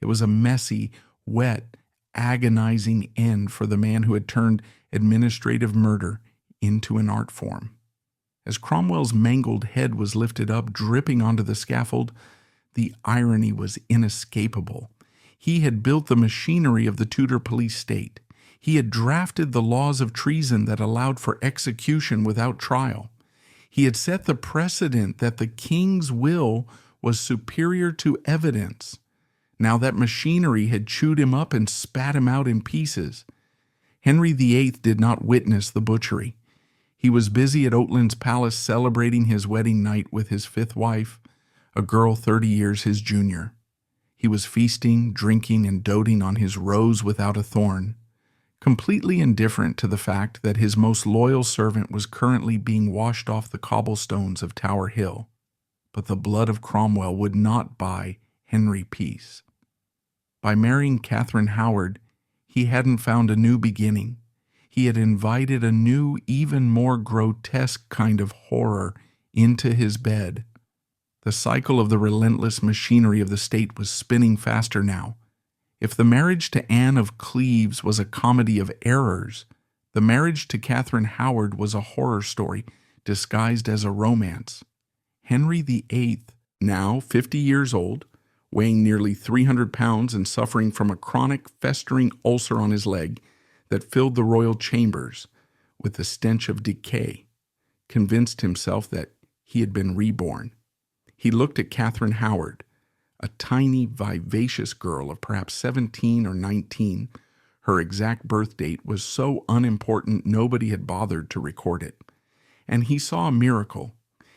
It was a messy, wet, agonizing end for the man who had turned administrative murder into an art form. As Cromwell's mangled head was lifted up, dripping onto the scaffold, the irony was inescapable. He had built the machinery of the Tudor police state. He had drafted the laws of treason that allowed for execution without trial. He had set the precedent that the king's will was superior to evidence. Now that machinery had chewed him up and spat him out in pieces. Henry VIII did not witness the butchery. He was busy at Oatlands Palace celebrating his wedding night with his 5th wife, a girl 30 years his junior. He was feasting, drinking, and doting on his rose without a thorn, completely indifferent to the fact that his most loyal servant was currently being washed off the cobblestones of Tower Hill. But the blood of Cromwell would not buy Henry peace. By marrying Catherine Howard, he hadn't found a new beginning. He had invited a new, even more grotesque kind of horror into his bed. The cycle of the relentless machinery of the state was spinning faster now. If the marriage to Anne of Cleves was a comedy of errors, The marriage to Catherine Howard was a horror story disguised as a romance. Henry VIII, now 50 years old, weighing nearly 300 pounds and suffering from a chronic festering ulcer on his leg that filled the royal chambers with the stench of decay, convinced himself that he had been reborn. He looked at Catherine Howard, a tiny, vivacious girl of perhaps 17 or 19. Her exact birth date was so unimportant nobody had bothered to record it. And he saw a miracle.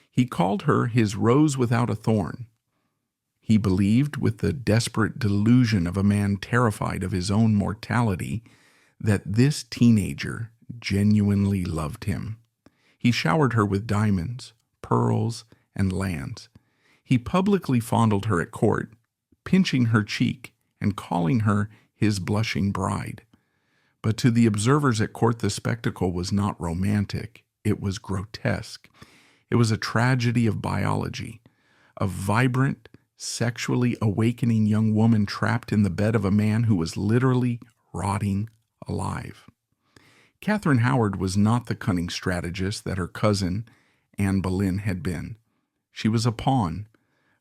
He called her his rose without a thorn. He believed, with the desperate delusion of a man terrified of his own mortality, that this teenager genuinely loved him. He showered her with diamonds, pearls, and lands. He publicly fondled her at court, pinching her cheek and calling her his blushing bride. But to the observers at court, the spectacle was not romantic. It was grotesque. It was a tragedy of biology. A vibrant, sexually awakening young woman trapped in the bed of a man who was literally rotting alive. Catherine Howard was not the cunning strategist that her cousin, Anne Boleyn, had been. She was a pawn,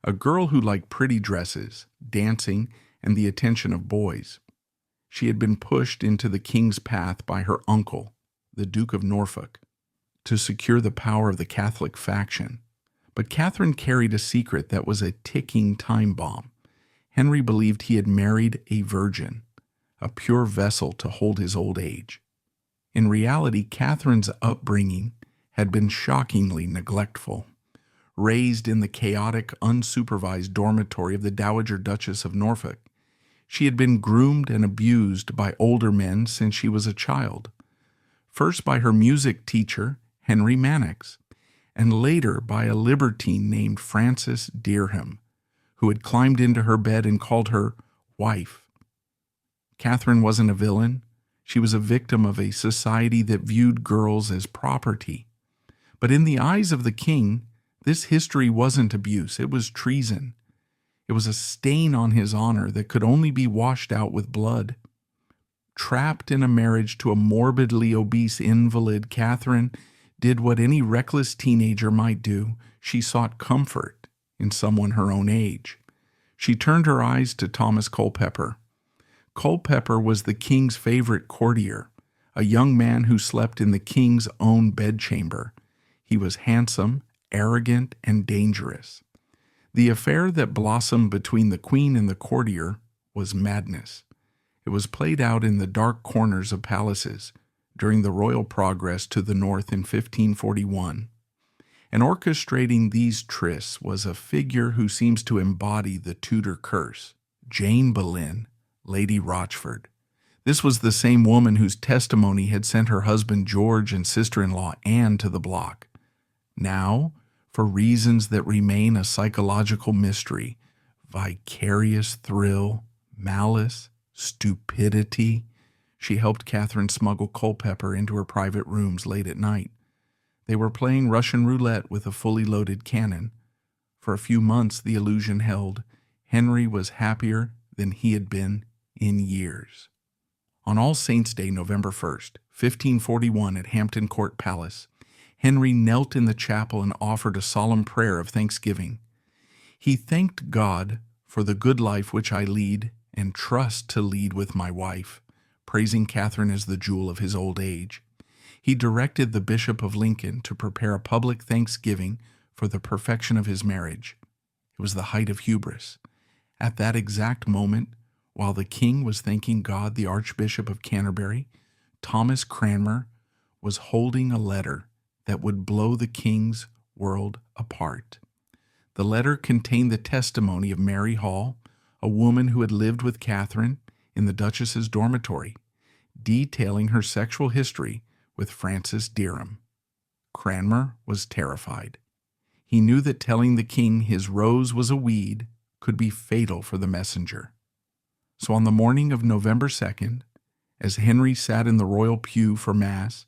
a girl who liked pretty dresses, dancing, and the attention of boys. She had been pushed into the king's path by her uncle, the Duke of Norfolk, to secure the power of the Catholic faction. But Catherine carried a secret that was a ticking time bomb. Henry believed he had married a virgin, a pure vessel to hold his old age. In reality, Catherine's upbringing had been shockingly neglectful. Raised in the chaotic, unsupervised dormitory of the Dowager Duchess of Norfolk, she had been groomed and abused by older men since she was a child. First by her music teacher, Henry Mannix, and later by a libertine named Francis Dereham, who had climbed into her bed and called her wife. Catherine wasn't a villain. She was a victim of a society that viewed girls as property. But in the eyes of the king, this history wasn't abuse, it was treason. It was a stain on his honor that could only be washed out with blood. Trapped in a marriage to a morbidly obese invalid, Catherine did what any reckless teenager might do. She sought comfort in someone her own age. She turned her eyes to Thomas Culpeper. Culpeper was the king's favorite courtier, a young man who slept in the king's own bedchamber. He was handsome, arrogant, and dangerous. The affair that blossomed between the queen and the courtier was madness. It was played out in the dark corners of palaces during the royal progress to the north in 1541. And orchestrating these trysts was a figure who seems to embody the Tudor curse, Jane Boleyn, Lady Rochford. This was the same woman whose testimony had sent her husband George and sister-in-law Anne to the block. Now, for reasons that remain a psychological mystery, vicarious thrill, malice, stupidity, she helped Catherine smuggle Culpeper into her private rooms late at night. They were playing Russian roulette with a fully loaded cannon. For a few months, the illusion held. Henry was happier than he had been in years. On All Saints' Day, November 1st, 1541, at Hampton Court Palace, Henry knelt in the chapel and offered a solemn prayer of thanksgiving. He thanked God for the good life which I lead and trust to lead with my wife, praising Catherine as the jewel of his old age. He directed the Bishop of Lincoln to prepare a public thanksgiving for the perfection of his marriage. It was the height of hubris. At that exact moment, while the king was thanking God, the Archbishop of Canterbury, Thomas Cranmer, was holding a letter that would blow the king's world apart. The letter contained the testimony of Mary Hall, a woman who had lived with Catherine in the Duchess's dormitory, detailing her sexual history with Francis Dereham. Cranmer was terrified. He knew that telling the king his rose was a weed could be fatal for the messenger. So on the morning of November 2nd, as Henry sat in the royal pew for Mass,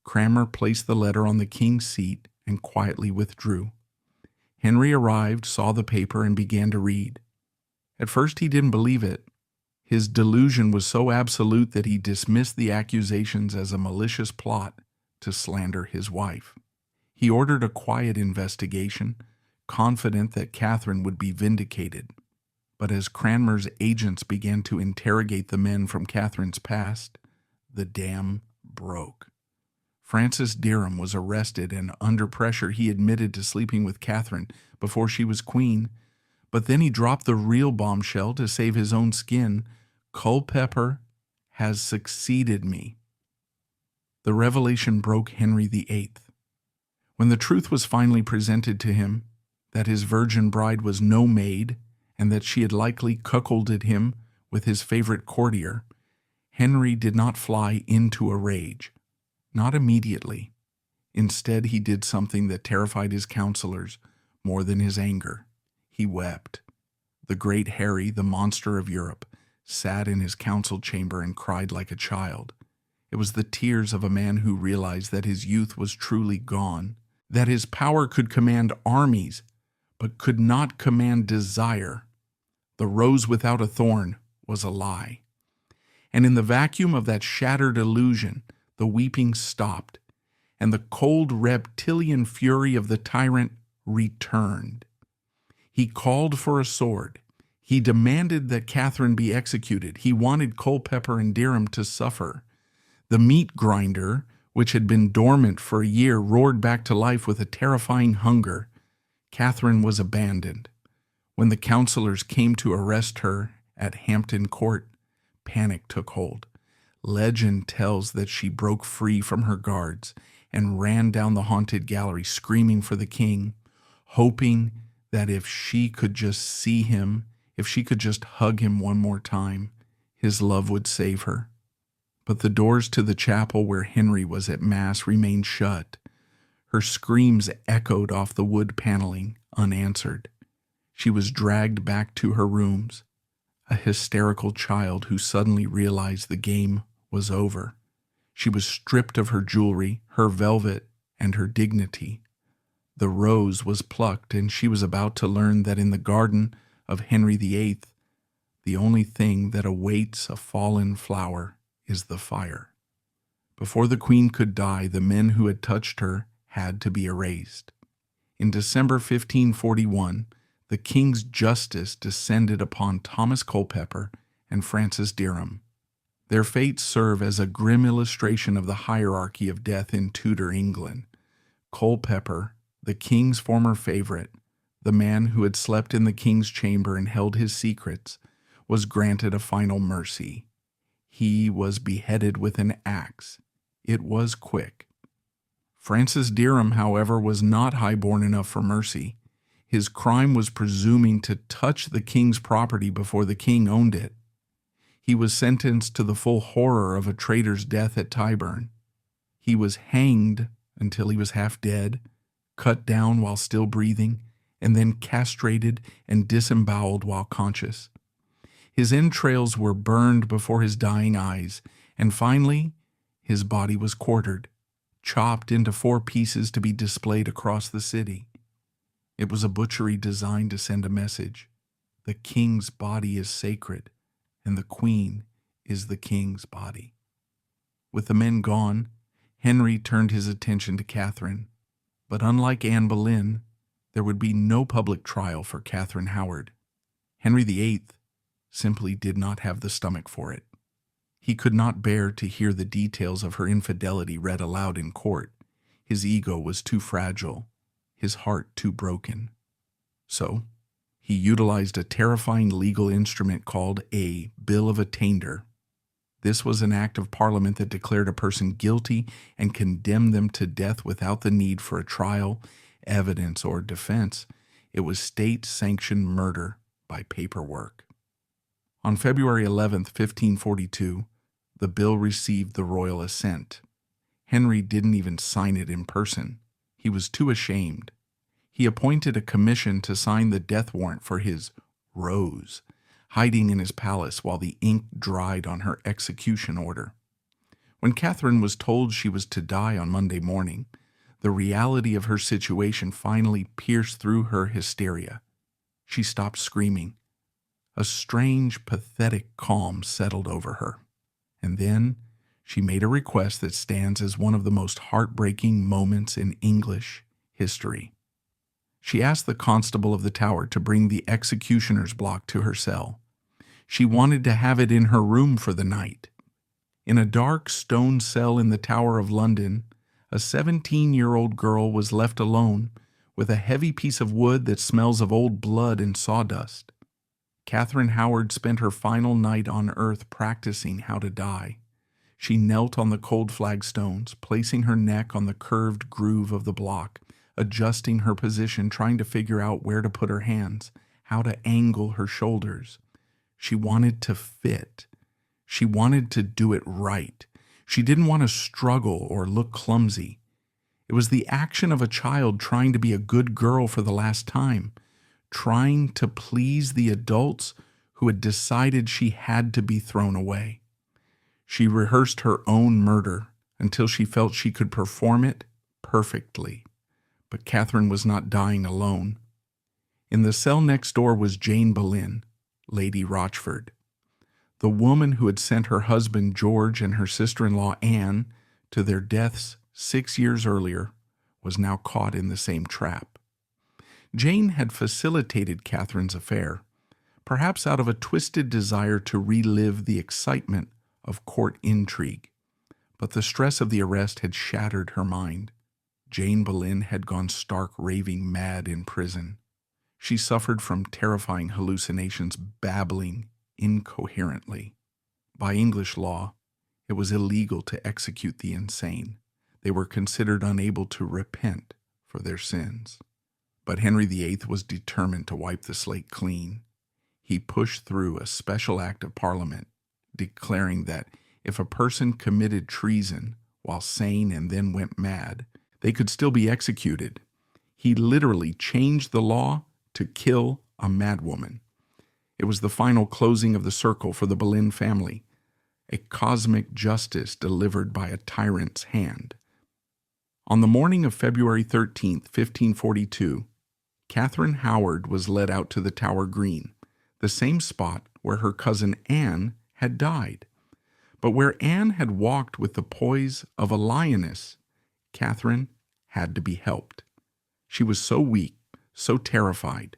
Cranmer placed the letter on the king's seat and quietly withdrew. Henry arrived, saw the paper, and began to read. At first he didn't believe it. His delusion was so absolute that he dismissed the accusations as a malicious plot to slander his wife. He ordered a quiet investigation, confident that Catherine would be vindicated. But as Cranmer's agents began to interrogate the men from Catherine's past, the dam broke. Francis Derham was arrested, and under pressure he admitted to sleeping with Catherine before she was queen. But then he dropped the real bombshell to save his own skin. Culpeper has succeeded me. The revelation broke Henry VIII. When the truth was finally presented to him, that his virgin bride was no maid, and that she had likely cuckolded him with his favorite courtier, Henry did not fly into a rage. Not immediately. Instead, he did something that terrified his counselors more than his anger. He wept. The great Harry, the monster of Europe, sat in his council chamber and cried like a child. It was the tears of a man who realized that his youth was truly gone, that his power could command armies, but could not command desire. The rose without a thorn was a lie. And in the vacuum of that shattered illusion, the weeping stopped, and the cold reptilian fury of the tyrant returned. He called for a sword. He demanded that Catherine be executed. He wanted Culpeper and Derham to suffer. The meat grinder, which had been dormant for a year, roared back to life with a terrifying hunger. Catherine was abandoned. When the counselors came to arrest her at Hampton Court, panic took hold. Legend tells that she broke free from her guards and ran down the haunted gallery screaming for the king, hoping that if she could just see him, if she could just hug him one more time, his love would save her. But the doors to the chapel where Henry was at Mass remained shut. Her screams echoed off the wood paneling, unanswered. She was dragged back to her rooms, a hysterical child who suddenly realized the game was over. She was stripped of her jewelry, her velvet, and her dignity. The rose was plucked, and she was about to learn that in the garden of Henry VIII, the only thing that awaits a fallen flower is the fire. Before the queen could die, the men who had touched her had to be erased. In December 1541, the king's justice descended upon Thomas Culpeper and Francis Derham. Their fates serve as a grim illustration of the hierarchy of death in Tudor England. Culpeper, the king's former favorite, the man who had slept in the king's chamber and held his secrets, was granted a final mercy. He was beheaded with an axe. It was quick. Francis Derham, however, was not highborn enough for mercy. His crime was presuming to touch the king's property before the king owned it. He was sentenced to the full horror of a traitor's death at Tyburn. He was hanged until he was half dead, cut down while still breathing, and then castrated and disemboweled while conscious. His entrails were burned before his dying eyes, and finally, his body was quartered, chopped into 4 pieces to be displayed across the city. It was a butchery designed to send a message. The king's body is sacred, and the queen is the king's body. With the men gone, Henry turned his attention to Catherine. But unlike Anne Boleyn, there would be no public trial for Catherine Howard. Henry VIII simply did not have the stomach for it. He could not bear to hear the details of her infidelity read aloud in court. His ego was too fragile, his heart too broken. So, he utilized a terrifying legal instrument called a Bill of Attainder. This was an act of Parliament that declared a person guilty and condemned them to death without the need for a trial, evidence, or defense. It was state-sanctioned murder by paperwork. On February 11, 1542, the bill received the royal assent. Henry didn't even sign it in person. He was too ashamed. He appointed a commission to sign the death warrant for his Rose, hiding in his palace while the ink dried on her execution order. When Catherine was told she was to die on Monday morning, the reality of her situation finally pierced through her hysteria. She stopped screaming. A strange, pathetic calm settled over her. And then she made a request that stands as one of the most heartbreaking moments in English history. She asked the constable of the tower to bring the executioner's block to her cell. She wanted to have it in her room for the night. In a dark stone cell in the Tower of London, a 17-year-old girl was left alone with a heavy piece of wood that smells of old blood and sawdust. Catherine Howard spent her final night on earth practicing how to die. She knelt on the cold flagstones, placing her neck on the curved groove of the block, adjusting her position, trying to figure out where to put her hands, how to angle her shoulders. She wanted to fit. She wanted to do it right. She didn't want to struggle or look clumsy. It was the action of a child trying to be a good girl for the last time, trying to please the adults who had decided she had to be thrown away. She rehearsed her own murder until she felt she could perform it perfectly. But Catherine was not dying alone. In the cell next door was Jane Boleyn, Lady Rochford. The woman who had sent her husband George and her sister-in-law Anne to their deaths 6 years earlier was now caught in the same trap. Jane had facilitated Catherine's affair, perhaps out of a twisted desire to relive the excitement of court intrigue, but the stress of the arrest had shattered her mind. Jane Boleyn had gone stark raving mad in prison. She suffered from terrifying hallucinations, babbling incoherently. By English law, it was illegal to execute the insane. They were considered unable to repent for their sins. But Henry VIII was determined to wipe the slate clean. He pushed through a special act of Parliament, declaring that if a person committed treason while sane and then went mad, they could still be executed. He literally changed the law to kill a madwoman. It was the final closing of the circle for the Boleyn family, a cosmic justice delivered by a tyrant's hand. On the morning of February 13th, 1542, Catherine Howard was led out to the Tower Green, the same spot where her cousin Anne had died. But where Anne had walked with the poise of a lioness, Catherine had to be helped. She was so weak, so terrified,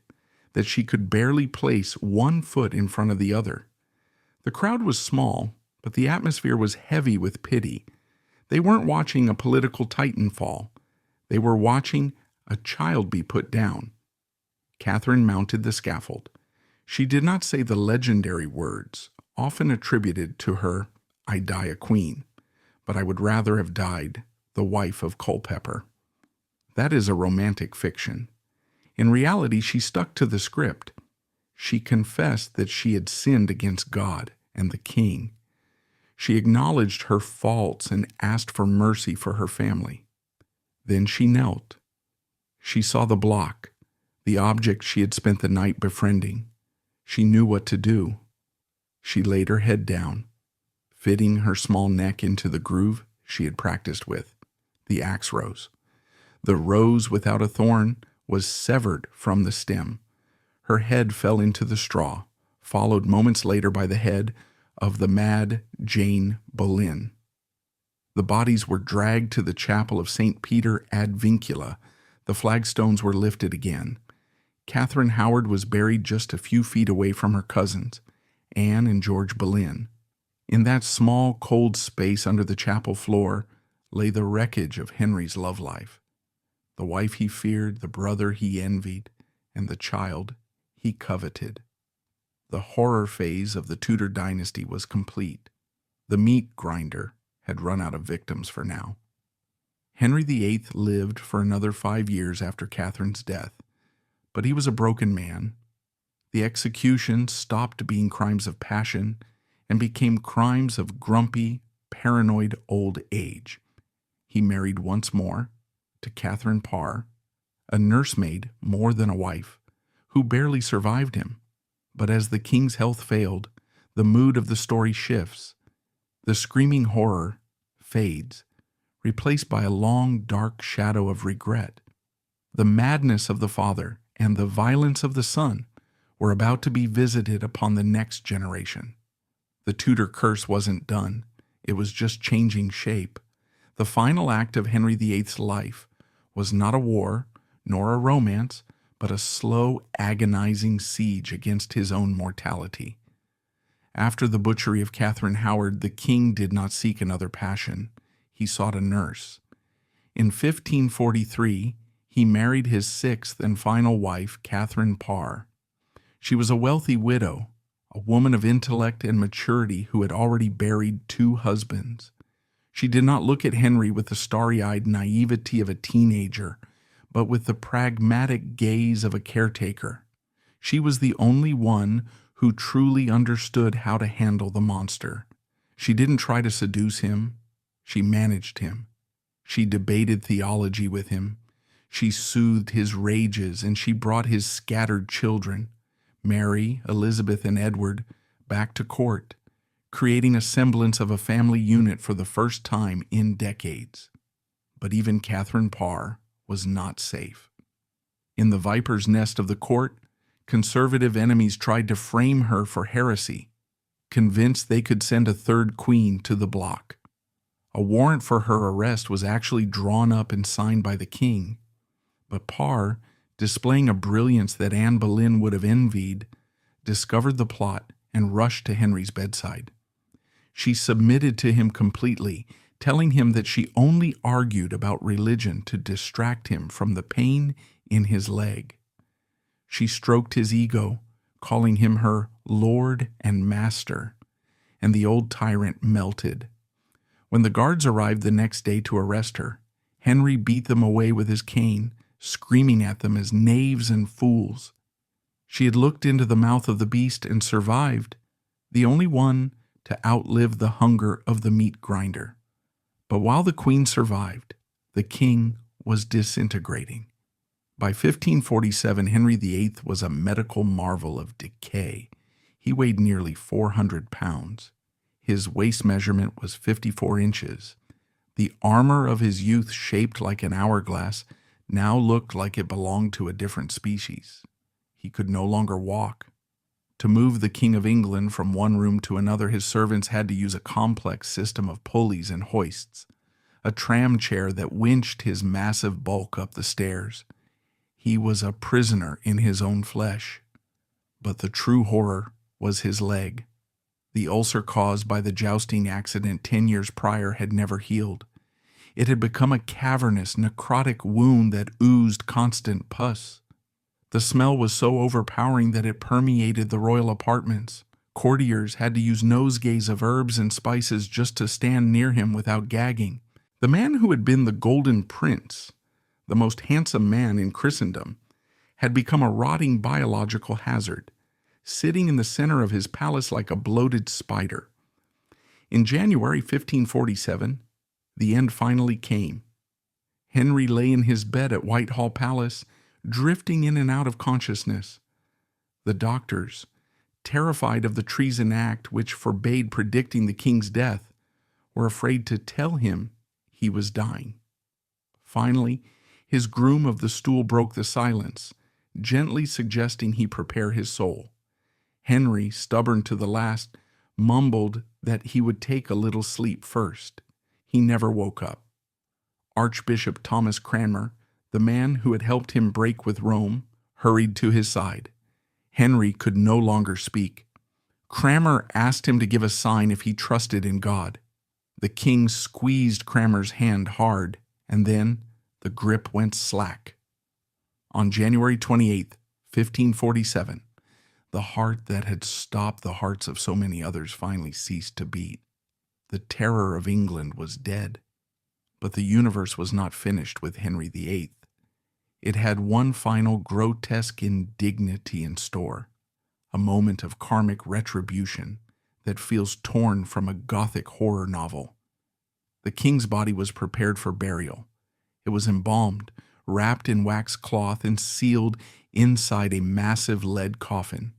that she could barely place one foot in front of the other. The crowd was small, but the atmosphere was heavy with pity. They weren't watching a political titan fall. They were watching a child be put down. Catherine mounted the scaffold. She did not say the legendary words, often attributed to her, "I die a queen, but I would rather have died the wife of Culpeper." That is a romantic fiction. In reality, she stuck to the script. She confessed that she had sinned against God and the king. She acknowledged her faults and asked for mercy for her family. Then she knelt. She saw the block, the object she had spent the night befriending. She knew what to do. She laid her head down, fitting her small neck into the groove she had practiced with. The axe rose. The rose without a thorn was severed from the stem. Her head fell into the straw, followed moments later by the head of the mad Jane Boleyn. The bodies were dragged to the chapel of St. Peter ad Vincula. The flagstones were lifted again. Catherine Howard was buried just a few feet away from her cousins, Anne and George Boleyn. In that small, cold space under the chapel floor lay the wreckage of Henry's love life. The wife he feared, the brother he envied, and the child he coveted. The horror phase of the Tudor dynasty was complete. The meat grinder had run out of victims for now. Henry VIII lived for another 5 years after Catherine's death, but he was a broken man. The executions stopped being crimes of passion and became crimes of grumpy, paranoid old age. He married once more, to Catherine Parr, a nursemaid more than a wife, who barely survived him. But as the king's health failed, the mood of the story shifts. The screaming horror fades, replaced by a long, dark shadow of regret. The madness of the father and the violence of the son were about to be visited upon the next generation. The Tudor curse wasn't done. It was just changing shape. The final act of Henry VIII's life was not a war, nor a romance, but a slow, agonizing siege against his own mortality. After the butchery of Catherine Howard, the king did not seek another passion. He sought a nurse. In 1543, he married his sixth and final wife, Catherine Parr. She was a wealthy widow, a woman of intellect and maturity who had already buried 2 husbands. She did not look at Henry with the starry-eyed naivety of a teenager, but with the pragmatic gaze of a caretaker. She was the only one who truly understood how to handle the monster. She didn't try to seduce him. She managed him. She debated theology with him. She soothed his rages, and she brought his scattered children, Mary, Elizabeth, and Edward, back to court, creating a semblance of a family unit for the first time in decades. But even Catherine Parr was not safe. In the viper's nest of the court, conservative enemies tried to frame her for heresy, convinced they could send a third queen to the block. A warrant for her arrest was actually drawn up and signed by the king, but Parr, displaying a brilliance that Anne Boleyn would have envied, discovered the plot and rushed to Henry's bedside. She submitted to him completely, telling him that she only argued about religion to distract him from the pain in his leg. She stroked his ego, calling him her Lord and Master, and the old tyrant melted. When the guards arrived the next day to arrest her, Henry beat them away with his cane, screaming at them as knaves and fools. She had looked into the mouth of the beast and survived, the only one to outlive the hunger of the meat grinder. But while the queen survived, the king was disintegrating. By 1547, Henry VIII was a medical marvel of decay. He weighed nearly 400 pounds. His waist measurement was 54 inches. The armor of his youth, shaped like an hourglass, now looked like it belonged to a different species. He could no longer walk. To move the King of England from one room to another, his servants had to use a complex system of pulleys and hoists, a tram chair that winched his massive bulk up the stairs. He was a prisoner in his own flesh. But the true horror was his leg. The ulcer caused by the jousting accident 10 years prior had never healed. It had become a cavernous, necrotic wound that oozed constant pus. The smell was so overpowering that it permeated the royal apartments. Courtiers had to use nosegays of herbs and spices just to stand near him without gagging. The man who had been the Golden Prince, the most handsome man in Christendom, had become a rotting biological hazard, sitting in the center of his palace like a bloated spider. In January 1547, the end finally came. Henry lay in his bed at Whitehall Palace, drifting in and out of consciousness. The doctors, terrified of the treason act which forbade predicting the king's death, were afraid to tell him he was dying. Finally, his groom of the stool broke the silence, gently suggesting he prepare his soul. Henry, stubborn to the last, mumbled that he would take a little sleep first. He never woke up. Archbishop Thomas Cranmer, the man who had helped him break with Rome, hurried to his side. Henry could no longer speak. Cranmer asked him to give a sign if he trusted in God. The king squeezed Cranmer's hand hard, and then the grip went slack. On January 28, 1547, the heart that had stopped the hearts of so many others finally ceased to beat. The terror of England was dead. But the universe was not finished with Henry VIII. It had one final grotesque indignity in store, a moment of karmic retribution that feels torn from a Gothic horror novel. The king's body was prepared for burial. It was embalmed, wrapped in wax cloth, and sealed inside a massive lead coffin.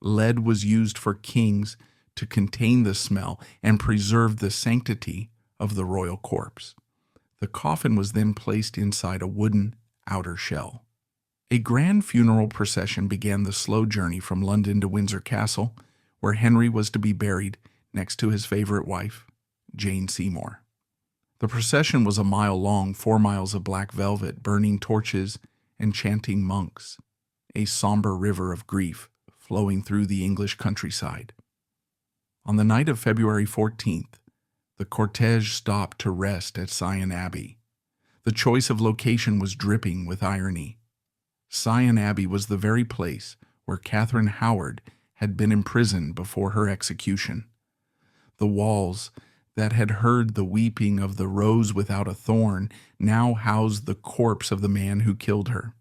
Lead was used for kings to contain the smell and preserve the sanctity of the royal corpse. The coffin was then placed inside a wooden outer shell. A grand funeral procession began the slow journey from London to Windsor Castle, where Henry was to be buried next to his favorite wife, Jane Seymour. The procession was a mile long, 4 miles of black velvet, burning torches and chanting monks, a somber river of grief flowing through the English countryside. On the night of February 14th, the cortege stopped to rest at Sion Abbey. The choice of location was dripping with irony. Sion Abbey was the very place where Catherine Howard had been imprisoned before her execution. The walls that had heard the weeping of the rose without a thorn now housed the corpse of the man who killed her.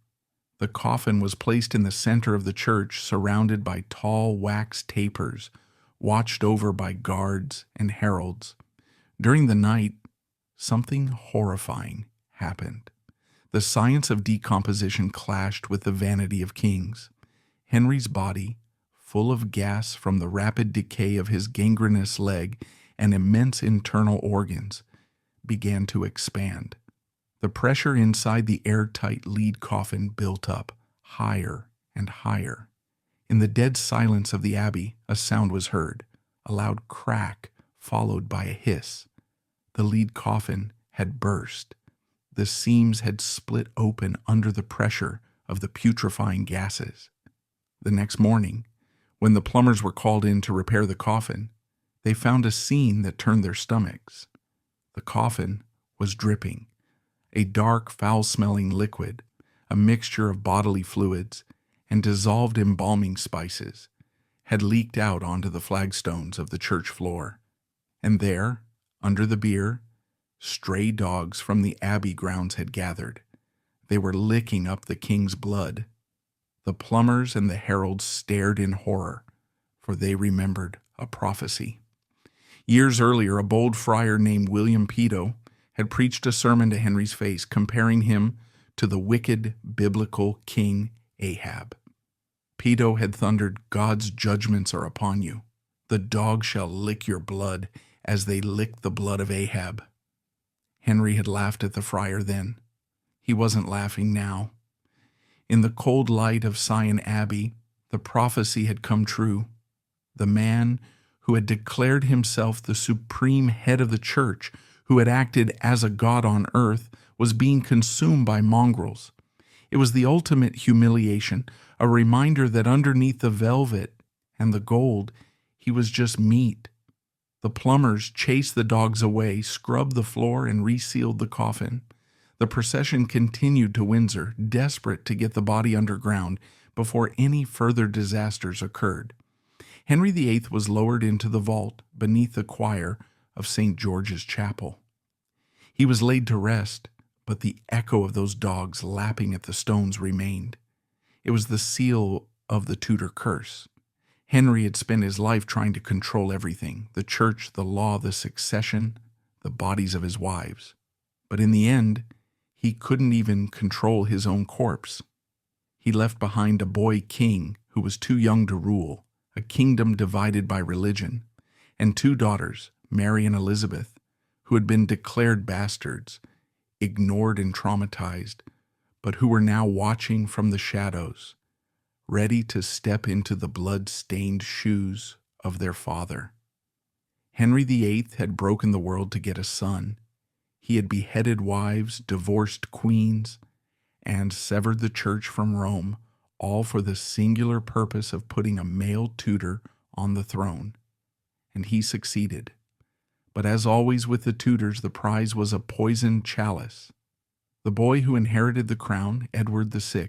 The coffin was placed in the center of the church, surrounded by tall wax tapers, watched over by guards and heralds. During the night, something horrifying happened. The science of decomposition clashed with the vanity of kings. Henry's body, full of gas from the rapid decay of his gangrenous leg and immense internal organs, began to expand. The pressure inside the airtight lead coffin built up, higher and higher. In the dead silence of the abbey, a sound was heard, a loud crack followed by a hiss. The lead coffin had burst. The seams had split open under the pressure of the putrefying gases. The next morning, when the plumbers were called in to repair the coffin, they found a scene that turned their stomachs. The coffin was dripping. A dark, foul-smelling liquid, a mixture of bodily fluids and dissolved embalming spices, had leaked out onto the flagstones of the church floor. And there, under the bier, stray dogs from the abbey grounds had gathered. They were licking up the king's blood. The plumbers and the heralds stared in horror, for they remembered a prophecy. Years earlier, a bold friar named William Peto had preached a sermon to Henry's face, comparing him to the wicked biblical king Ahab. Peto had thundered, "God's judgments are upon you. The dogs shall lick your blood as they licked the blood of Ahab." Henry had laughed at the friar then. He wasn't laughing now. In the cold light of Sion Abbey, the prophecy had come true. The man who had declared himself the supreme head of the church, who had acted as a god on earth, was being consumed by mongrels. It was the ultimate humiliation, a reminder that underneath the velvet and the gold, he was just meat. The plumbers chased the dogs away, scrubbed the floor, and resealed the coffin. The procession continued to Windsor, desperate to get the body underground before any further disasters occurred. Henry VIII was lowered into the vault beneath the choir of St. George's Chapel. He was laid to rest, but the echo of those dogs lapping at the stones remained. It was the seal of the Tudor curse. Henry had spent his life trying to control everything: the church, the law, the succession, the bodies of his wives. But in the end, he couldn't even control his own corpse. He left behind a boy king who was too young to rule, a kingdom divided by religion, and 2 daughters, Mary and Elizabeth, who had been declared bastards, ignored and traumatized, but who were now watching from the shadows, ready to step into the blood-stained shoes of their father. Henry VIII had broken the world to get a son. He had beheaded wives, divorced queens, and severed the church from Rome, all for the singular purpose of putting a male Tudor on the throne. And he succeeded. But as always with the Tudors, the prize was a poisoned chalice. The boy who inherited the crown, Edward VI,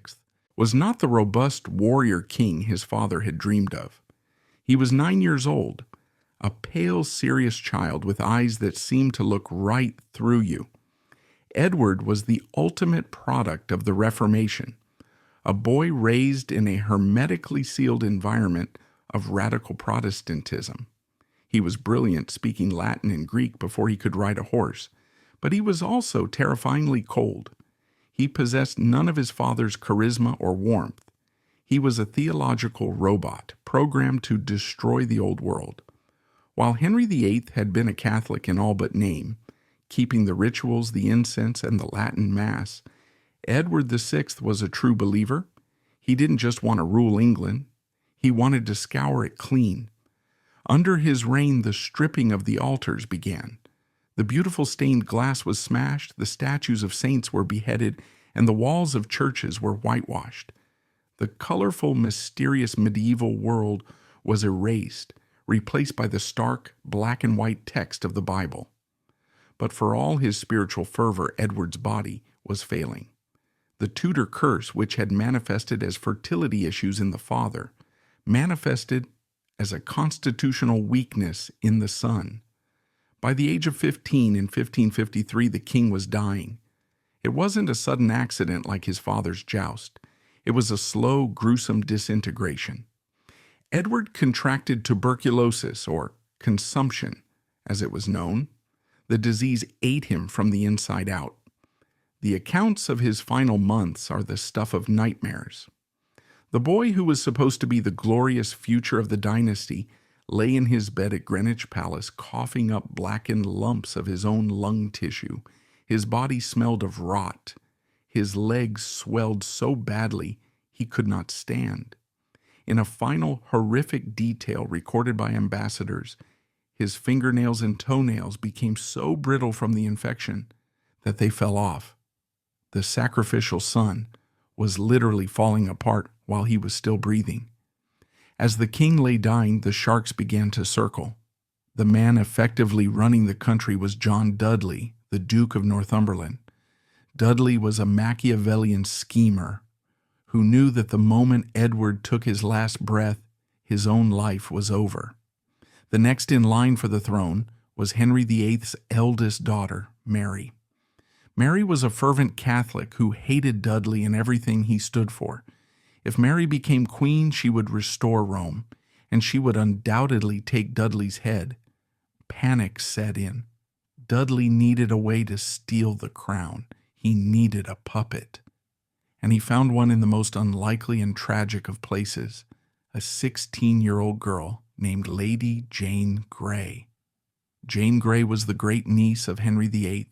was not the robust warrior king his father had dreamed of. He was 9 years old, a pale, serious child with eyes that seemed to look right through you. Edward was the ultimate product of the Reformation, a boy raised in a hermetically sealed environment of radical Protestantism. He was brilliant, speaking Latin and Greek before he could ride a horse, but he was also terrifyingly cold. He possessed none of his father's charisma or warmth. He was a theological robot, programmed to destroy the old world. While Henry VIII had been a Catholic in all but name, keeping the rituals, the incense, and the Latin Mass, Edward VI was a true believer. He didn't just want to rule England. He wanted to scour it clean. Under his reign, the stripping of the altars began. The beautiful stained glass was smashed, the statues of saints were beheaded, and the walls of churches were whitewashed. The colorful, mysterious medieval world was erased, replaced by the stark, black and white text of the Bible. But for all his spiritual fervor, Edward's body was failing. The Tudor curse, which had manifested as fertility issues in the father, manifested as a constitutional weakness in the son. By the age of 15 in 1553, the king was dying. It wasn't a sudden accident like his father's joust. It was a slow, gruesome disintegration. Edward contracted tuberculosis, or consumption, as it was known. The disease ate him from the inside out. The accounts of his final months are the stuff of nightmares. The boy who was supposed to be the glorious future of the dynasty lay in his bed at Greenwich Palace, coughing up blackened lumps of his own lung tissue. His body smelled of rot. His legs swelled so badly he could not stand. In a final horrific detail recorded by ambassadors, his fingernails and toenails became so brittle from the infection that they fell off. The sacrificial son was literally falling apart while he was still breathing. As the king lay dying, the sharks began to circle. The man effectively running the country was John Dudley, the Duke of Northumberland. Dudley was a Machiavellian schemer who knew that the moment Edward took his last breath, his own life was over. The next in line for the throne was Henry VIII's eldest daughter, Mary. Mary was a fervent Catholic who hated Dudley and everything he stood for. If Mary became queen, she would restore Rome, and she would undoubtedly take Dudley's head. Panic set in. Dudley needed a way to steal the crown. He needed a puppet. And he found one in the most unlikely and tragic of places, a 16-year-old girl named Lady Jane Grey. Jane Grey was the great niece of Henry VIII.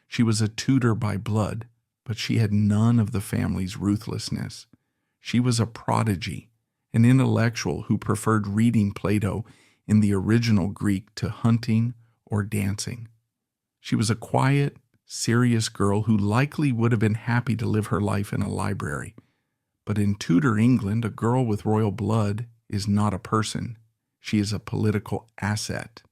She was a Tudor by blood, but she had none of the family's ruthlessness. She was a prodigy, an intellectual who preferred reading Plato in the original Greek to hunting or dancing. She was a quiet, serious girl who likely would have been happy to live her life in a library. But in Tudor England, a girl with royal blood is not a person. She is a political asset.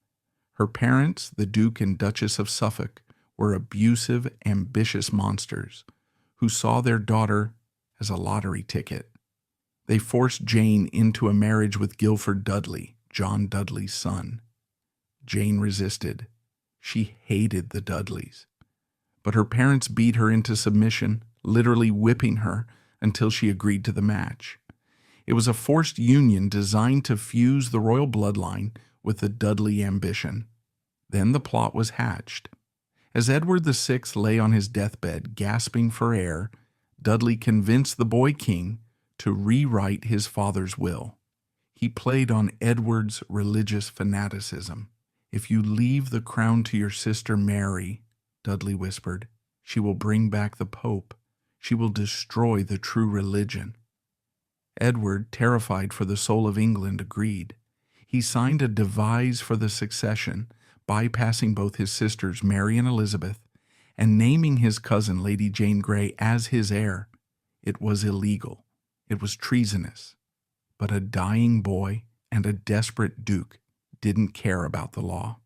Her parents, the Duke and Duchess of Suffolk, were abusive, ambitious monsters who saw their daughter as a lottery ticket. They forced Jane into a marriage with Guilford Dudley, John Dudley's son. Jane resisted. She hated the Dudleys. But her parents beat her into submission, literally whipping her until she agreed to the match. It was a forced union designed to fuse the royal bloodline with the Dudley ambition. Then the plot was hatched. As Edward VI lay on his deathbed, gasping for air, Dudley convinced the boy king to rewrite his father's will. He played on Edward's religious fanaticism. "If you leave the crown to your sister Mary," Dudley whispered, "she will bring back the Pope. She will destroy the true religion." Edward, terrified for the soul of England, agreed. He signed a devise for the succession, bypassing both his sisters Mary and Elizabeth, and naming his cousin Lady Jane Grey as his heir. It was illegal. It was treasonous. But a dying boy and a desperate duke didn't care about the law.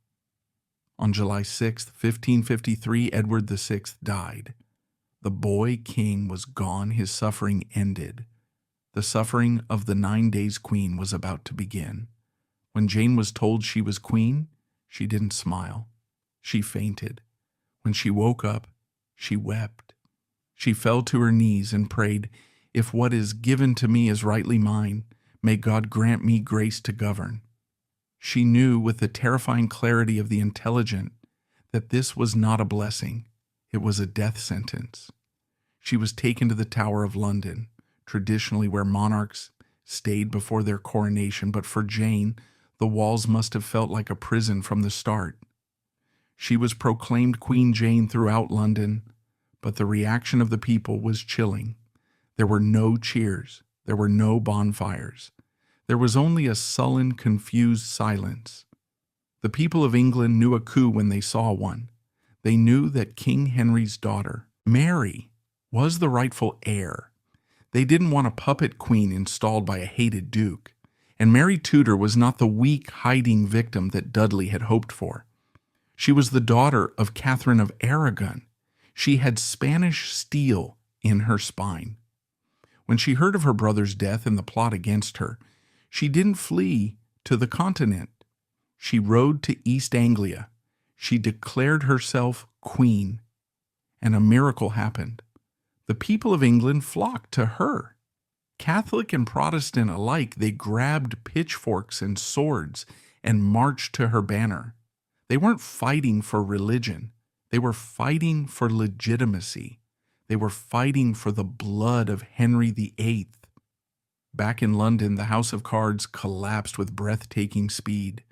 On July 6, 1553, Edward VI died. The boy king was gone, his suffering ended. The suffering of the 9 days queen was about to begin. When Jane was told she was queen, she didn't smile. She fainted. When she woke up, she wept. She fell to her knees and prayed, "If what is given to me is rightly mine, may God grant me grace to govern." She knew with the terrifying clarity of the intelligent that this was not a blessing, it was a death sentence. She was taken to the Tower of London, traditionally where monarchs stayed before their coronation, but for Jane, the walls must have felt like a prison from the start. She was proclaimed Queen Jane throughout London, But the reaction of the people was chilling. There were no cheers. There were no bonfires. There was only a sullen, confused silence. The people of England knew a coup when they saw one. They knew that King Henry's daughter, Mary, was the rightful heir. They didn't want a puppet queen installed by a hated duke. And Mary Tudor was not the weak, hiding victim that Dudley had hoped for. She was the daughter of Catherine of Aragon. She had Spanish steel in her spine. When she heard of her brother's death and the plot against her, she didn't flee to the continent. She rode to East Anglia. She declared herself queen, and a miracle happened. The people of England flocked to her. Catholic and Protestant alike, they grabbed pitchforks and swords and marched to her banner. They weren't fighting for religion. They were fighting for legitimacy. They were fighting for the blood of Henry VIII. Back in London, the House of Cards collapsed with breathtaking speed.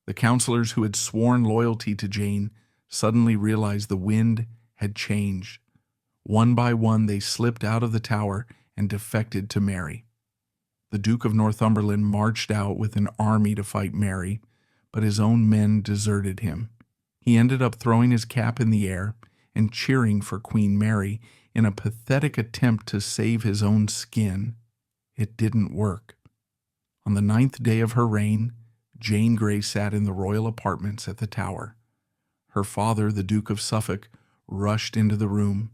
The counselors who had sworn loyalty to Jane suddenly realized the wind had changed. One by one, they slipped out of the tower and defected to Mary. The Duke of Northumberland marched out with an army to fight Mary, but his own men deserted him. He ended up throwing his cap in the air and cheering for Queen Mary in a pathetic attempt to save his own skin. It didn't work. On the 9th day of her reign, Jane Grey sat in the royal apartments at the Tower. Her father, the Duke of Suffolk, rushed into the room.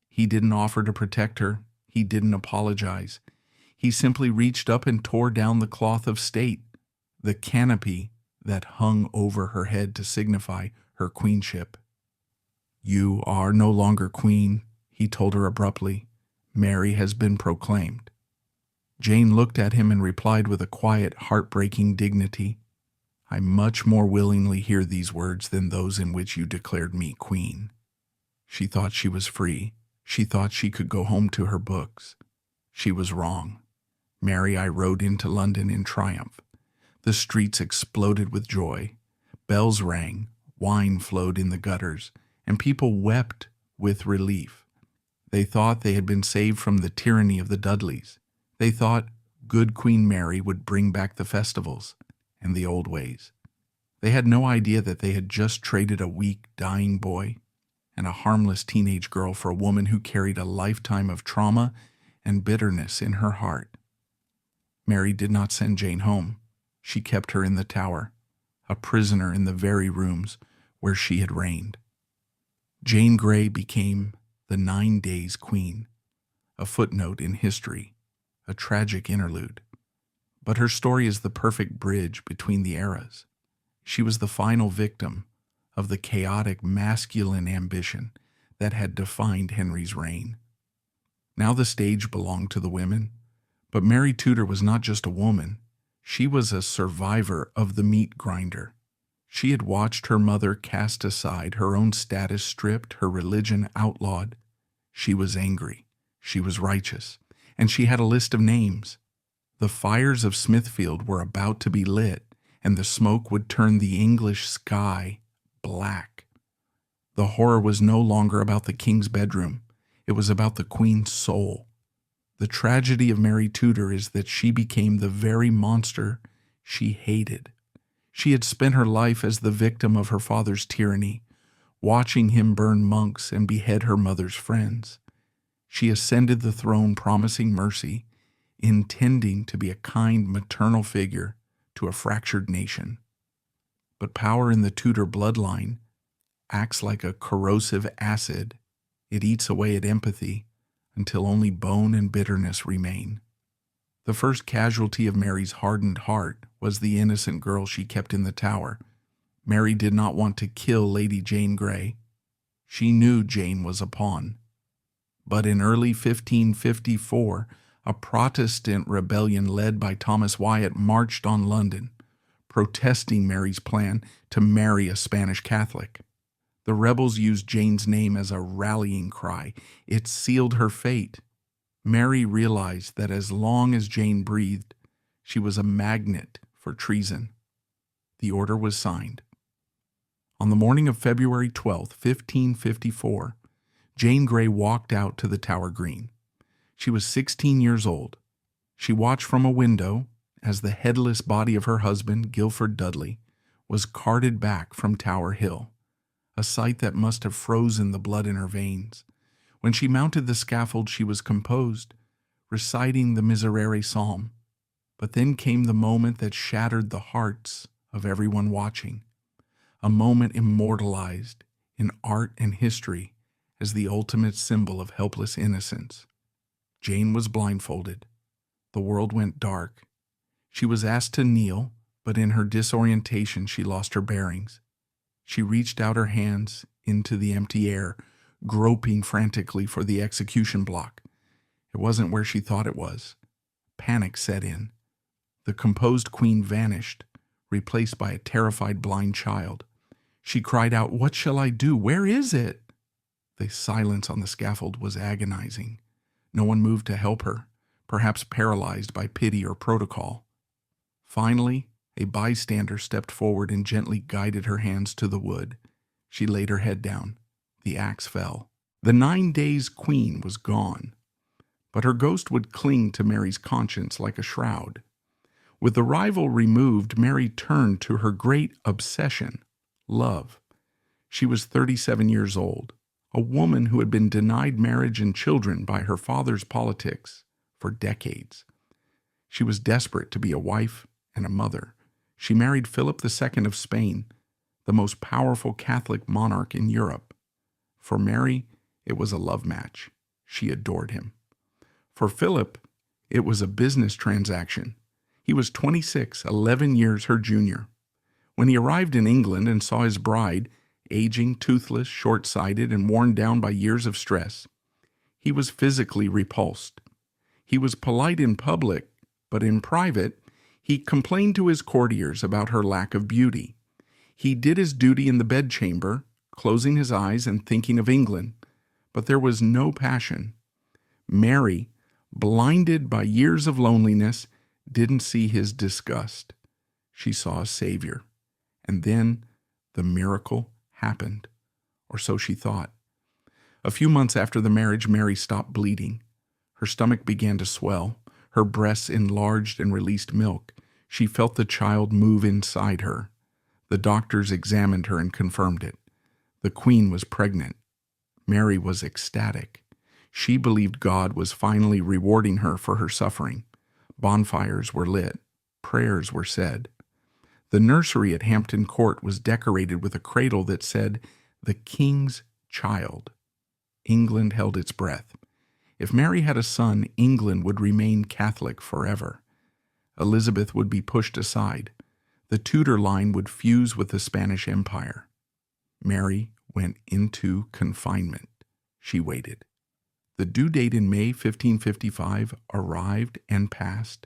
He didn't offer to protect her. He didn't apologize. He simply reached up and tore down the cloth of state, the canopy that hung over her head to signify her queenship. "You are no longer queen," he told her abruptly. "Mary has been proclaimed." Jane looked at him and replied with a quiet, heartbreaking dignity, "I much more willingly hear these words than those in which you declared me queen." She thought she was free. She thought she could go home to her books. She was wrong. Mary, I rode into London in triumph. The streets exploded with joy. Bells rang, wine flowed in the gutters, and people wept with relief. They thought they had been saved from the tyranny of the Dudleys. They thought good Queen Mary would bring back the festivals and the old ways. They had no idea that they had just traded a weak, dying boy and a harmless teenage girl for a woman who carried a lifetime of trauma and bitterness in her heart. Mary did not send Jane home. She kept her in the Tower, a prisoner in the very rooms where she had reigned. Jane Grey became the 9 Days Queen, a footnote in history, a tragic interlude. But her story is the perfect bridge between the eras. She was the final victim of the chaotic masculine ambition that had defined Henry's reign. Now the stage belonged to the women, but Mary Tudor was not just a woman. She was a survivor of the meat grinder. She had watched her mother cast aside, her own status stripped, her religion outlawed. She was angry. She was righteous. And she had a list of names. The fires of Smithfield were about to be lit, and the smoke would turn the English sky black. The horror was no longer about the king's bedroom. It was about the queen's soul. The tragedy of Mary Tudor is that she became the very monster she hated. She had spent her life as the victim of her father's tyranny, watching him burn monks and behead her mother's friends. She ascended the throne promising mercy, intending to be a kind maternal figure to a fractured nation. But power in the Tudor bloodline acts like a corrosive acid. It eats away at empathy until only bone and bitterness remain. The first casualty of Mary's hardened heart was the innocent girl she kept in the Tower. Mary did not want to kill Lady Jane Grey. She knew Jane was a pawn. But in early 1554, a Protestant rebellion led by Thomas Wyatt marched on London, protesting Mary's plan to marry a Spanish Catholic. The rebels used Jane's name as a rallying cry. It sealed her fate. Mary realized that as long as Jane breathed, she was a magnet for treason. The order was signed. On the morning of February 12, 1554, Jane Grey walked out to the Tower Green. She was 16 years old. She watched from a window as the headless body of her husband, Guilford Dudley, was carted back from Tower Hill, a sight that must have frozen the blood in her veins. When she mounted the scaffold, she was composed, reciting the Miserere psalm. But then came the moment that shattered the hearts of everyone watching, a moment immortalized in art and history as the ultimate symbol of helpless innocence. Jane was blindfolded. The world went dark. She was asked to kneel, but in her disorientation she lost her bearings. She reached out her hands into the empty air, groping frantically for the execution block. It wasn't where she thought it was. Panic set in. The composed queen vanished, replaced by a terrified blind child. She cried out, "What shall I do? Where is it?" The silence on the scaffold was agonizing. No one moved to help her, perhaps paralyzed by pity or protocol. Finally, a bystander stepped forward and gently guided her hands to the wood. She laid her head down. The axe fell. The 9 days queen was gone, but her ghost would cling to Mary's conscience like a shroud. With the rival removed, Mary turned to her great obsession, love. She was 37 years old, a woman who had been denied marriage and children by her father's politics for decades. She was desperate to be a wife and a mother. She married Philip II of Spain, the most powerful Catholic monarch in Europe. For Mary, it was a love match. She adored him. For Philip, it was a business transaction. He was 26, 11 years her junior. When he arrived in England and saw his bride, aging, toothless, short-sighted, and worn down by years of stress, he was physically repulsed. He was polite in public, but in private, he complained to his courtiers about her lack of beauty. He did his duty in the bedchamber, closing his eyes and thinking of England, but there was no passion. Mary, blinded by years of loneliness, didn't see his disgust. She saw a savior. And then the miracle happened, or so she thought. A few months after the marriage, Mary stopped bleeding. Her stomach began to swell. Her breasts enlarged and released milk. She felt the child move inside her. The doctors examined her and confirmed it. The queen was pregnant. Mary was ecstatic. She believed God was finally rewarding her for her suffering. Bonfires were lit. Prayers were said. The nursery at Hampton Court was decorated with a cradle that said, "The King's Child." England held its breath. If Mary had a son, England would remain Catholic forever. Elizabeth would be pushed aside. The Tudor line would fuse with the Spanish Empire. Mary went into confinement. She waited. The due date in May 1555 arrived and passed.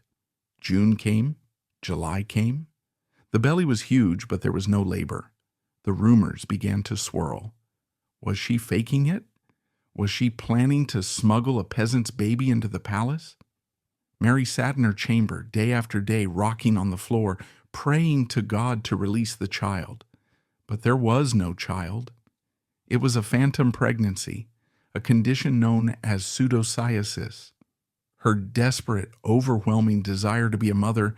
June came. July came. The belly was huge, but there was no labor. The rumors began to swirl. Was she faking it? Was she planning to smuggle a peasant's baby into the palace? Mary sat in her chamber day after day, rocking on the floor, praying to God to release the child. But there was no child. It was a phantom pregnancy, a condition known as pseudocyesis. Her desperate, overwhelming desire to be a mother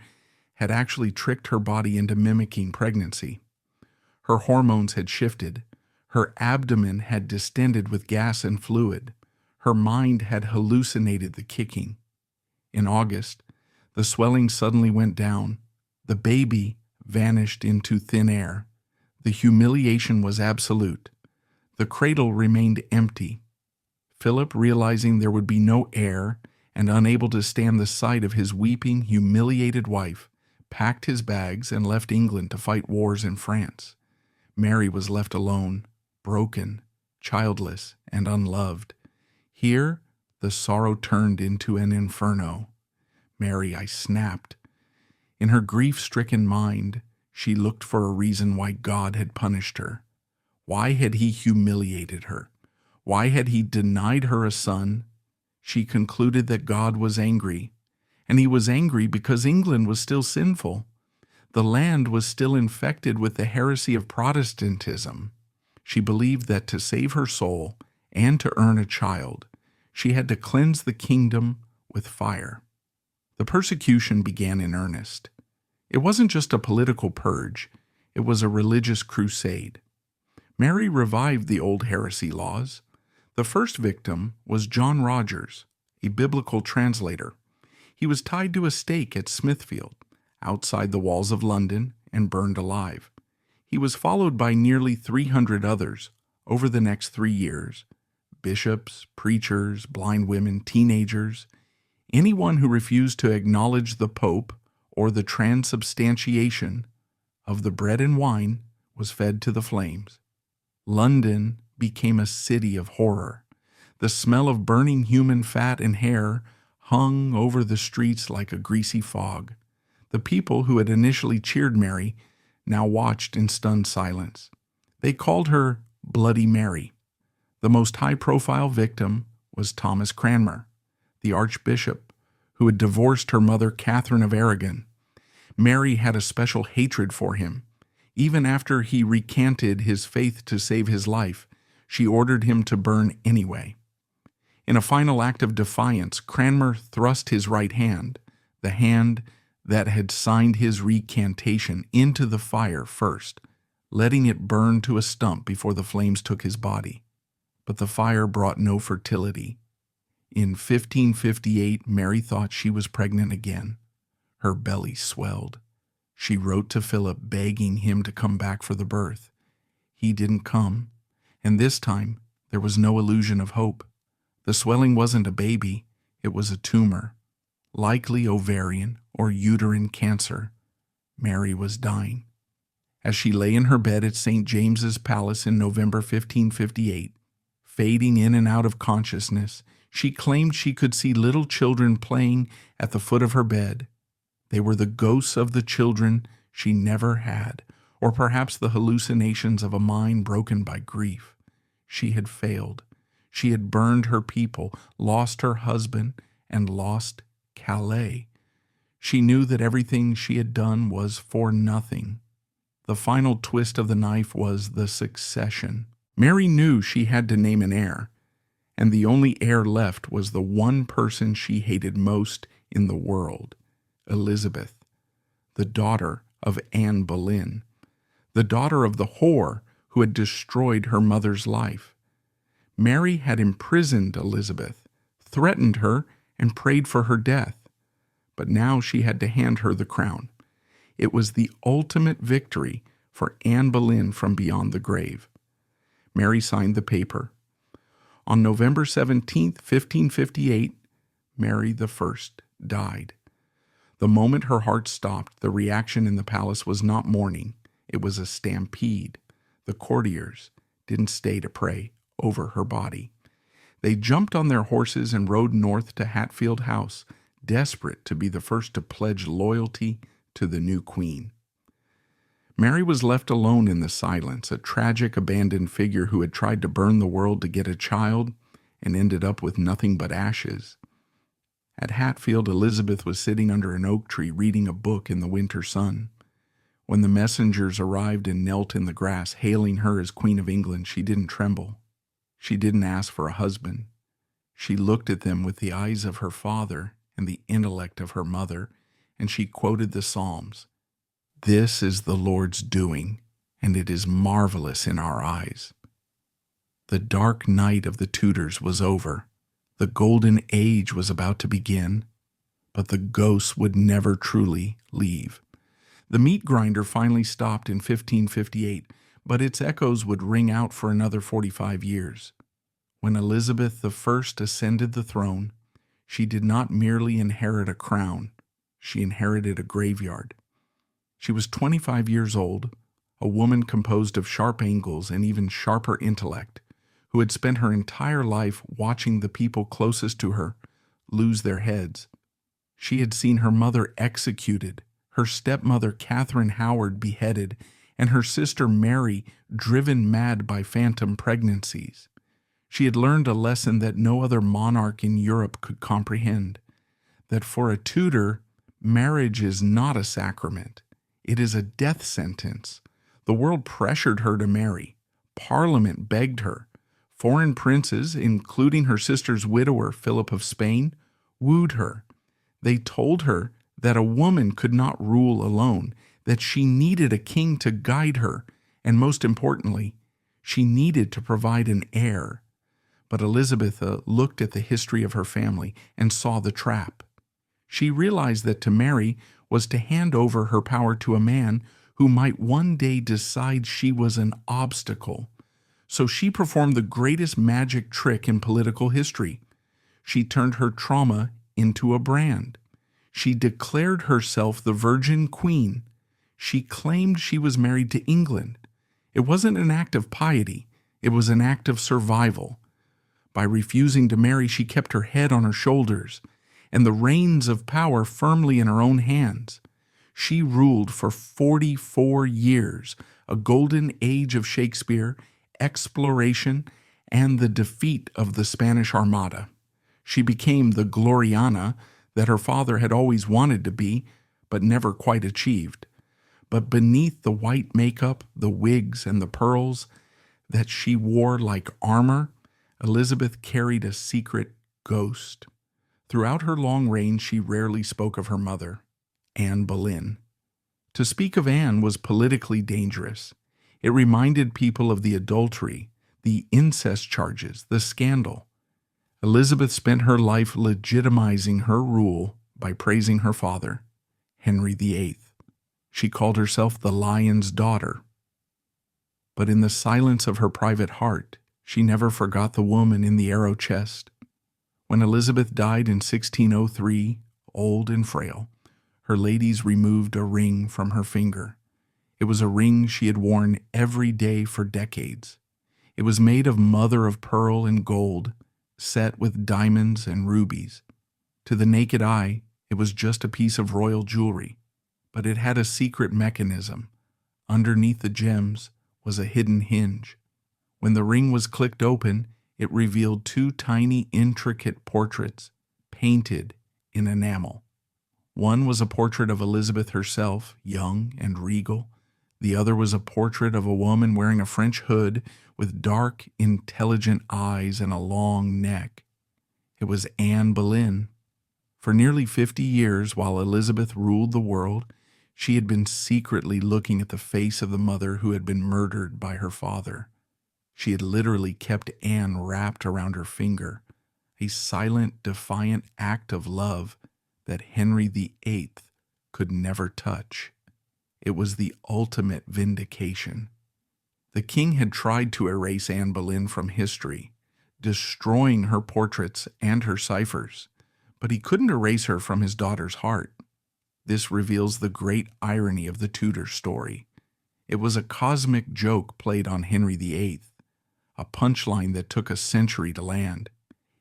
had actually tricked her body into mimicking pregnancy. Her hormones had shifted. Her abdomen had distended with gas and fluid. Her mind had hallucinated the kicking. In August, the swelling suddenly went down. The baby vanished into thin air. The humiliation was absolute. The cradle remained empty. Philip, realizing there would be no heir and unable to stand the sight of his weeping, humiliated wife, packed his bags and left England to fight wars in France. Mary was left alone, broken, childless, and unloved. Here, the sorrow turned into an inferno. "Mary," I snapped. In her grief-stricken mind, she looked for a reason why God had punished her. Why had he humiliated her? Why had he denied her a son? She concluded that God was angry, and he was angry because England was still sinful. The land was still infected with the heresy of Protestantism. She believed that to save her soul, and to earn a child, she had to cleanse the kingdom with fire. The persecution began in earnest. It wasn't just a political purge, it was a religious crusade. Mary revived the old heresy laws. The first victim was John Rogers, a biblical translator. He was tied to a stake at Smithfield, outside the walls of London, and burned alive. He was followed by nearly 300 others over the next 3 years. Bishops, preachers, blind women, teenagers, anyone who refused to acknowledge the Pope or the transubstantiation of the bread and wine was fed to the flames. London became a city of horror. The smell of burning human fat and hair hung over the streets like a greasy fog. The people who had initially cheered Mary now watched in stunned silence. They called her Bloody Mary. The most high-profile victim was Thomas Cranmer, the archbishop who had divorced her mother Catherine of Aragon. Mary had a special hatred for him. Even after he recanted his faith to save his life, she ordered him to burn anyway. In a final act of defiance, Cranmer thrust his right hand, the hand that had signed his recantation, into the fire first, letting it burn to a stump before the flames took his body. But the fire brought no fertility. In 1558, Mary thought she was pregnant again. Her belly swelled. She wrote to Philip begging him to come back for the birth. He didn't come, and this time there was no illusion of hope. The swelling wasn't a baby, it was a tumor, likely ovarian or uterine cancer. Mary was dying. As she lay in her bed at St. James's Palace in November 1558, fading in and out of consciousness, she claimed she could see little children playing at the foot of her bed. They were the ghosts of the children she never had, or perhaps the hallucinations of a mind broken by grief. She had failed. She had burned her people, lost her husband, and lost Calais. She knew that everything she had done was for nothing. The final twist of the knife was the succession. Mary knew she had to name an heir, and the only heir left was the one person she hated most in the world, Elizabeth, the daughter of Anne Boleyn, the daughter of the whore who had destroyed her mother's life. Mary had imprisoned Elizabeth, threatened her, and prayed for her death. But now she had to hand her the crown. It was the ultimate victory for Anne Boleyn from beyond the grave. Mary signed the paper. On November 17, 1558, Mary I died. The moment her heart stopped, the reaction in the palace was not mourning. It was a stampede. The courtiers didn't stay to pray over her body. They jumped on their horses and rode north to Hatfield House, desperate to be the first to pledge loyalty to the new queen. Mary was left alone in the silence, a tragic abandoned figure who had tried to burn the world to get a child and ended up with nothing but ashes. At Hatfield, Elizabeth was sitting under an oak tree reading a book in the winter sun. When the messengers arrived and knelt in the grass, hailing her as Queen of England, she didn't tremble. She didn't ask for a husband. She looked at them with the eyes of her father and the intellect of her mother, and she quoted the Psalms. "This is the Lord's doing, and it is marvelous in our eyes." The dark night of the Tudors was over. The golden age was about to begin, but the ghosts would never truly leave. The meat grinder finally stopped in 1558, but its echoes would ring out for another 45 years. When Elizabeth I ascended the throne, she did not merely inherit a crown, she inherited a graveyard. She was 25 years old, a woman composed of sharp angles and even sharper intellect, who had spent her entire life watching the people closest to her lose their heads. She had seen her mother executed, her stepmother Catherine Howard beheaded, and her sister Mary driven mad by phantom pregnancies. She had learned a lesson that no other monarch in Europe could comprehend, that for a Tudor, marriage is not a sacrament. It is a death sentence. The world pressured her to marry. Parliament begged her. Foreign princes, including her sister's widower, Philip of Spain, wooed her. They told her that a woman could not rule alone, that she needed a king to guide her, and most importantly, she needed to provide an heir. But Elizabeth looked at the history of her family and saw the trap. She realized that to marry was to hand over her power to a man who might one day decide she was an obstacle. So she performed the greatest magic trick in political history. She turned her trauma into a brand. She declared herself the Virgin Queen. She claimed she was married to England. It wasn't an act of piety. It was an act of survival. By refusing to marry, she kept her head on her shoulders and the reins of power firmly in her own hands. She ruled for 44 years, a golden age of Shakespeare, exploration, and the defeat of the Spanish Armada. She became the Gloriana that her father had always wanted to be, but never quite achieved. But beneath the white makeup, the wigs, and the pearls that she wore like armor, Elizabeth carried a secret ghost. Throughout her long reign, she rarely spoke of her mother, Anne Boleyn. To speak of Anne was politically dangerous. It reminded people of the adultery, the incest charges, the scandal. Elizabeth spent her life legitimizing her rule by praising her father, Henry VIII. She called herself the Lion's daughter. But in the silence of her private heart, she never forgot the woman in the arrow chest. When Elizabeth died in 1603, old and frail, her ladies removed a ring from her finger. It was a ring she had worn every day for decades. It was made of mother of pearl and gold, set with diamonds and rubies. To the naked eye, it was just a piece of royal jewelry, but it had a secret mechanism. Underneath the gems was a hidden hinge. When the ring was clicked open, it revealed two tiny, intricate portraits painted in enamel. One was a portrait of Elizabeth herself, young and regal. The other was a portrait of a woman wearing a French hood with dark, intelligent eyes and a long neck. It was Anne Boleyn. For nearly 50 years, while Elizabeth ruled the world, she had been secretly looking at the face of the mother who had been murdered by her father. She had literally kept Anne wrapped around her finger, a silent, defiant act of love that Henry VIII could never touch. It was the ultimate vindication. The king had tried to erase Anne Boleyn from history, destroying her portraits and her ciphers, but he couldn't erase her from his daughter's heart. This reveals the great irony of the Tudor story. It was a cosmic joke played on Henry VIII, a punchline that took a century to land.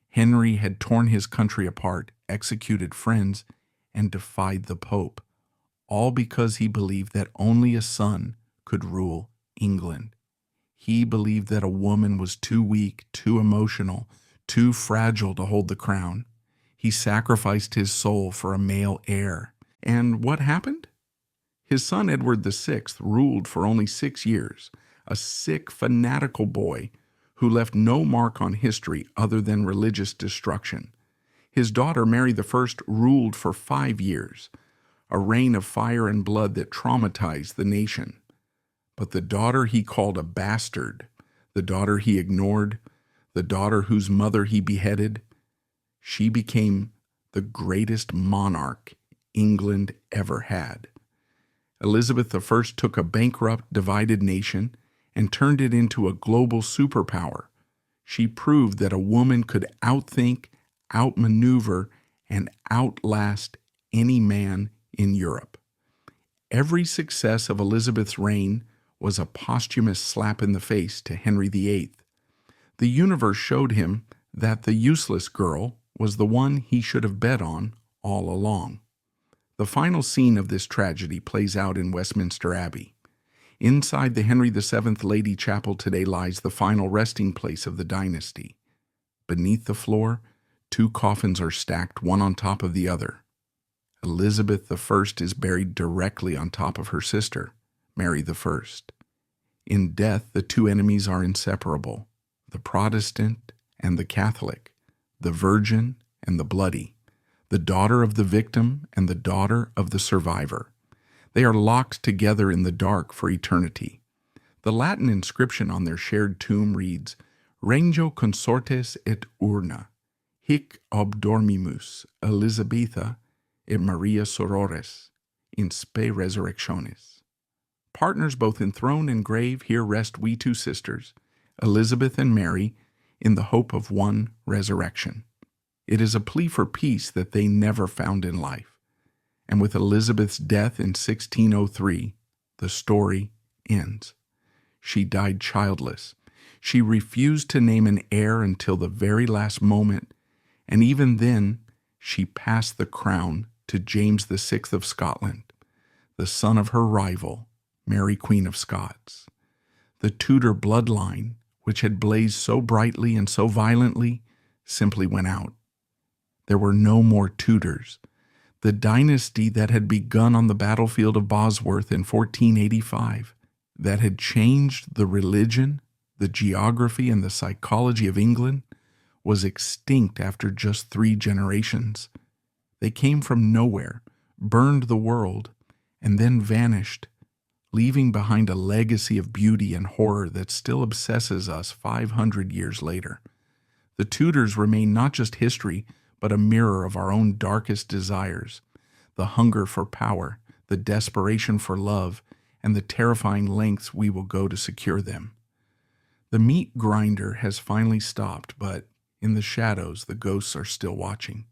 Henry had torn his country apart, executed friends, and defied the Pope, all because he believed that only a son could rule England. He believed that a woman was too weak, too emotional, too fragile to hold the crown. He sacrificed his soul for a male heir. And what happened? His son Edward VI ruled for only 6 years, a sick, fanatical boy who left no mark on history other than religious destruction. His daughter Mary I ruled for 5 years, a reign of fire and blood that traumatized the nation. But the daughter he called a bastard, the daughter he ignored, the daughter whose mother he beheaded, she became the greatest monarch England ever had. Elizabeth I took a bankrupt, divided nation and turned it into a global superpower. She proved that a woman could outthink, outmaneuver, and outlast any man in Europe. Every success of Elizabeth's reign was a posthumous slap in the face to Henry VIII. The universe showed him that the useless girl was the one he should have bet on all along. The final scene of this tragedy plays out in Westminster Abbey. Inside the Henry VII Lady Chapel today lies the final resting place of the dynasty. Beneath the floor, 2 coffins are stacked one on top of the other. Elizabeth I is buried directly on top of her sister, Mary I. In death, the two enemies are inseparable. the Protestant and the Catholic, the virgin and the bloody, the daughter of the victim and the daughter of the survivor. They are locked together in the dark for eternity. The Latin inscription on their shared tomb reads, Regno consortes et urna, hic ob dormimus, Elizabetha et Maria sorores, in spe resurrectionis. Partners both in throne and grave, here rest we two sisters, Elizabeth and Mary, in the hope of one resurrection. It is a plea for peace that they never found in life. And with Elizabeth's death in 1603, the story ends. She died childless. She refused to name an heir until the very last moment, and even then, she passed the crown to James VI of Scotland, the son of her rival, Mary Queen of Scots. The Tudor bloodline, which had blazed so brightly and so violently, simply went out. There were no more Tudors. The dynasty that had begun on the battlefield of Bosworth in 1485, that had changed the religion, the geography, and the psychology of England, was extinct after just 3 generations. They came from nowhere, burned the world, and then vanished, leaving behind a legacy of beauty and horror that still obsesses us 500 years later. The Tudors remain not just history, but a mirror of our own darkest desires, the hunger for power, the desperation for love, and the terrifying lengths we will go to secure them. The meat grinder has finally stopped, but in the shadows the ghosts are still watching.